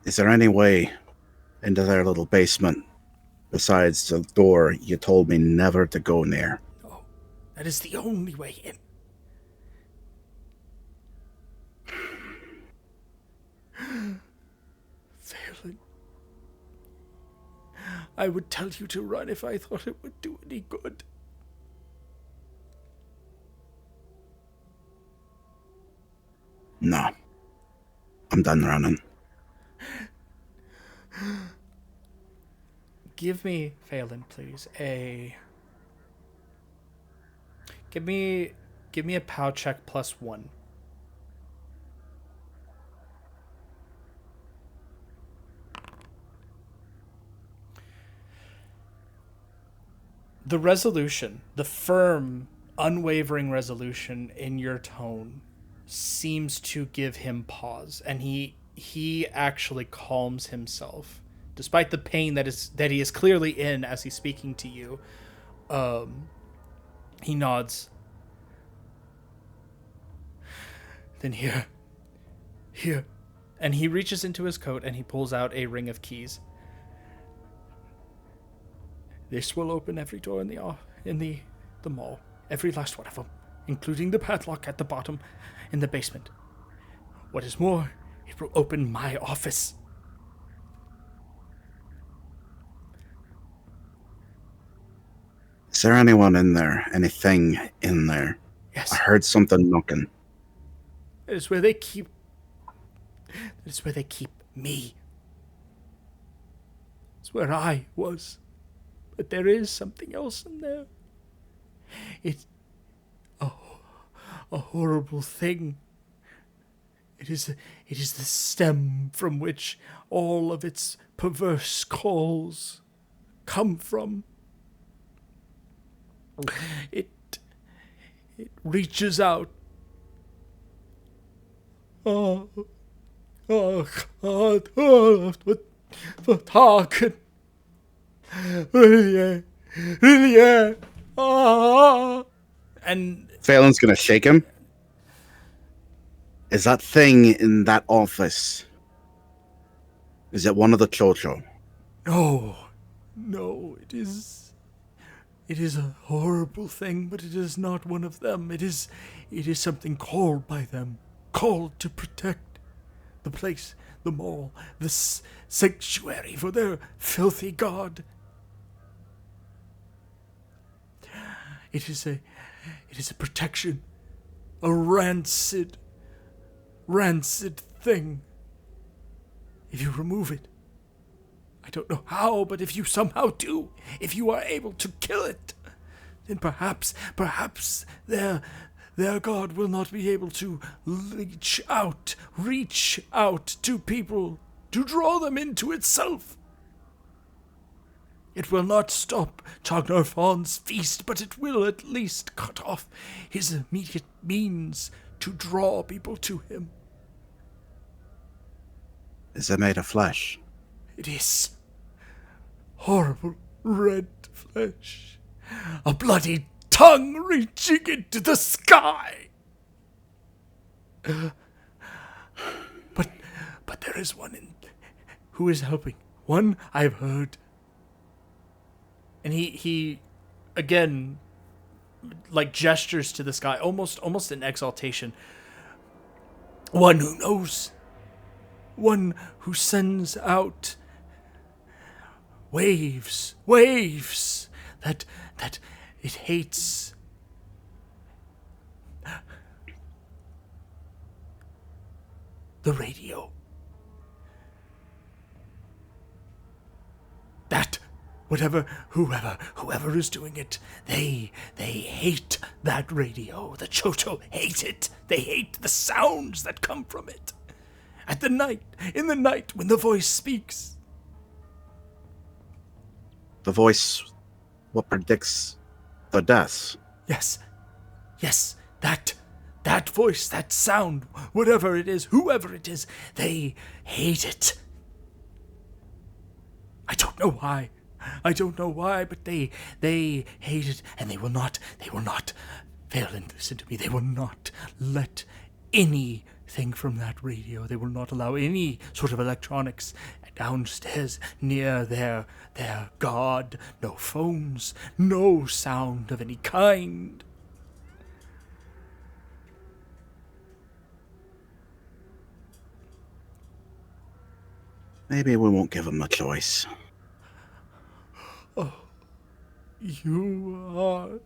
Is there any way into their little basement besides the door you told me never to go near? No, that is the only way in. Phelan, I would tell you to run if I thought it would do any good. No. I'm done running. Give me, Phelan, please, give me a POW check +1. The resolution, the firm, unwavering resolution in your tone seems to give him pause, and he actually calms himself despite the pain that he is clearly in as he's speaking to you. He nods. Then here, and he reaches into his coat and he pulls out a ring of keys. This will open every door in the mall, every last one of them, including the padlock at the bottom in the basement. What is more, it will open my office. Is there anyone in there? Anything in there? Yes. I heard something knocking. That is where they keep me. It's where I was. But there is something else in there. It's a horrible thing. It is the stem from which all of its perverse calls come from. It reaches out. Oh God! What talking? Really? And Phelan's gonna shake him. Is that thing in that office? Is it one of the Chocho? No, it is a horrible thing, but it is not one of them. It is something called by them, called to protect the place, the mall, the sanctuary for their filthy god. It is a protection, a rancid thing. If you remove it, I don't know how, but if you somehow do, if you are able to kill it, then perhaps their god will not be able to reach out to people, to draw them into itself. It will not stop Chagnar-Fawn's feast, but it will at least cut off his immediate means to draw people to him. Is it made of flesh? It is. Horrible red flesh. A bloody tongue reaching into the sky. But there is one who is helping. One I've heard. And he again, like, gestures to the sky, almost in exaltation. One who knows. One who sends out waves that it hates. The radio. That whoever is doing it, they hate that radio. The Chocho hate it. They hate the sounds that come from it. In the night when the voice speaks. The voice, what predicts the deaths? Yes, that voice, that sound, whatever it is, whoever it is, they hate it. I don't know why, but they hate it, and they will not, Phelan, listen to me, they will not let anything from that radio, they will not allow any sort of electronics downstairs near their god. No phones, no sound of any kind. Maybe we won't give him a choice. Oh, you are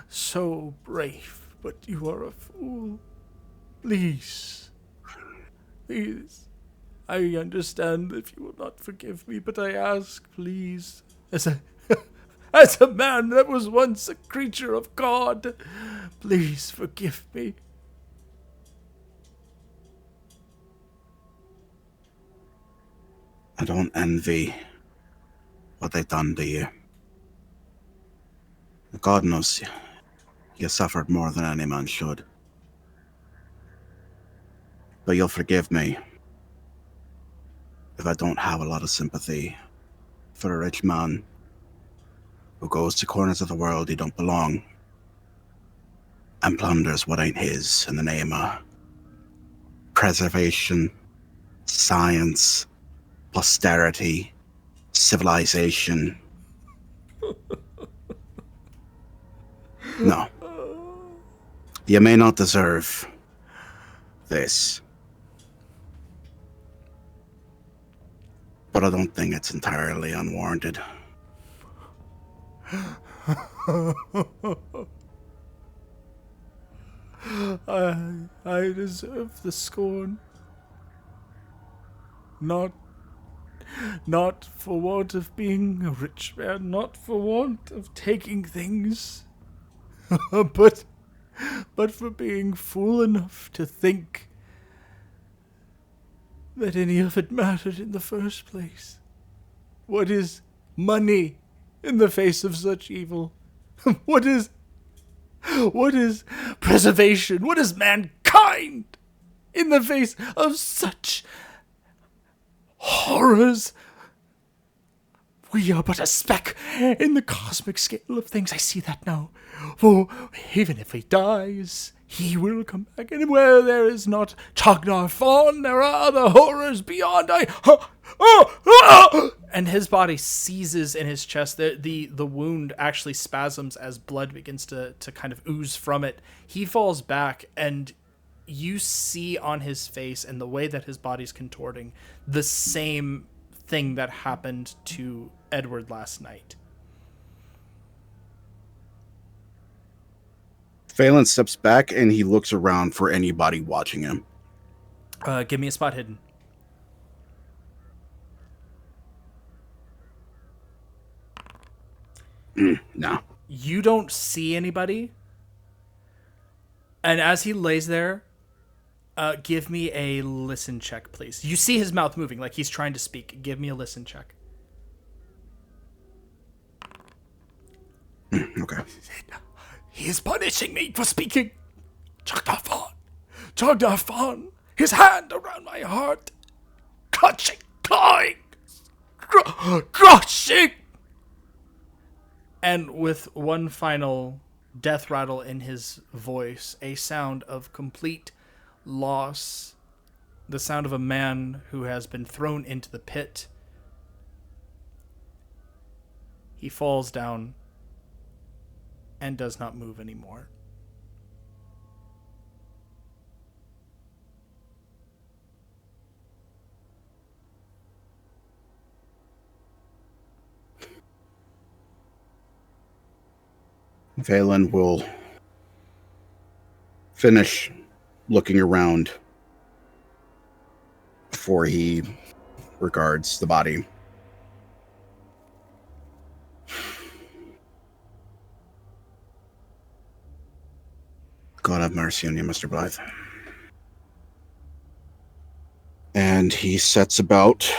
so brave, but you are a fool. Please, Please. I understand if you will not forgive me, but I ask, please, as a man that was once a creature of God, please forgive me. I don't envy what they've done to you. God knows you suffered more than any man should. But you'll forgive me if I don't have a lot of sympathy for a rich man who goes to corners of the world he don't belong and plunders what ain't his in the name of preservation, science, posterity, civilization. No. You may not deserve this, but I don't think it's entirely unwarranted. I deserve the scorn. Not for want of being a rich man, not for want of taking things, but for being fool enough to think that any of it mattered in the first place. What is money in the face of such evil? What is preservation? What is mankind in the face of such horrors? We are but a speck in the cosmic scale of things. I see that now. For even if he dies, he will come back. And where there is not Chognar Fawn, there are other horrors beyond. And his body seizes in his chest. The wound actually spasms as blood begins to kind of ooze from it. He falls back, and you see on his face and the way that his body's contorting the same thing that happened to Edward last night. Phelan steps back and he looks around for anybody watching him. Give me a spot hidden. No. You don't see anybody. And as he lays there, give me a listen check, please. You see his mouth moving like he's trying to speak. Give me a listen check. Okay. He is punishing me for speaking. Chognar Fawn, his hand around my heart, clutching, clawing, crushing. And with one final death rattle in his voice, a sound of complete loss, the sound of a man who has been thrown into the pit. He falls down and does not move anymore. Phelan will finish looking around before he regards the body. God have mercy on you, Mr. Blythe. And he sets about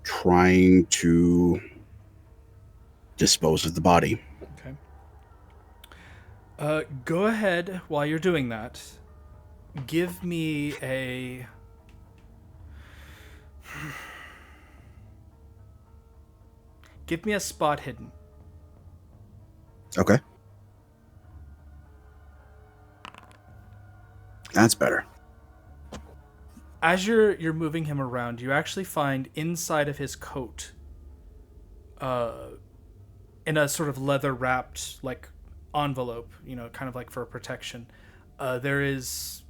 trying to dispose of the body. Okay. Go ahead while you're doing that. Give me a... Give me a spot hidden. Okay. That's better. As you're moving him around, you actually find inside of his coat, in a sort of leather wrapped like envelope, kind of like for protection, there is,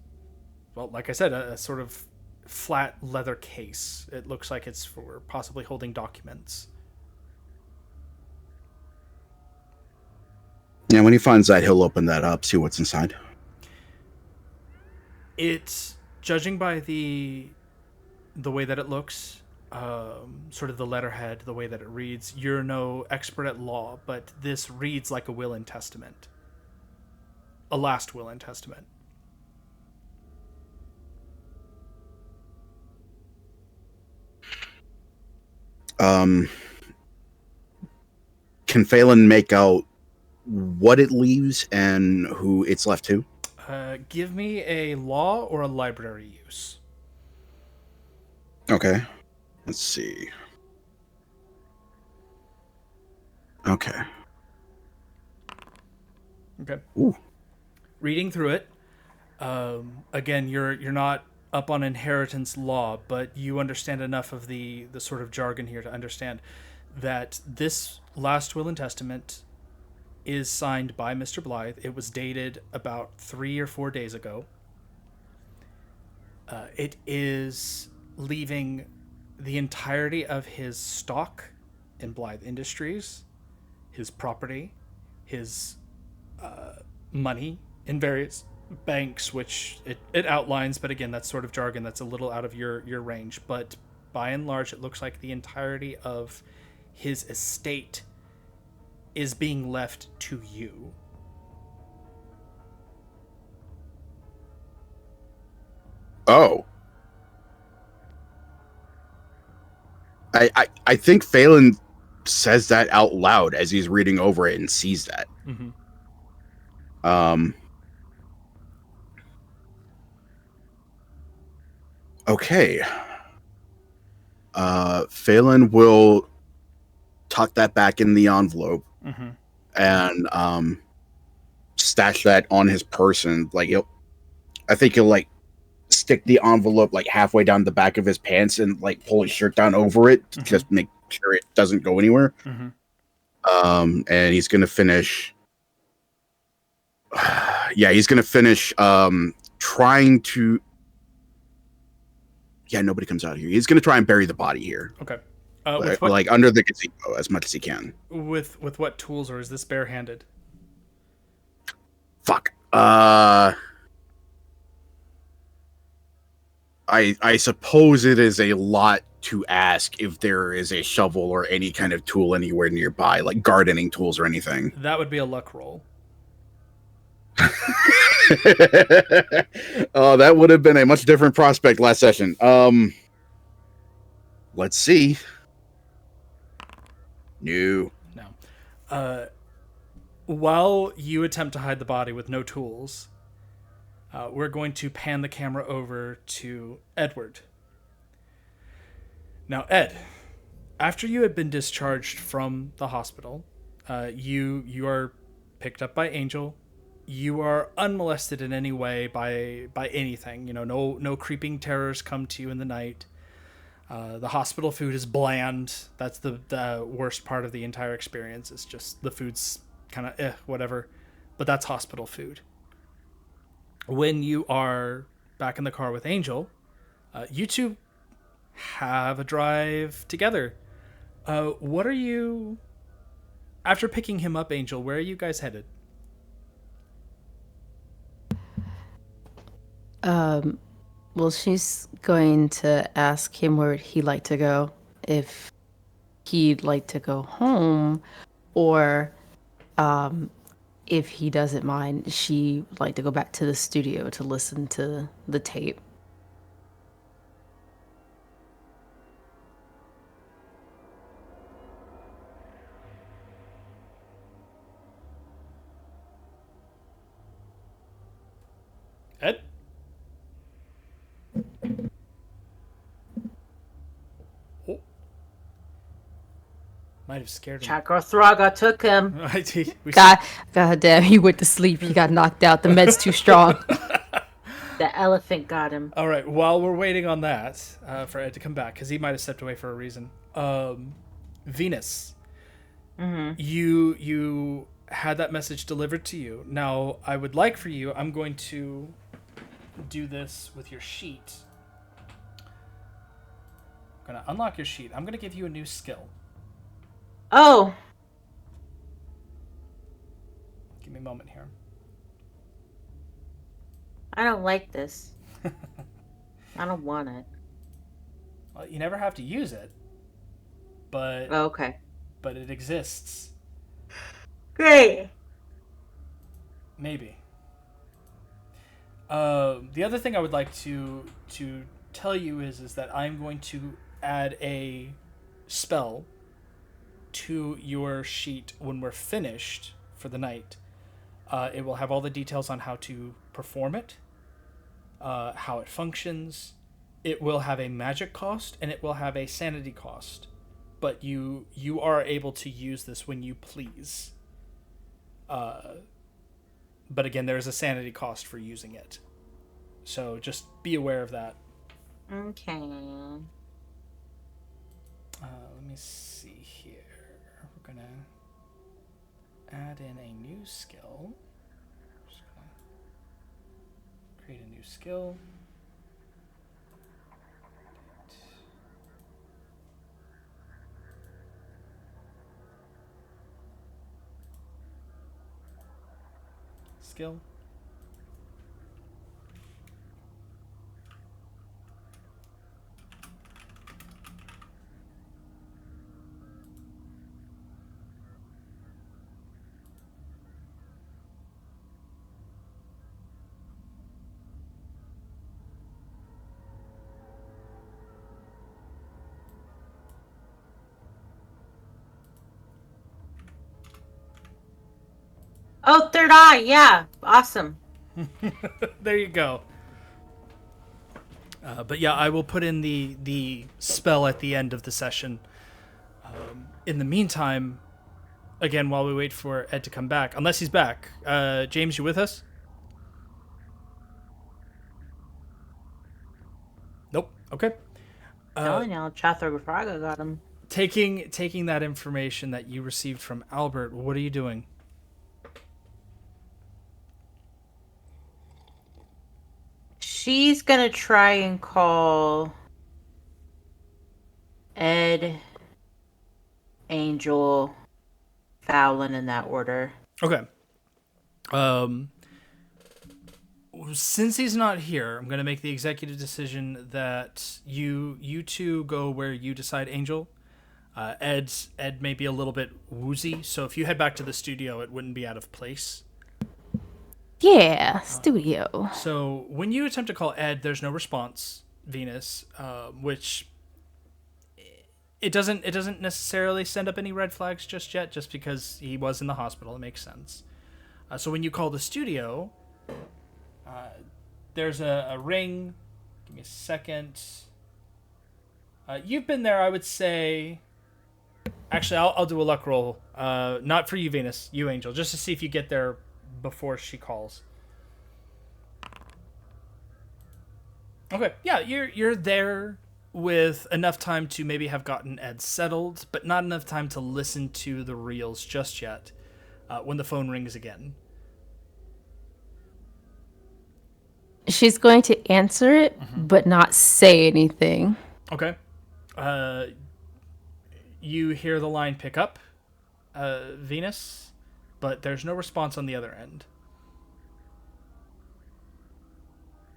well, like I said, a sort of flat leather case. It looks like it's for possibly holding documents. Yeah, when he finds that, he'll open that up, see what's inside. It Judging by the way that it looks, sort of the letterhead, the way that it reads, you're no expert at law, but this reads like a will and testament. A last will and testament. Can Phelan make out what it leaves and who it's left to? Give me a law or a library use. Okay. Let's see. Okay. Okay. Ooh. Reading through it, again, you're not up on inheritance law, but you understand enough of the sort of jargon here to understand that this last will and testament is signed by Mr. Blythe. It was dated about 3 or 4 days ago. It is leaving the entirety of his stock in Blythe Industries, his property, his money in various banks, which it outlines, but again, that's sort of jargon that's a little out of your range. But by and large, it looks like the entirety of his estate is being left to you. Oh. I think Phelan says that out loud as he's reading over it and sees that. Mm-hmm. Okay. Phelan will tuck that back in the envelope Mm-hmm. and stash that on his person. Like I think he'll like stick the envelope like halfway down the back of his pants and like pull his shirt down over it to just make sure it doesn't go anywhere. Mm-hmm. And he's gonna finish. Yeah, he's gonna finish trying to. Yeah, nobody comes out here. He's gonna try and bury the body here. Okay. Like under the gazebo as much as he can. With what tools, or is this barehanded? Fuck. I suppose it is a lot to ask if there is a shovel or any kind of tool anywhere nearby, like gardening tools or anything. That would be a luck roll. Oh, that would have been a much different prospect last session. Let's see. No. While you attempt to hide the body with no tools, we're going to pan the camera over to Edward. Now, Ed, after you had been discharged from the hospital, you are picked up by Angel. You are unmolested in any way by anything. You know, no creeping terrors come to you in the night. The hospital food is bland. That's the worst part of the entire experience. It's just the food's kind of whatever. But that's hospital food. When you are back in the car with Angel, you two have a drive together. What are you... After picking him up, Angel, where are you guys headed? Well, she's going to ask him where he'd like to go. If he'd like to go home, or if he doesn't mind, she'd like to go back to the studio to listen to the tape. Ed? Oh. Might have scared him. Chakothraga took him. God damn, he went to sleep. He got knocked out. The med's too strong. The elephant got him. All right, while we're waiting on that, for Ed to come back, because he might have stepped away for a reason. Venus, you had that message delivered to you. Now, I would like for you, I'm going to do this with your sheet. I'm going to unlock your sheet. I'm going to give you a new skill. Oh. Give me a moment here. I don't like this. I don't want it. Well, you never have to use it, but okay. But it exists. Great. Maybe. The other thing I would like to tell you is that I'm going to add a spell to your sheet when we're finished for the night. It will have all the details on how to perform it, how it functions. It will have a magic cost and it will have a sanity cost, but you are able to use this when you please. But again, there is a sanity cost for using it, so just be aware of that. Okay. Let me see here. We're gonna add in a new skill. Just gonna create a new skill. Skill. Oh, third eye. Yeah. Awesome. There you go. But yeah, I will put in the spell at the end of the session. In the meantime, again, while we wait for Ed to come back, unless he's back, James, you with us? Nope. Okay. Telling y'all, Chathra got him. Taking that information that you received from Albert, what are you doing? She's gonna try and call Ed, Angel, Fallon in that order. Okay. Since he's not here, I'm gonna make the executive decision that you two go where you decide, Angel. Ed may be a little bit woozy, so if you head back to the studio, it wouldn't be out of place. Yeah, studio. So when you attempt to call Ed, there's no response, Venus, which it doesn't necessarily send up any red flags just yet, just because he was in the hospital. It makes sense. So when you call the studio, there's a ring. Give me a second. You've been there, I would say. Actually, I'll do a luck roll. Not for you, Venus. You, Angel, just to see if you get there before she calls. Okay, yeah, you're there with enough time to maybe have gotten Ed settled, but not enough time to listen to the reels just yet. When the phone rings again. She's going to answer it, but not say anything. Okay. You hear the line pick up, Venus, but there's no response on the other end.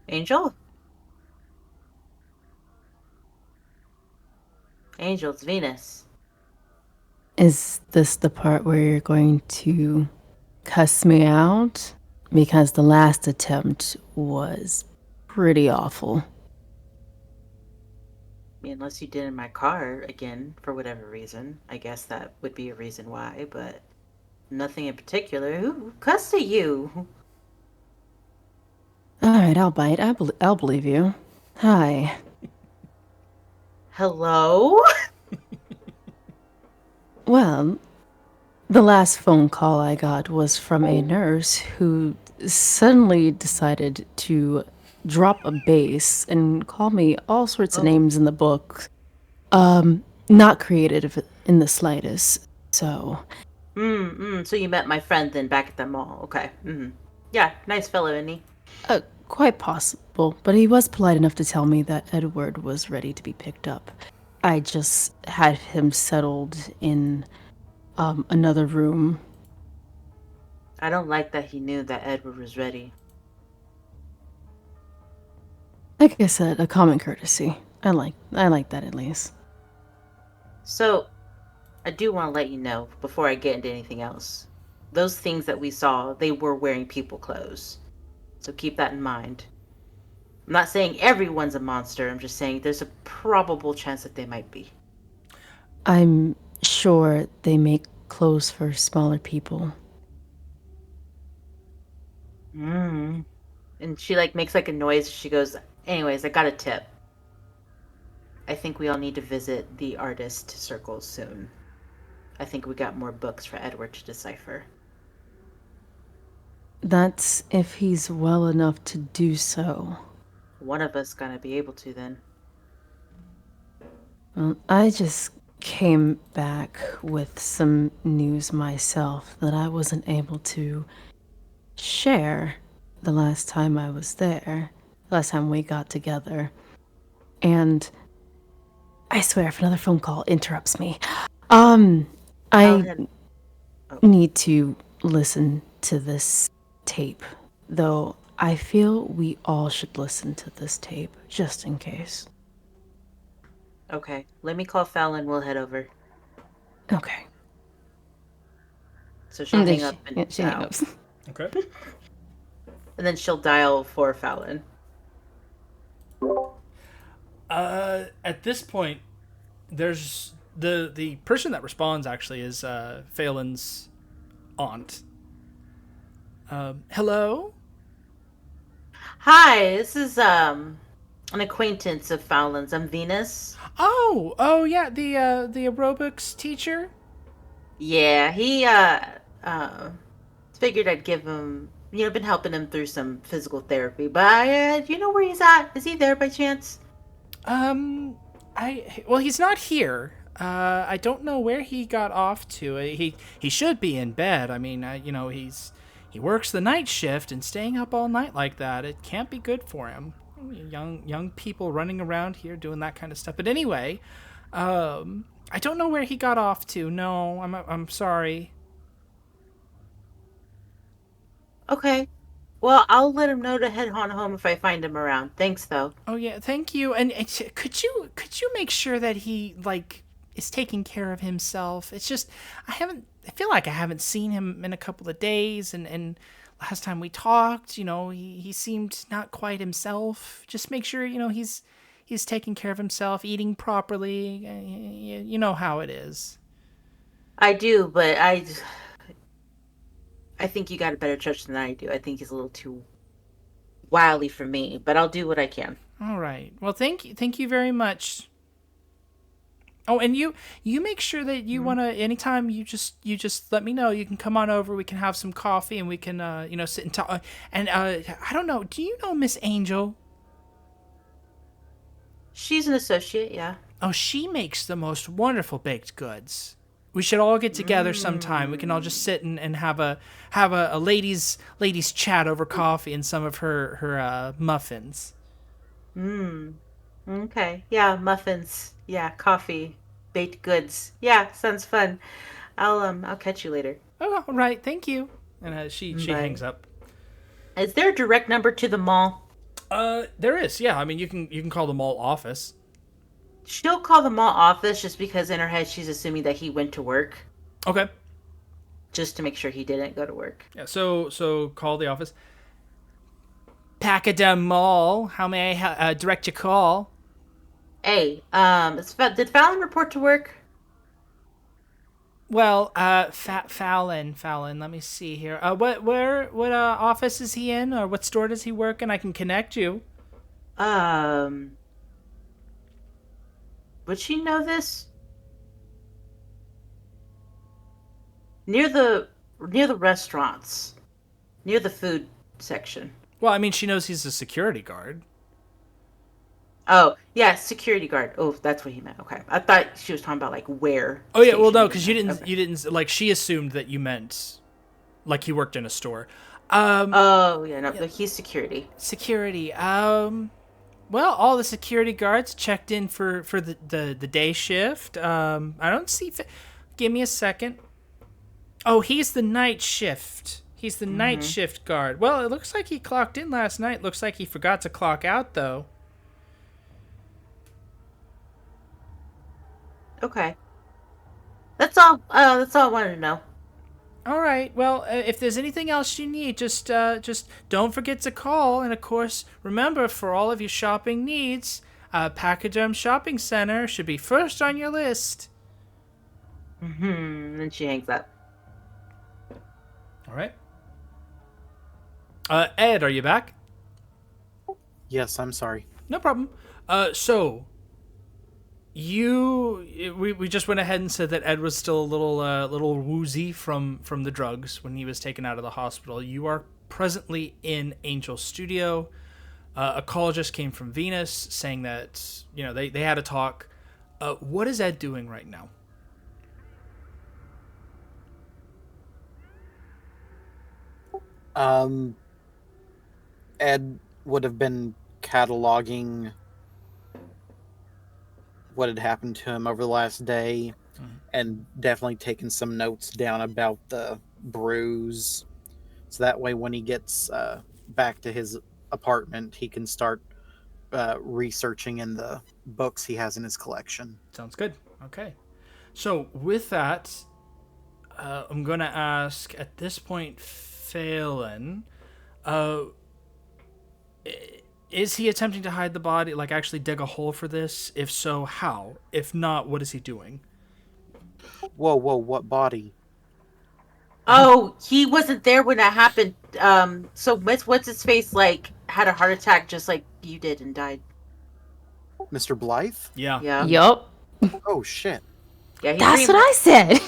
Angel? Angel, it's Venus. Is this the part where you're going to cuss me out? Because the last attempt was pretty awful. I mean, unless you did in my car again, for whatever reason. I guess that would be a reason why, but nothing in particular. Who cussed at you? Alright, I'll bite. I'll believe you. Hi. Hello? Well, the last phone call I got was from a nurse who suddenly decided to drop a bass and call me all sorts of names in the book. Not creative in the slightest. So. So you met my friend then back at the mall. Okay. Yeah, nice fellow, isn't he? Quite possible, but he was polite enough to tell me that Edward was ready to be picked up. I just had him settled in another room. I don't like that he knew that Edward was ready. Like I said, a common courtesy. I like that at least. So, I do want to let you know, before I get into anything else, those things that we saw, they were wearing people clothes. So keep that in mind. I'm not saying everyone's a monster, I'm just saying there's a probable chance that they might be. I'm sure they make clothes for smaller people. And she makes a noise. She goes, anyways, I got a tip. I think we all need to visit the artist circles soon. I think we got more books for Edward to decipher. That's if he's well enough to do so. One of us gonna be able to then. Well, I just came back with some news myself that I wasn't able to share the last time I was there, last time we got together. And I swear if another phone call interrupts me, I need to listen to this tape, though I feel we all should listen to this tape, just in case. Okay, let me call Fallon, we'll head over. Okay. So she'll hang up and she hangs up. Okay. And then she'll dial for Fallon. At this point, there's the person that responds actually is Phelan's aunt. Hello? Hi, this is an acquaintance of Fallon's. I'm Venus. Oh yeah, the aerobics teacher? Yeah, he figured I'd give him, been helping him through some physical therapy. But do you know where he's at? Is he there by chance? Well, he's not here. I don't know where he got off to. He should be in bed. I mean, he works the night shift, and staying up all night like that, it can't be good for him. Young people running around here doing that kind of stuff. But anyway, I don't know where he got off to. No, I'm sorry. Okay. Well, I'll let him know to head on home if I find him around. Thanks, though. Oh yeah, thank you. And could you make sure that he is taking care of himself? It's just I feel like I haven't seen him in a couple of days, and last time we talked, he seemed not quite himself. Just make sure he's taking care of himself, eating properly. You know how it is. I do, but I think you got a better judge than I do. I think he's a little too wily for me, but I'll do what I can. All right. Well, thank you very much. Oh, and you make sure that you want to, anytime you just let me know. You can come on over. We can have some coffee, and we can sit and talk. And I don't know. Do you know Miss Angel? She's an associate, yeah. Oh, she makes the most wonderful baked goods. We should all get together sometime. We can all just sit and have a ladies chat over coffee and some of her muffins. Okay. Yeah, muffins. Yeah, coffee, baked goods. Yeah, sounds fun. I'll catch you later. Oh, all right. Thank you. And she hangs up. Is there a direct number to the mall? There is. Yeah. I mean, you can call the mall office. She'll call the mall office just because in her head she's assuming that he went to work. Okay. Just to make sure he didn't go to work. Yeah. So call the office. Packadam Mall. How may I direct your call? Hey, did Fallon report to work? Well, Fallon. Let me see here. What office is he in, or what store does he work in? I can connect you. Would she know this? Near the restaurants, near the food section. Well, I mean, she knows he's a security guard. Oh, yeah, security guard. Oh, that's what he meant. Okay. I thought she was talking about where. Oh yeah, well no, because you didn't she assumed that you meant he worked in a store. Oh yeah, no, he's security. Security. Well, all the security guards checked in for the day shift. I don't see. Give me a second. Oh, he's the night shift. He's the night shift guard. Well, it looks like he clocked in last night. Looks like he forgot to clock out though. Okay. That's all. That's all I wanted to know. All right. Well, if there's anything else you need, just don't forget to call. And of course, remember, for all of your shopping needs, Pachyderm Shopping Center should be first on your list. Mm-hmm. And she hangs up. All right. Ed, are you back? Yes, I'm sorry. No problem. So we just went ahead and said that Ed was still a little woozy from the drugs when he was taken out of the hospital. You are presently in Angel's studio. A call just came from Venus saying that they had a talk. What is Ed doing right now? Ed would have been cataloging what had happened to him over the last day, and definitely taken some notes down about the bruise, so that way when he gets back to his apartment, he can start researching in the books he has in his collection. Sounds good. Okay. So with that, I'm going to ask at this point, Phelan, is he attempting to hide the body, like actually dig a hole for this? If so, how? If not, what is he doing? Whoa, what body? Oh, he wasn't there when that happened. So what's his face had a heart attack just like you did and died. Mr. Blythe? Yeah. Yeah. Yup. Oh shit. Yeah, That's what I said.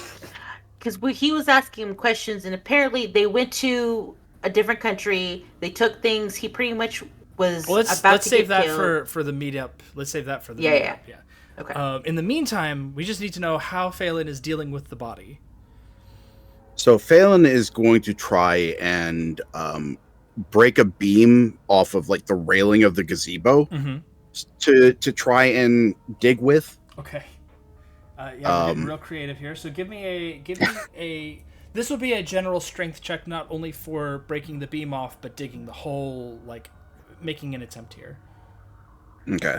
Because he was asking him questions, and apparently they went to a different country. They took things. He pretty much was let's save that for the meetup. Let's save that for the meetup. Yeah. Okay. In the meantime, we just need to know how Phelan is dealing with the body. So Phelan is going to try and break a beam off of the railing of the gazebo to try and dig with. Okay. We're getting real creative here. So give me a. This will be a general strength check, not only for breaking the beam off, but digging the hole, making an attempt here. Okay.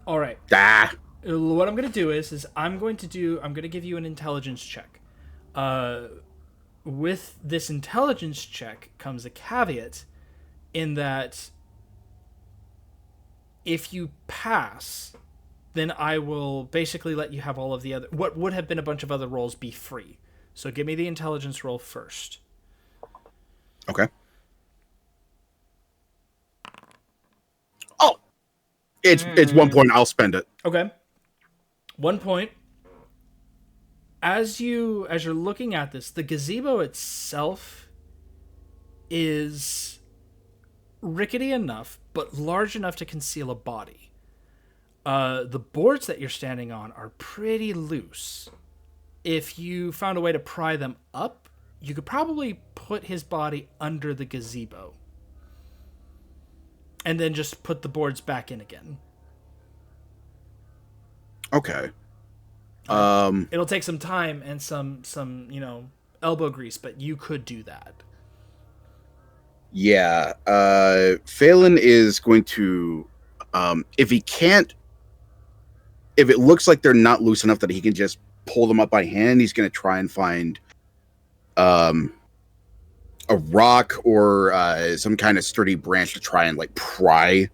All right. Ah. What I'm going to do is I'm going to give you an intelligence check. With this intelligence check comes a caveat in that if you pass, then I will basically let you have all of the other, what would have been a bunch of other rolls, be free. So give me the intelligence roll first. Okay. Oh, it's 1 point. I'll spend it. Okay. 1 point. As you're looking at this, the gazebo itself is rickety enough, but large enough to conceal a body. The boards that you're standing on are pretty loose. If you found a way to pry them up, you could probably put his body under the gazebo. And then just put the boards back in again. Okay. It'll take some time and some elbow grease, but you could do that. Yeah. Phelan is going to, if it looks like they're not loose enough that he can just pull them up by hand, he's going to try and find a rock or some kind of sturdy branch to try and pry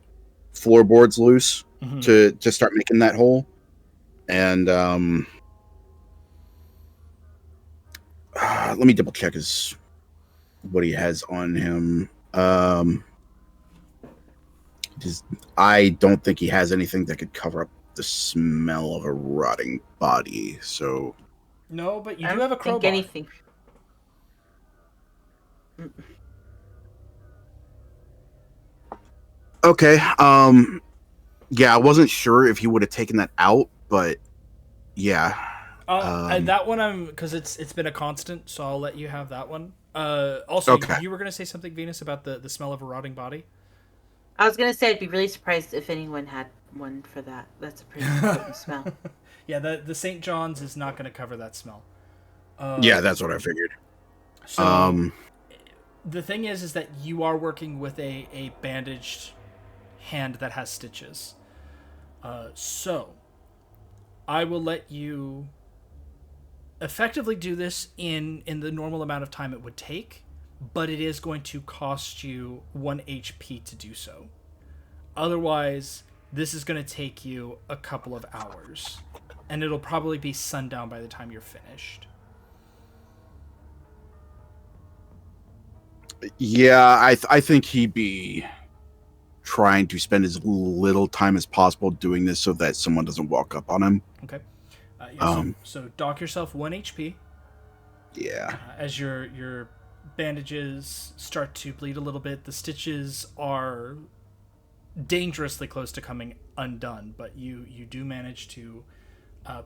floorboards loose to start making that hole. And let me double check what he has on him. I don't think he has anything that could cover up the smell of a rotting body. So no, but you do have a crowbar. Anything. Okay. Yeah, I wasn't sure if he would have taken that out, but yeah. And that one because it's been a constant, so I'll let you have that one. Also, okay. You were gonna say something, Venus, about the smell of a rotting body? I was gonna say I'd be really surprised if anyone had one for that. That's a pretty important smell. Yeah, the St. John's is not gonna cover that smell. Yeah, that's what I figured. So the thing is that you are working with a bandaged hand that has stitches. So, I will let you effectively do this in the normal amount of time it would take, but it is going to cost you 1 HP to do so. Otherwise, this is going to take you a couple of hours, and it'll probably be sundown by the time you're finished. Yeah, I think he'd be trying to spend as little time as possible doing this so that someone doesn't walk up on him. Okay. Yeah, so dock yourself 1 HP. Yeah. As your bandages start to bleed a little bit, the stitches are dangerously close to coming undone, but you do manage to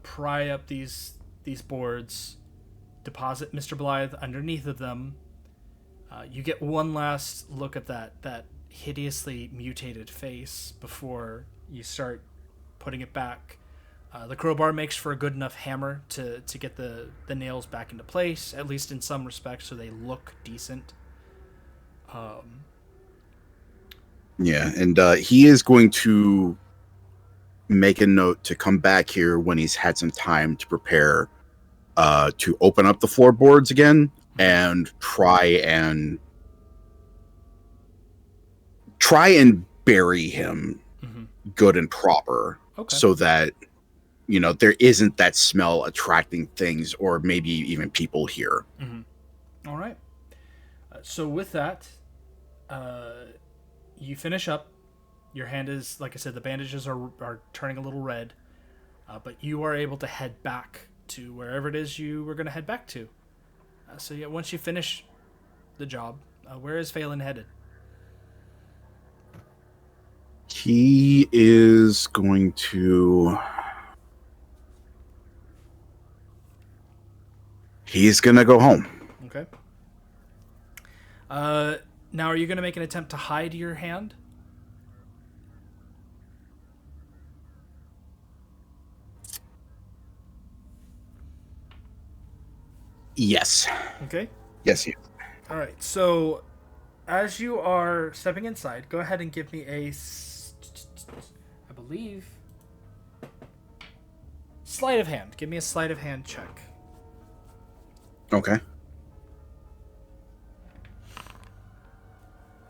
pry up these boards, deposit Mr. Blythe underneath of them. You get one last look at that hideously mutated face before you start putting it back. The crowbar makes for a good enough hammer to get the nails back into place, at least in some respects, so they look decent. Yeah, and he is going to make a note to come back here when he's had some time to prepare to open up the floorboards again and try and bury him good and proper, so that there isn't that smell attracting things or maybe even people here. All right. So with that, you finish up. Your hand is, like I said, the bandages are turning a little red, but you are able to head back to wherever it is you were going to head back to. So yeah, once you finish the job, where is Phelan headed? He is going to... He's going to go home. Okay. Now, are you going to make an attempt to hide your hand? Yes. Okay. Yes, you. All right. So, as you are stepping inside, go ahead and give me I believe, sleight of hand. Give me a sleight of hand check. Okay.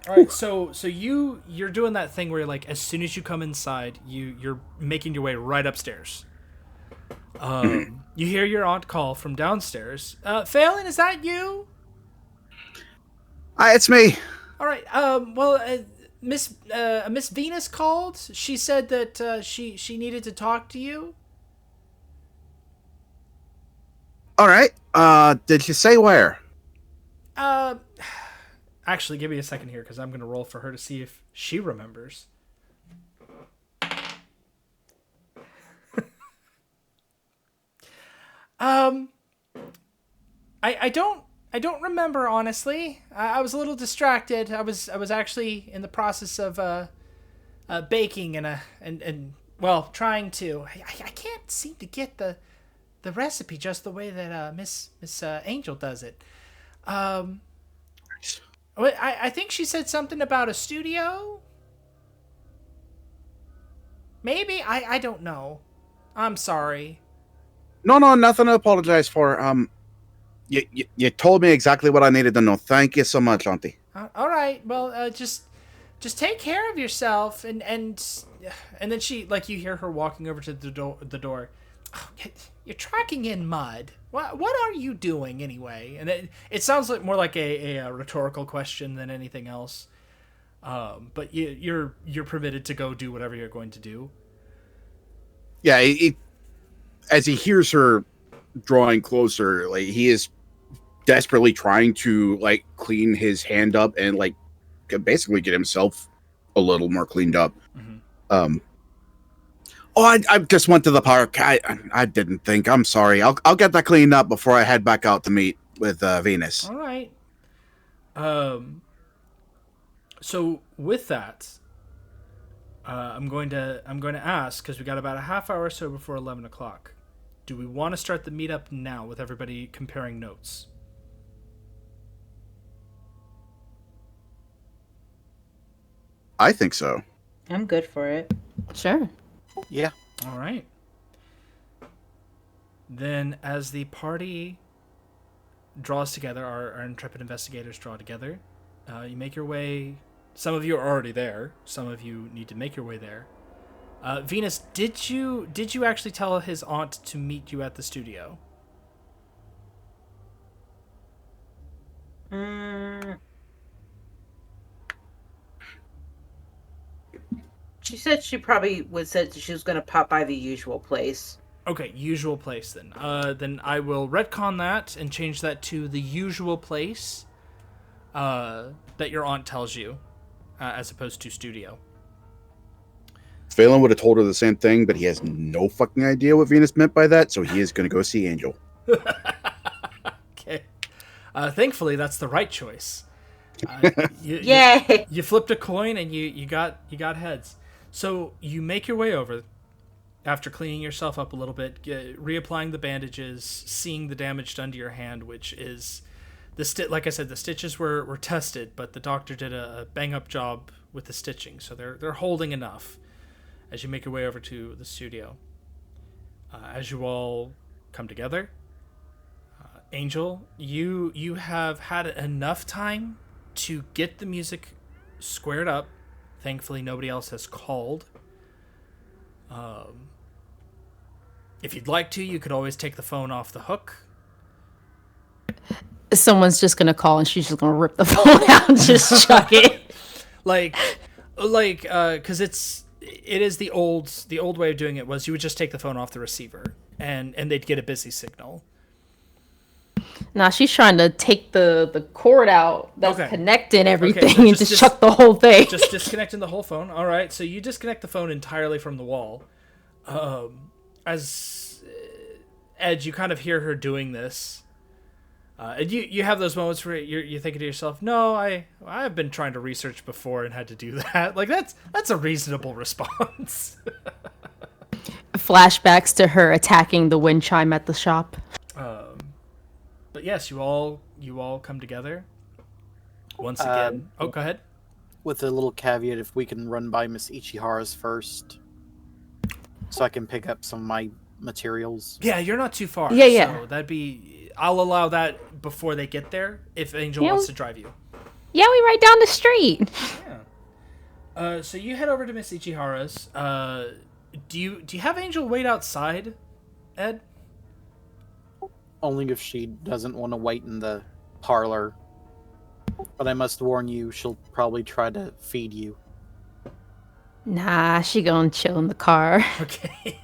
All right, so you're doing that thing where, like, as soon as you come inside, you're making your way right upstairs. You hear your aunt call from downstairs. Phelan, is that you? Hi, it's me. All right. Miss Venus called. She said that she needed to talk to you. All right. Did you say where? Actually, give me a second here, because I'm going to roll for her to see if she remembers. I don't remember, honestly. I was a little distracted. I was actually in the process of baking and trying to. I can't seem to get the recipe just the way that Miss Angel does it. I think she said something about a studio. Maybe I don't know. I'm sorry. No, nothing to apologize for. You told me exactly what I needed to know. Thank you so much, Auntie. All right. Well, just take care of yourself, and then she, like, you hear her walking over to the door. Oh, you're tracking in mud. What are you doing anyway? And it sounds like more like a rhetorical question than anything else. But you're permitted to go do whatever you're going to do. Yeah, as he hears her drawing closer, like, he is desperately trying to, like, clean his hand up and, like, basically get himself a little more cleaned up. I just went to the park. I didn't think. I'm sorry. I'll get that cleaned up before I head back out to meet with Venus. All right. So with that, I'm going to ask, because we got about a half hour or so before 11 o'clock. Do we want to start the meetup now with everybody comparing notes? I think so. I'm good for it. Sure. Yeah. All right. Then, as the party draws together, our intrepid investigators draw together, you make your way. Some of you are already there. Some of you need to make your way there. Venus, did you actually tell his aunt to meet you at the studio? She said she probably said she was going to pop by the usual place. Okay, usual place then. Then I will retcon that and change that to the usual place that your aunt tells you, as opposed to studio. Phelan would have told her the same thing, but he has no fucking idea what Venus meant by that, so he is going to go see Angel. Okay. Thankfully, that's the right choice. Yay! You flipped a coin and you got heads. So you make your way over after cleaning yourself up a little bit, reapplying the bandages, seeing the damage done to your hand, which is like I said, the stitches were tested, but the doctor did a bang up job with the stitching, so they're holding enough. As you make your way over to the studio, as you all come together, Angel, you have had enough time to get the music squared up. Thankfully, nobody else has called. If you'd like to, you could always take the phone off the hook. Someone's just gonna call and she's just gonna rip the phone out and just chuck it. Because it is the old way of doing it was you would just take the phone off the receiver and they'd get a busy signal. Now she's trying to take the cord out that's connecting everything so and just chuck the whole thing. Just disconnecting the whole phone. All right, so you disconnect the phone entirely from the wall. As Ed, you kind of hear her doing this. And you have those moments where you're thinking to yourself, no, I've been trying to research before and had to do that. Like, that's a reasonable response. Flashbacks to her attacking the wind chime at the shop. But yes, you all come together. Once again. Go ahead. With a little caveat, if we can run by Miss Ichihara's first, so I can pick up some of my materials. Yeah, you're not too far. Yeah. So that'd be... I'll allow that before they get there, if Angel wants to drive you. Yeah, we right down the street. Yeah. So you head over to Miss Ichihara's. Do you have Angel wait outside, Ed? Only if she doesn't want to wait in the parlor. But I must warn you, she'll probably try to feed you. Nah, she gonna chill in the car. Okay.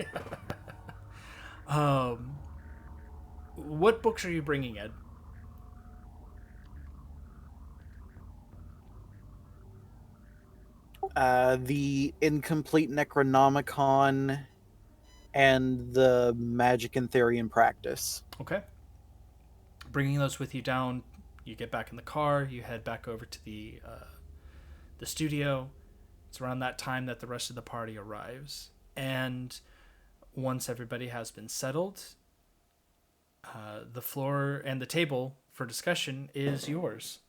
What books are you bringing, Ed? The Incomplete Necronomicon and the Magic in Theory and Practice. Okay. Bringing those with you down, you get back in the car, you head back over to the studio. It's around that time that the rest of the party arrives. And once everybody has been settled, the floor and the table for discussion is yours.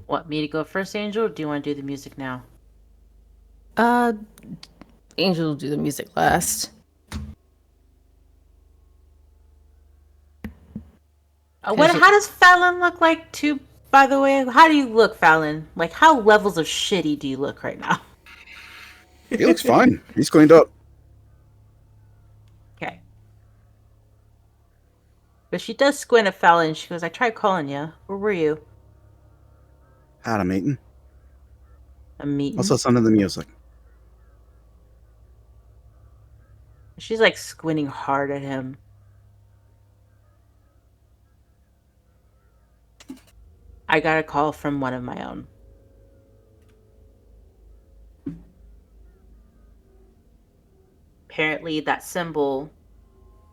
Want me to go first, Angel, or do you want to do the music now? Angel will do the music last. How does Fallon look like, too, by the way? How do you look, Fallon? Like, how levels of shitty do you look right now? He looks fine. He's cleaned up. Okay. But she does squint at Fallon. She goes, I tried calling you. Where were you? Had a meeting. A meeting? Also, listen to the music. She's like squinting hard at him. I got a call from one of my own. Apparently that symbol,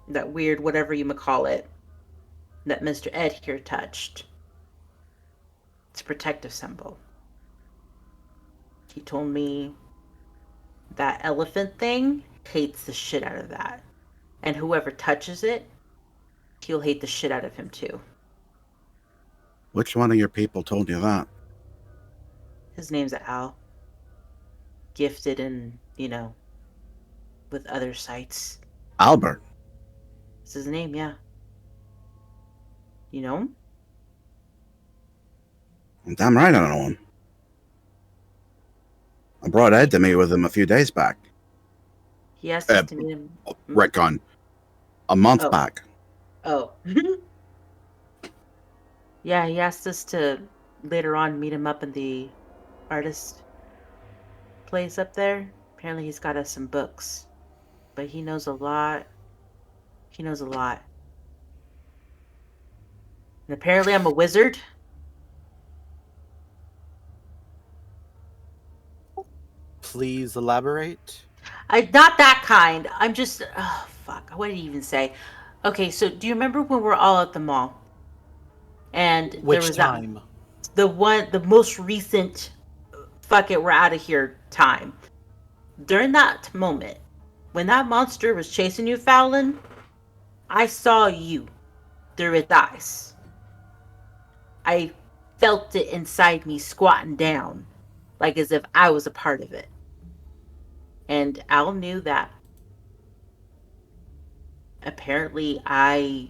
that weird whatever you might call it, that Mr. Ed here touched, it's a protective symbol. He told me that elephant thing hates the shit out of that. And whoever touches it, he'll hate the shit out of him too. Which one of your people told you that? His name's Al. Gifted and, with other sites. Albert. That's his name, yeah. You know him? Damn right I don't know him. I brought Ed to meet with him a few days back. He asked us to meet him. Retcon. A month back. Oh. Yeah, he asked us to later on meet him up in the artist place up there. Apparently he's got us some books. But he knows a lot. He knows a lot. And apparently I'm a wizard. Please elaborate. Not that kind. I'm just... Oh, fuck. What did he even say? Okay, so do you remember when we're all at the mall? And there was time? The most recent, fuck it, we're out of here time. During that moment, when that monster was chasing you, Fallon, I saw you through its eyes. I felt it inside me squatting down, like as if I was a part of it. And Al knew that. Apparently, I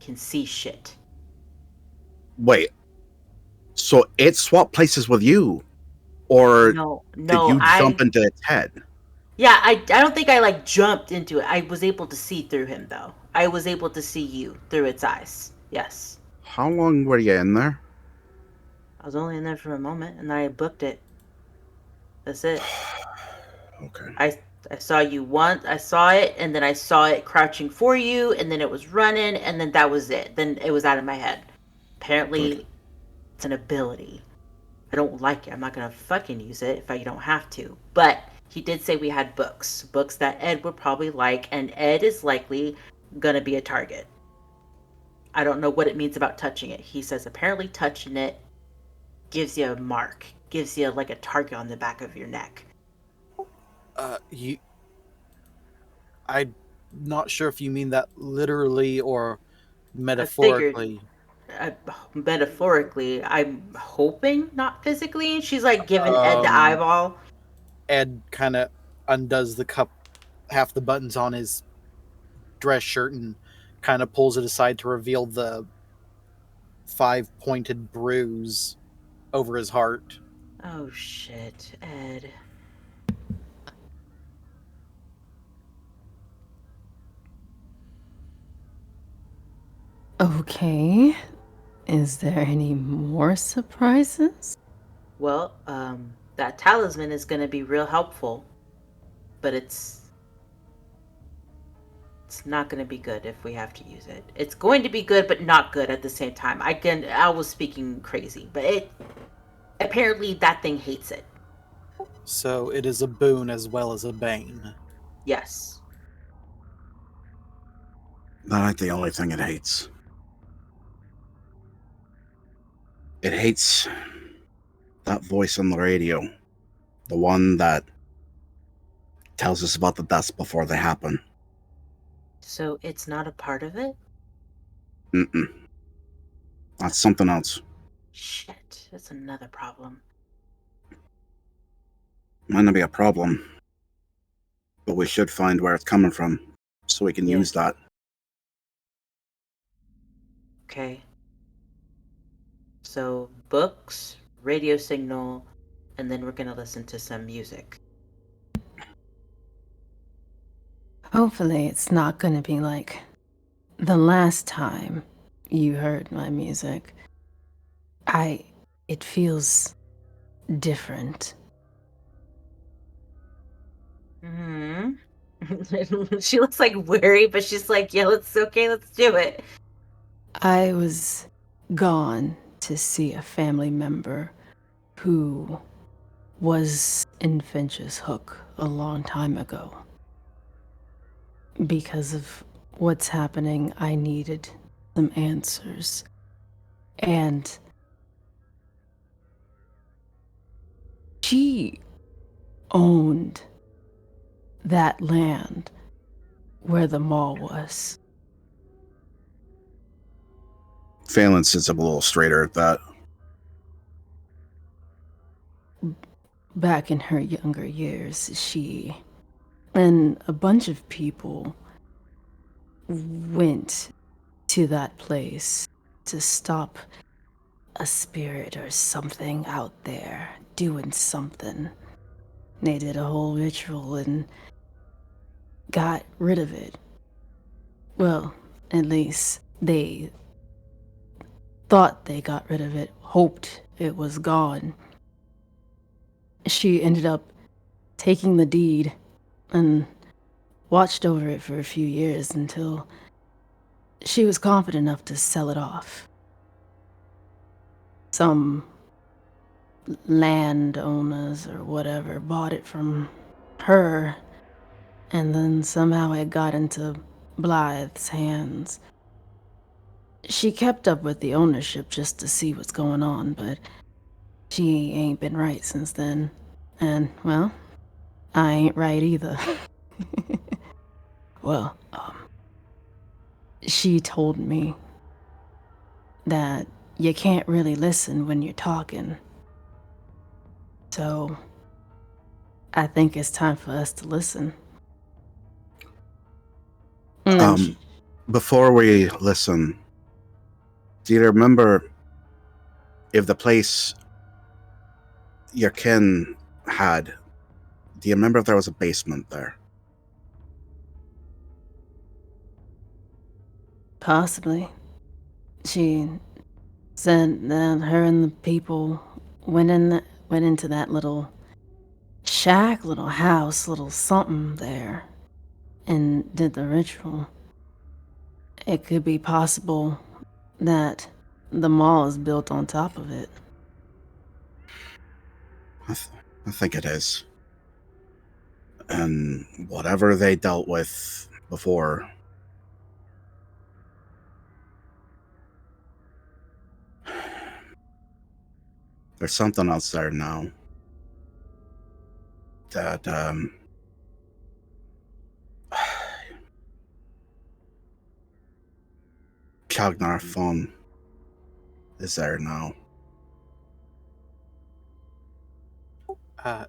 can see shit. Wait. So it swapped places with you? Or did you jump into its head? Yeah, I don't think I jumped into it. I was able to see through him though. I was able to see you through its eyes. Yes. How long were you in there? I was only in there for a moment and then I booked it. That's it. Okay. I saw you once, I saw it, and then I saw it crouching for you, and then it was running, and then that was it. Then it was out of my head. Apparently, it's an ability. I don't like it. I'm not gonna fucking use it if I don't have to. But he did say we had books that Ed would probably like, and Ed is likely gonna be a target. I don't know what it means about touching it. He says apparently touching it gives you a mark, gives you like a target on the back of your neck. I'm not sure if you mean that literally or metaphorically. Metaphorically, I'm hoping not physically. She's like giving Ed the eyeball. Ed kind of undoes the cup, half the buttons on his dress shirt, and kind of pulls it aside to reveal the 5-pointed bruise over his heart. Oh shit, Ed. Okay. Is there any more surprises? Well, that talisman is going to be real helpful, but it's not going to be good if we have to use it. It's going to be good, but not good at the same time. I was speaking crazy, but apparently that thing hates it. So it is a boon as well as a bane. Yes. That ain't the only thing it hates. It hates that voice on the radio. The one that tells us about the deaths before they happen. So it's not a part of it? Mm-mm. That's something else. Shit, that's another problem. Might not be a problem, but we should find where it's coming from so we can use that. Okay. So, books, radio signal, and then we're gonna listen to some music. Hopefully it's not gonna be like the last time you heard my music. It feels different. Hmm. She looks like weary, but she's like, yeah, let's do it. I was gone to see a family member who was in Finches Hook a long time ago. Because of what's happening, I needed some answers. And she owned that land where the mall was. Phelan sits up a little straighter at that. Back in her younger years, she and a bunch of people went to that place to stop a spirit or something out there doing something. They did a whole ritual and got rid of it. Well, at least they thought they got rid of it, hoped it was gone. She ended up taking the deed and watched over it for a few years until she was confident enough to sell it off. Some landowners or whatever bought it from her, and then somehow it got into Blythe's hands. She kept up with the ownership just to see what's going on, but she ain't been right since then. And, well, I ain't right either. Well, she told me that you can't really listen when you're talking. So, I think it's time for us to listen. Before we listen, do you remember if the place your kin had, do you remember if there was a basement there? Possibly. She said that her and the people went into that little shack, little house, little something there, and did the ritual. It could be possible that the mall is built on top of it. I think it is. And whatever they dealt with before, there's something else there now that Cagnar Fon is there now.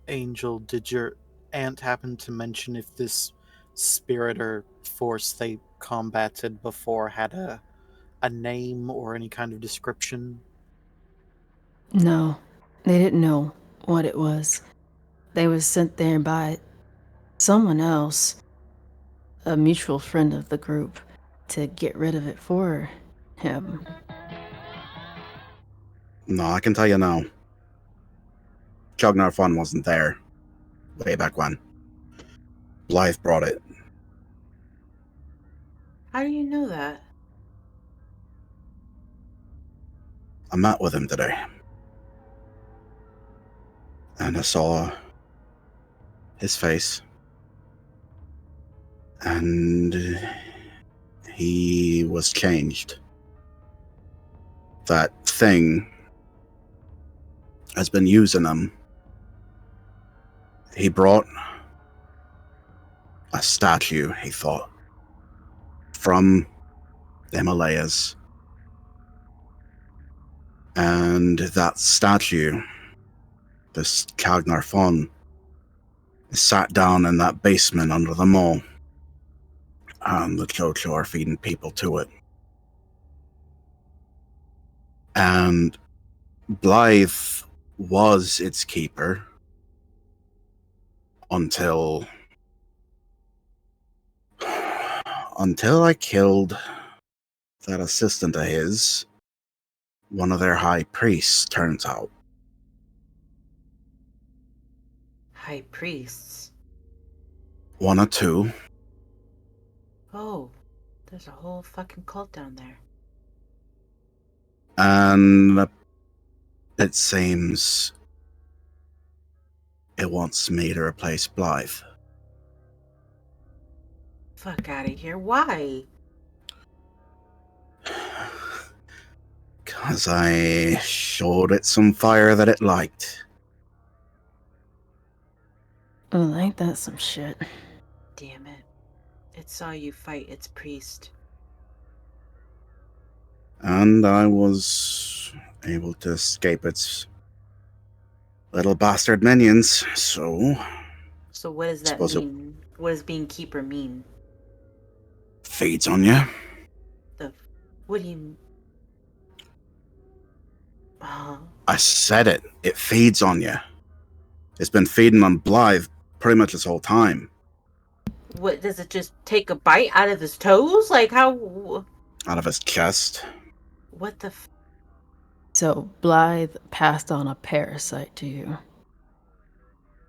Angel, did your aunt happen to mention if this spirit or force they combated before had a name or any kind of description? No, they didn't know what it was. They was sent there by someone else, a mutual friend of the group, to get rid of it for him. No, I can tell you now. Cagnar Fon wasn't there way back when. Blythe brought it. How do you know that? I met with him today. And I saw his face. And he was changed. That thing has been using him. He brought a statue, he thought, from the Himalayas. And that statue, this Cagnar Fon, sat down in that basement under the mall. And the Chocho are feeding people to it. And Blythe was its keeper until I killed that assistant of his, one of their high priests, turns out. High priests? One or two. Oh, there's a whole fucking cult down there. And it seems it wants me to replace Blythe. Fuck out of here. Why? Because I showed it some fire that it liked. Well, ain't that some shit? Damn it. It saw you fight its priest. And I was able to escape its little bastard minions, so... So what does that mean? What does being keeper mean? Feeds on you. What do you... I said it. It feeds on you. It's been feeding on Blythe pretty much this whole time. What, does it just take a bite out of his toes? Like, how... Out of his chest. What the... So, Blythe passed on a parasite to you.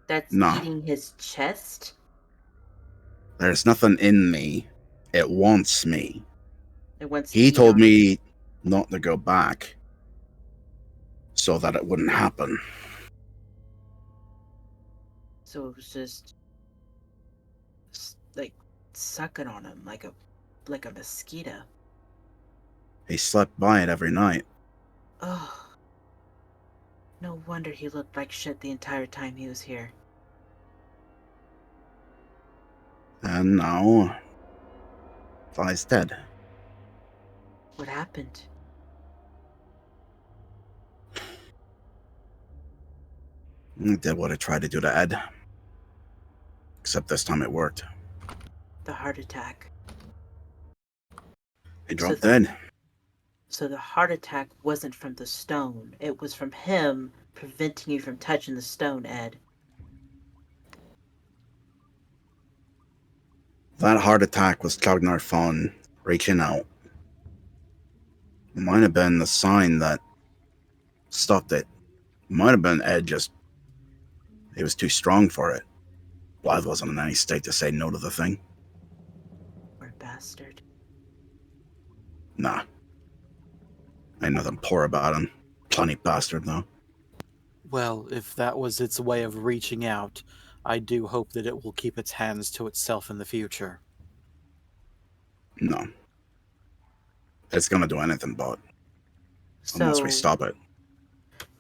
That's No. eating his chest? There's nothing in me. It wants me. It wants He told me not to go back so that it wouldn't happen. So it was just like sucking on him like a mosquito. He slept by it every night. Oh. No wonder he looked like shit the entire time he was here. And now... Fly's dead. What happened? I did what I tried to do to Ed. Except this time it worked. The heart attack. He dropped dead. So the heart attack wasn't from the stone. It was from him preventing you from touching the stone, Ed. That heart attack was Cognar Fawn reaching out. It might have been the sign that stopped it. It might have been Ed just... He was too strong for it. Blythe wasn't in any state to say no to the thing. Poor bastard. Nah. Ain't nothing poor about him. Plenty bastard, though. Well, if that was its way of reaching out, I do hope that it will keep its hands to itself in the future. No. It's gonna do anything but. Unless we stop it.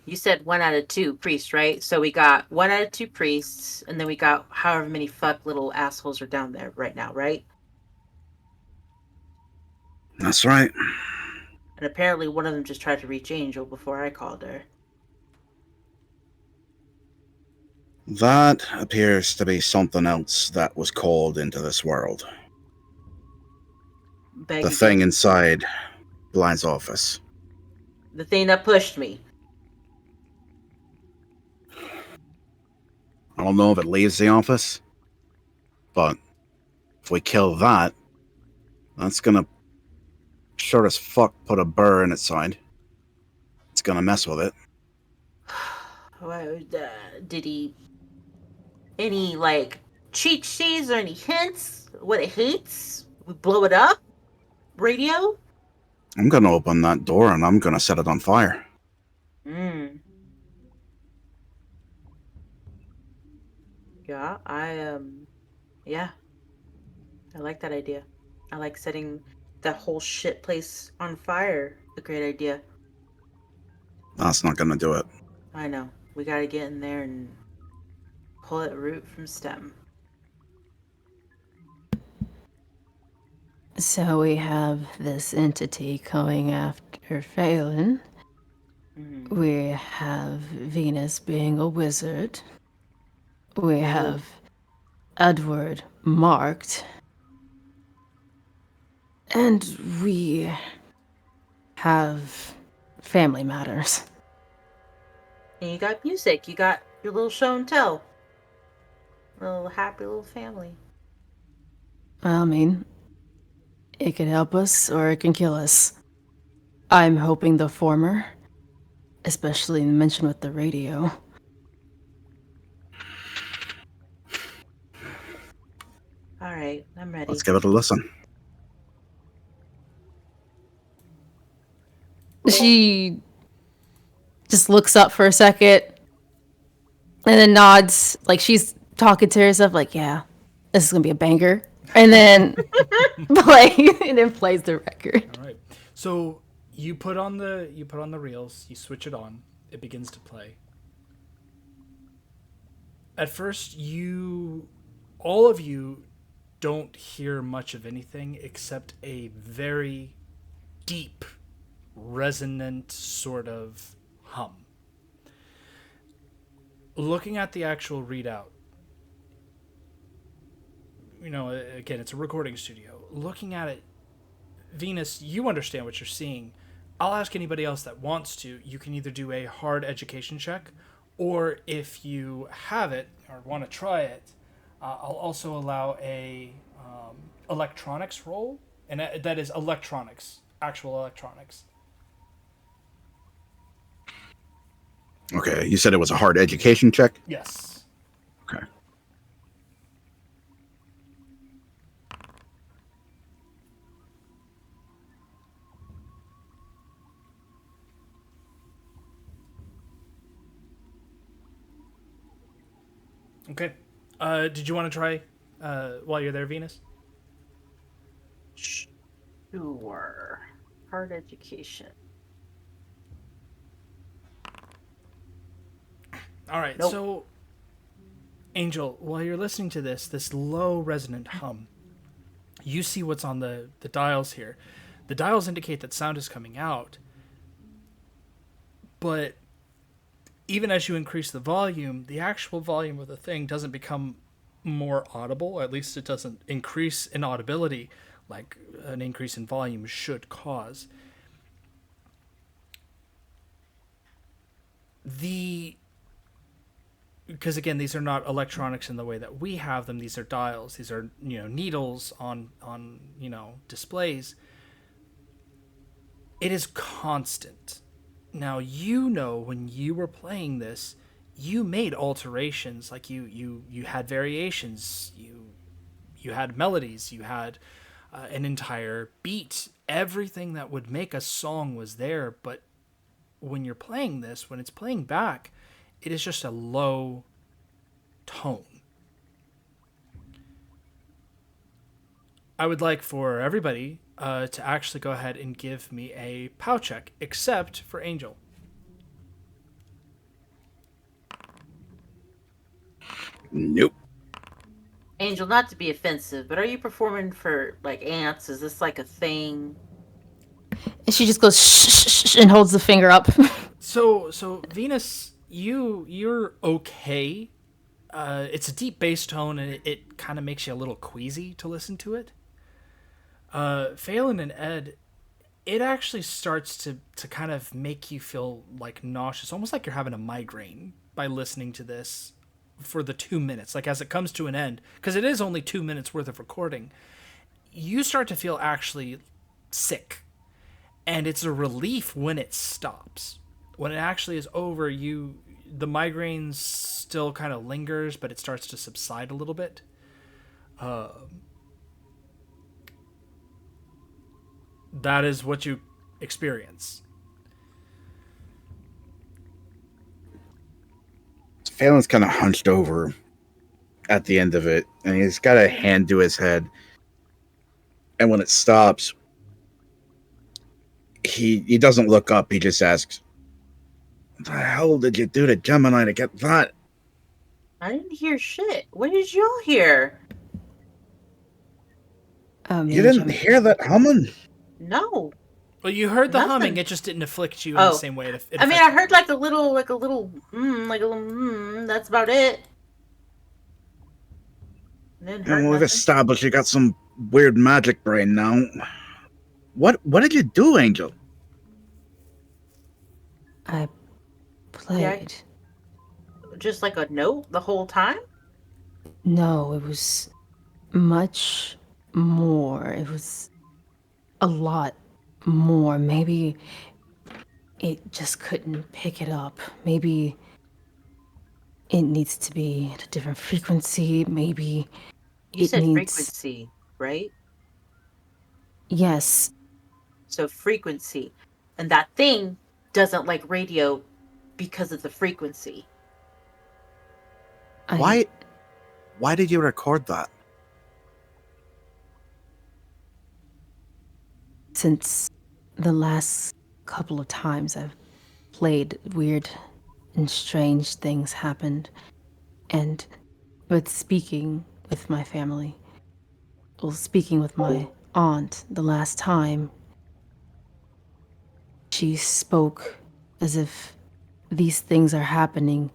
You said 1 out of 2 priests, right? So we got 1 out of 2 priests, and then we got however many fuck little assholes are down there right now, right? That's right. And apparently one of them just tried to reach Angel before I called her. That appears to be something else that was called into this world. The thing inside Blind's office. The thing that pushed me. I don't know if it leaves the office, but if we kill that, that's gonna sure as fuck put a burr in its side. It's gonna mess with it. Did he... Any, like, cheat sheets or any hints? What it hates? We blow it up? Radio? I'm gonna open that door and I'm gonna set it on fire. Yeah, yeah. I like that idea. I like setting that whole shit place on fire. A great idea. That's not gonna do it. I know. We gotta get in there and pull it root from stem. So we have this entity coming after Phelan. We have Venus being a wizard. We have Edward marked. And we have family matters. And you got music. You got your little show and tell. Little happy little family. Well, I mean, it could help us or it can kill us. I'm hoping the former, especially mentioned with the radio. All right, I'm ready. Let's give it a listen. She just looks up for a second and then nods, like she's talking to herself, like, yeah, this is gonna be a banger. And then plays the record. All right. So you put on the reels, you switch it on, it begins to play. At first, all of you don't hear much of anything except a very deep resonant sort of hum. Looking at the actual readout, again, it's a recording studio. Looking at it, Venus, you understand what you're seeing. I'll ask anybody else that wants to. You can either do a hard education check, or if you have it or want to try it, I'll also allow a electronics roll, and that is electronics, actual electronics. Okay, you said it was a hard education check? Yes. Okay. Okay. Did you want to try while you're there, Venus? Sure. Hard education. All right. Nope. So, Angel, while you're listening to this low resonant hum, you see what's on the dials here. The dials indicate that sound is coming out, but even as you increase the volume, the actual volume of the thing doesn't become more audible. At least it doesn't increase in audibility like an increase in volume should cause. Because again, these are not electronics in the way that we have them. These are dials. These are needles on displays. It is constant. Now, when you were playing this, you made alterations. Like you had variations. You had melodies. You had an entire beat. Everything that would make a song was there. But when you're playing this, when it's playing back, it is just a low tone. I would like for everybody to actually go ahead and give me a POW check, except for Angel. Nope. Angel, not to be offensive, but are you performing for like ants? Is this like a thing? And she just goes shh, shh, shh, and holds the finger up. So Venus, you're okay. It's a deep bass tone, and it kind of makes you a little queasy to listen to it. Phelan and Ed, it actually starts to kind of make you feel like nauseous, almost like you're having a migraine by listening to this for the 2 minutes. Like as it comes to an end, because it is only 2 minutes worth of recording, you start to feel actually sick. And it's a relief when it stops. When it actually is over, the migraine still kind of lingers, but it starts to subside a little bit. That is what you experience. Phelan's kind of hunched over at the end of it, and he's got a hand to his head. And when it stops, he doesn't look up. He just asks, "What the hell did you do to Gemini to get that?" I didn't hear shit. What did y'all hear? You didn't hear that humming? No. Well, you heard the Nothing. humming. It just didn't afflict you in the same way. I heard like a little that's about it. And we've established you got some weird magic brain now. What did you do, Angel? I played. Just like a note the whole time? No, it was much more. It was a lot more. Maybe it just couldn't pick it up. Maybe it needs to be at a different frequency. Maybe You said frequency, right? Yes. So frequency. And that thing doesn't like radio because of the frequency. Why did you record that? Since the last couple of times I've played, weird and strange things happened. And with speaking with my family, speaking with my aunt the last time, She spoke as if these things are happening,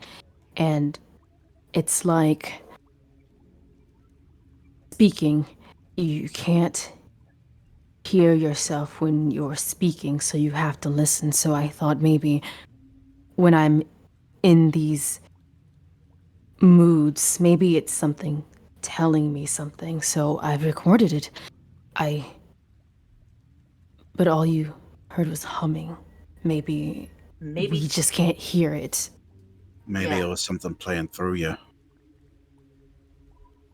and it's like speaking. You can't hear yourself when you're speaking, so you have to listen. So I thought maybe when I'm in these moods, maybe it's something telling me something. So I've recorded it. But all you heard was humming. Maybe we just can't hear it. Maybe it was something playing through you.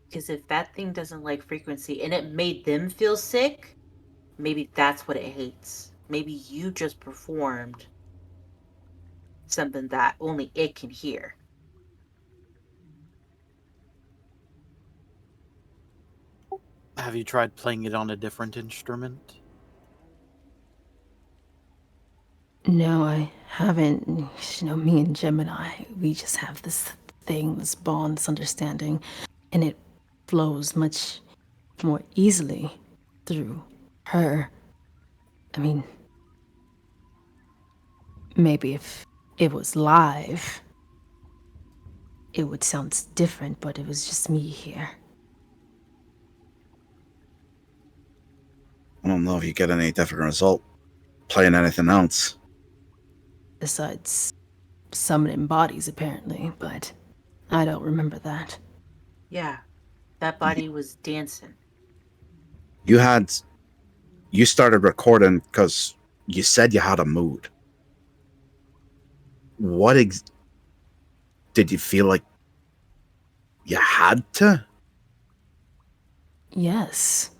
Because if that thing doesn't like frequency and it made them feel sick, maybe that's what it hates. Maybe you just performed something that only it can hear. Have you tried playing it on a different instrument? No, I haven't. Me and Gemini, we just have this thing, this bond, this understanding, and it flows much more easily through her. I mean, maybe if it was live, it would sound different, but it was just me here. I don't know if you get any different result playing anything else. Besides summoning bodies, apparently, but I don't remember that. Yeah, that body was dancing. You started recording because you said you had a mood. What did you feel like you had to? Yes.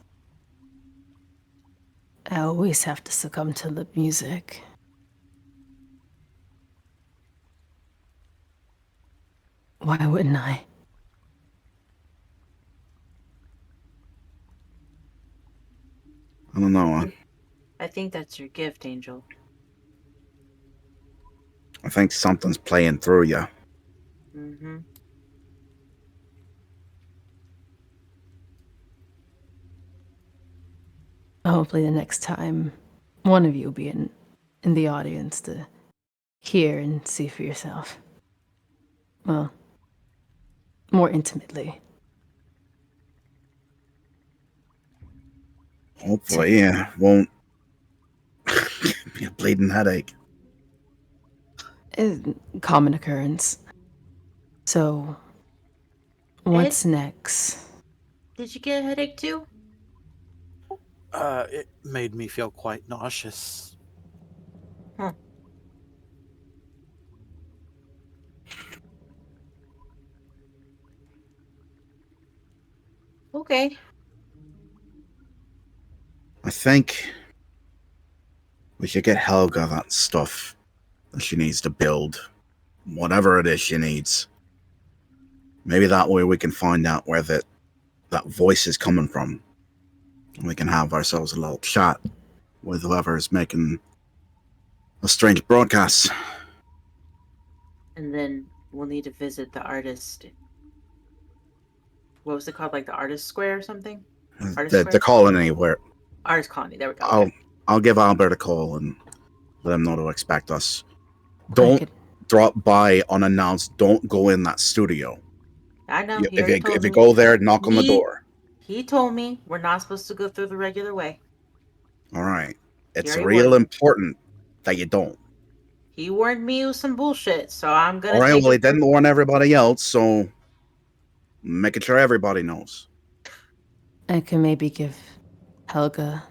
I always have to succumb to the music. Why wouldn't I? I don't know. I think that's your gift, Angel. I think something's playing through you. Mm-hmm. Hopefully the next time one of you will be in the audience to hear and see for yourself. Well, more intimately. Hopefully, yeah, won't be a bleeding headache. Common occurrence. So, what's next? Did you get a headache too? It made me feel quite nauseous. Huh. Okay. I think we should get Helga that stuff that she needs to build. Whatever it is she needs. Maybe that way we can find out where that voice is coming from. And we can have ourselves a little chat with whoever's making a strange broadcast. And then we'll need to visit the artist. What was it called? Like the artist square or something? The colony where Artist colony. There we go. I'll give Albert a call and let him know to expect us. Don't drop by unannounced. Don't go in that studio. I know. If you go there, knock on the door. He told me we're not supposed to go through the regular way. All right. It's He real warned. important that you don't. He warned me with some bullshit, so I'm gonna. All right. Well, he didn't warn everybody else, so making sure everybody knows. I can maybe give Helga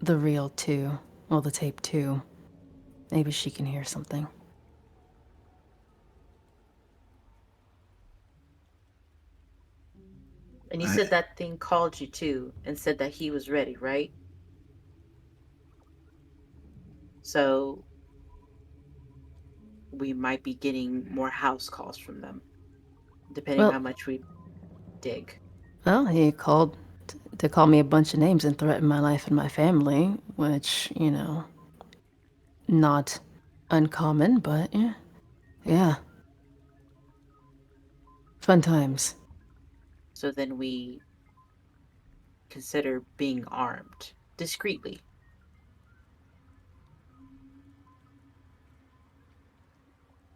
the reel too, or the tape too. Maybe she can hear something. And you said that thing called you too and said that he was ready, right? So we might be getting more house calls from them, depending on how much we dig. Well, he called to call me a bunch of names and threaten my life and my family, which, not uncommon, but yeah. Fun times. So then we consider being armed discreetly.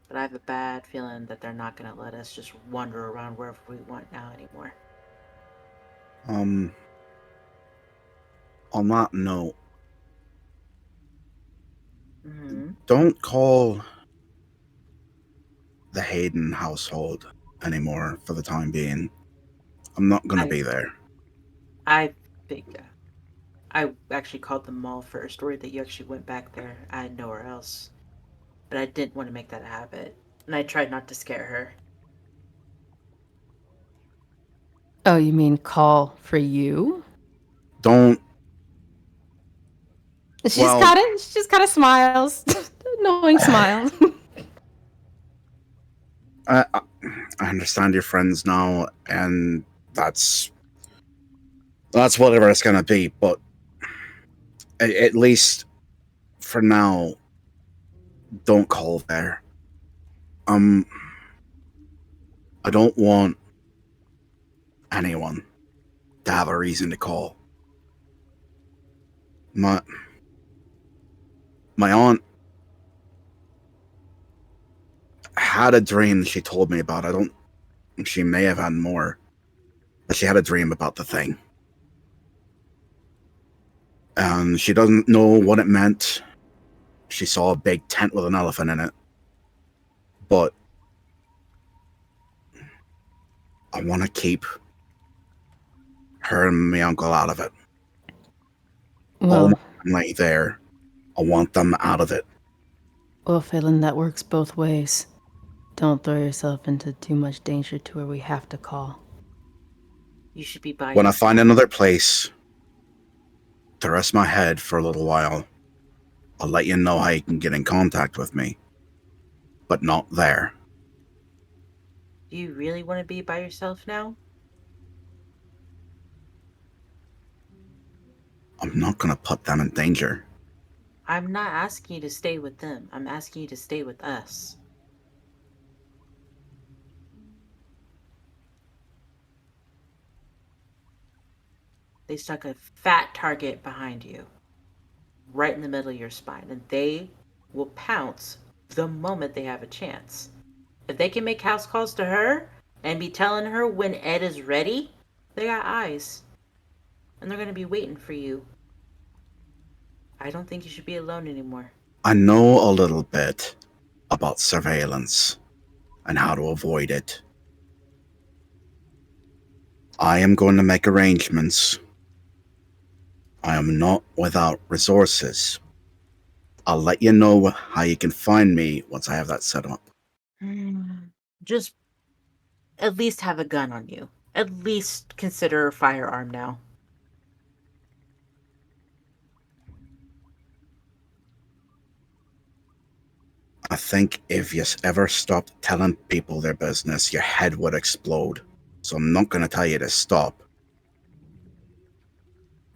But I have a bad feeling that they're not going to let us just wander around wherever we want now anymore. On that note, don't call the Hayden household anymore for the time being. I'm not going to be there. I think I actually called the mall first, worried that you actually went back there. I had nowhere else. But I didn't want to make that a habit. And I tried not to scare her. Oh, you mean call for you? Don't. She just kind of smiles. Knowing smile. I understand you're friends now, and that's whatever it's gonna be. But at least for now, don't call there. I don't want anyone to have a reason to call. My aunt had a dream she told me about. She may have had more, but she had a dream about the thing. And she doesn't know what it meant. She saw a big tent with an elephant in it. But I want to keep her and my uncle out of it. All my family there, I want them out of it. Well, Phelan, that works both ways. Don't throw yourself into too much danger to where we have to call. You should be by When I find another place to rest my head for a little while, I'll let you know how you can get in contact with me. But not there. Do you really want to be by yourself now? I'm not going to put them in danger. I'm not asking you to stay with them. I'm asking you to stay with us. They stuck a fat target behind you, right in the middle of your spine, and they will pounce the moment they have a chance. If they can make house calls to her and be telling her when Ed is ready, they got eyes. And they're going to be waiting for you. I don't think you should be alone anymore. I know a little bit about surveillance and how to avoid it. I am going to make arrangements. I am not without resources. I'll let you know how you can find me once I have that set up. Just at least have a gun on you. At least consider a firearm now. I think if you ever stopped telling people their business, your head would explode. So I'm not going to tell you to stop.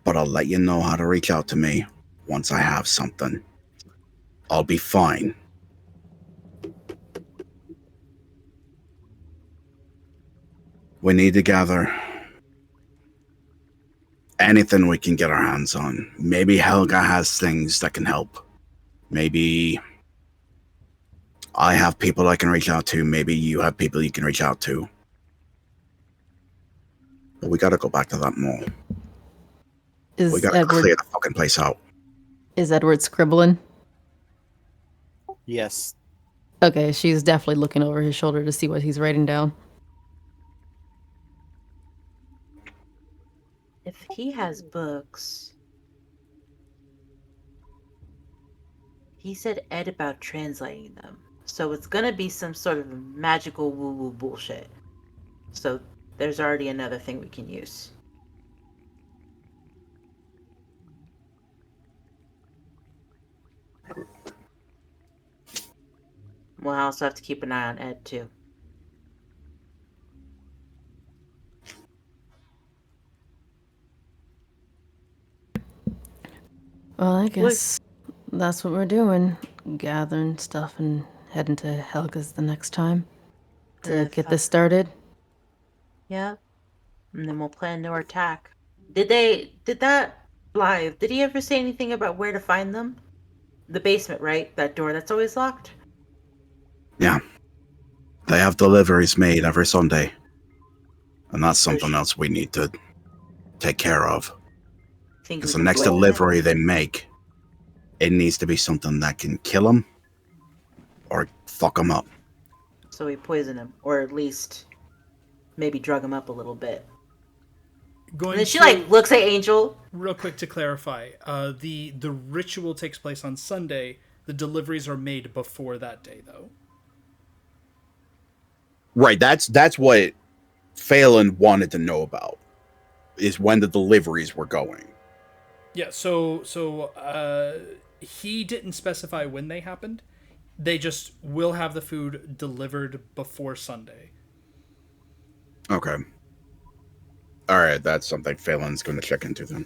But I'll let you know how to reach out to me once I have something. I'll be fine. We need to gather anything we can get our hands on. Maybe Helga has things that can help. Maybe I have people I can reach out to. Maybe you have people you can reach out to. But we gotta go back to that mall. We gotta clear the fucking place out. Is Edward scribbling? Yes. Okay, she's definitely looking over his shoulder to see what he's writing down. If he has books... He said Ed about translating them. So it's gonna be some sort of magical woo-woo bullshit. So there's already another thing we can use. We'll also have to keep an eye on Ed, too. Well, I guess that's what we're doing. Gathering stuff and heading to Helga's the next time to get this started. Yeah. And then we'll plan our attack. Did that Blythe, did he ever say anything about where to find them? The basement, right? That door that's always locked? Yeah. They have deliveries made every Sunday. And that's something else we need to take care of. Because the next delivery they make, it needs to be something that can kill them or fuck them up. So we poison him, or at least maybe drug him up a little bit. And then she looks at Angel. Real quick to clarify, the ritual takes place on Sunday. The deliveries are made before that day, though. Right, that's what Phelan wanted to know about, is when the deliveries were going. Yeah, so he didn't specify when they happened. They just will have the food delivered before Sunday. Okay. Alright, that's something Phelan's going to check into then.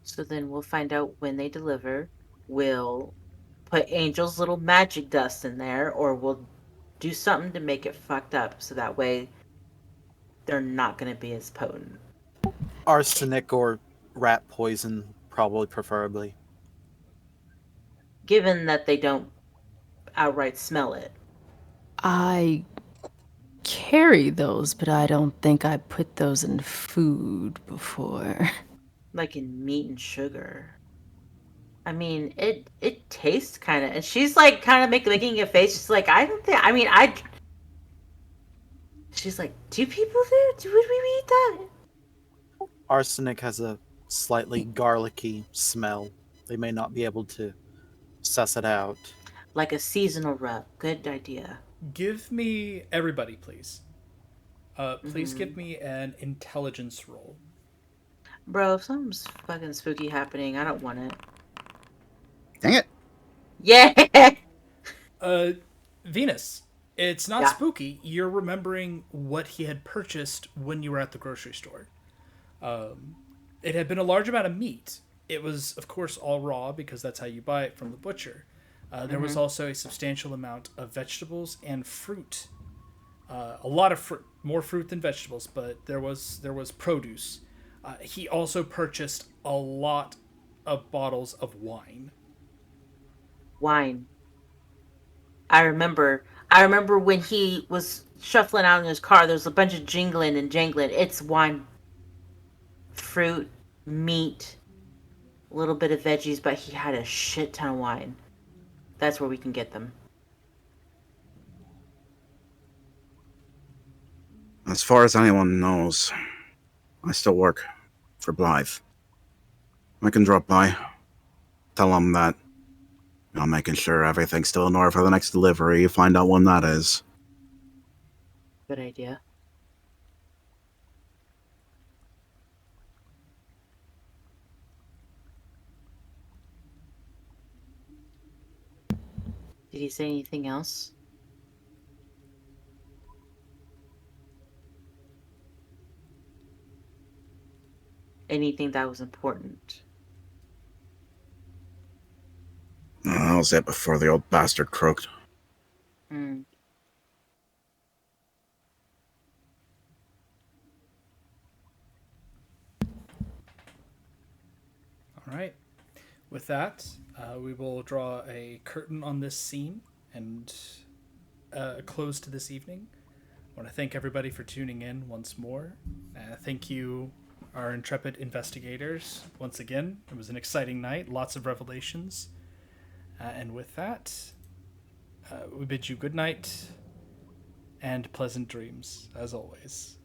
So then we'll find out when they deliver. We'll put Angel's little magic dust in there, or we'll do something to make it fucked up so that way they're not going to be as potent. Arsenic or rat poison, probably preferably. Given that they don't outright smell it. I carry those, but I don't think I put those in food before. Like in meat and sugar. I mean, it tastes kind of... And she's like kind of making a face. She's like, I don't think... I mean, She's like, do people do? Would we eat that? Arsenic has a slightly garlicky smell. They may not be able to suss it out. Like a seasonal rub. Good idea. Give me... Everybody, please. Please give me an intelligence roll. Bro, if something's fucking spooky happening, I don't want it. Dang it. Yeah! Venus, it's not spooky. You're remembering what he had purchased when you were at the grocery store. It had been a large amount of meat. It was, of course, all raw because that's how you buy it from the butcher. There was also a substantial amount of vegetables and fruit. A lot of fruit, more fruit than vegetables, but there was produce. He also purchased a lot of bottles of wine. Wine. I remember when he was shuffling out in his car, there was a bunch of jingling and jangling. It's wine. Fruit, meat, a little bit of veggies, but he had a shit ton of wine. That's where we can get them. As far as anyone knows, I still work for Blythe. I can drop by, tell them that I'm making sure everything's still in order for the next delivery, find out when that is. Good idea. Did he say anything else? Anything that was important? That was it before the old bastard croaked. Hmm. All right. With that, we will draw a curtain on this scene and close to this evening. I want to thank everybody for tuning in once more. Thank you, our intrepid investigators, once again. It was an exciting night, lots of revelations. And with that, we bid you good night and pleasant dreams, as always.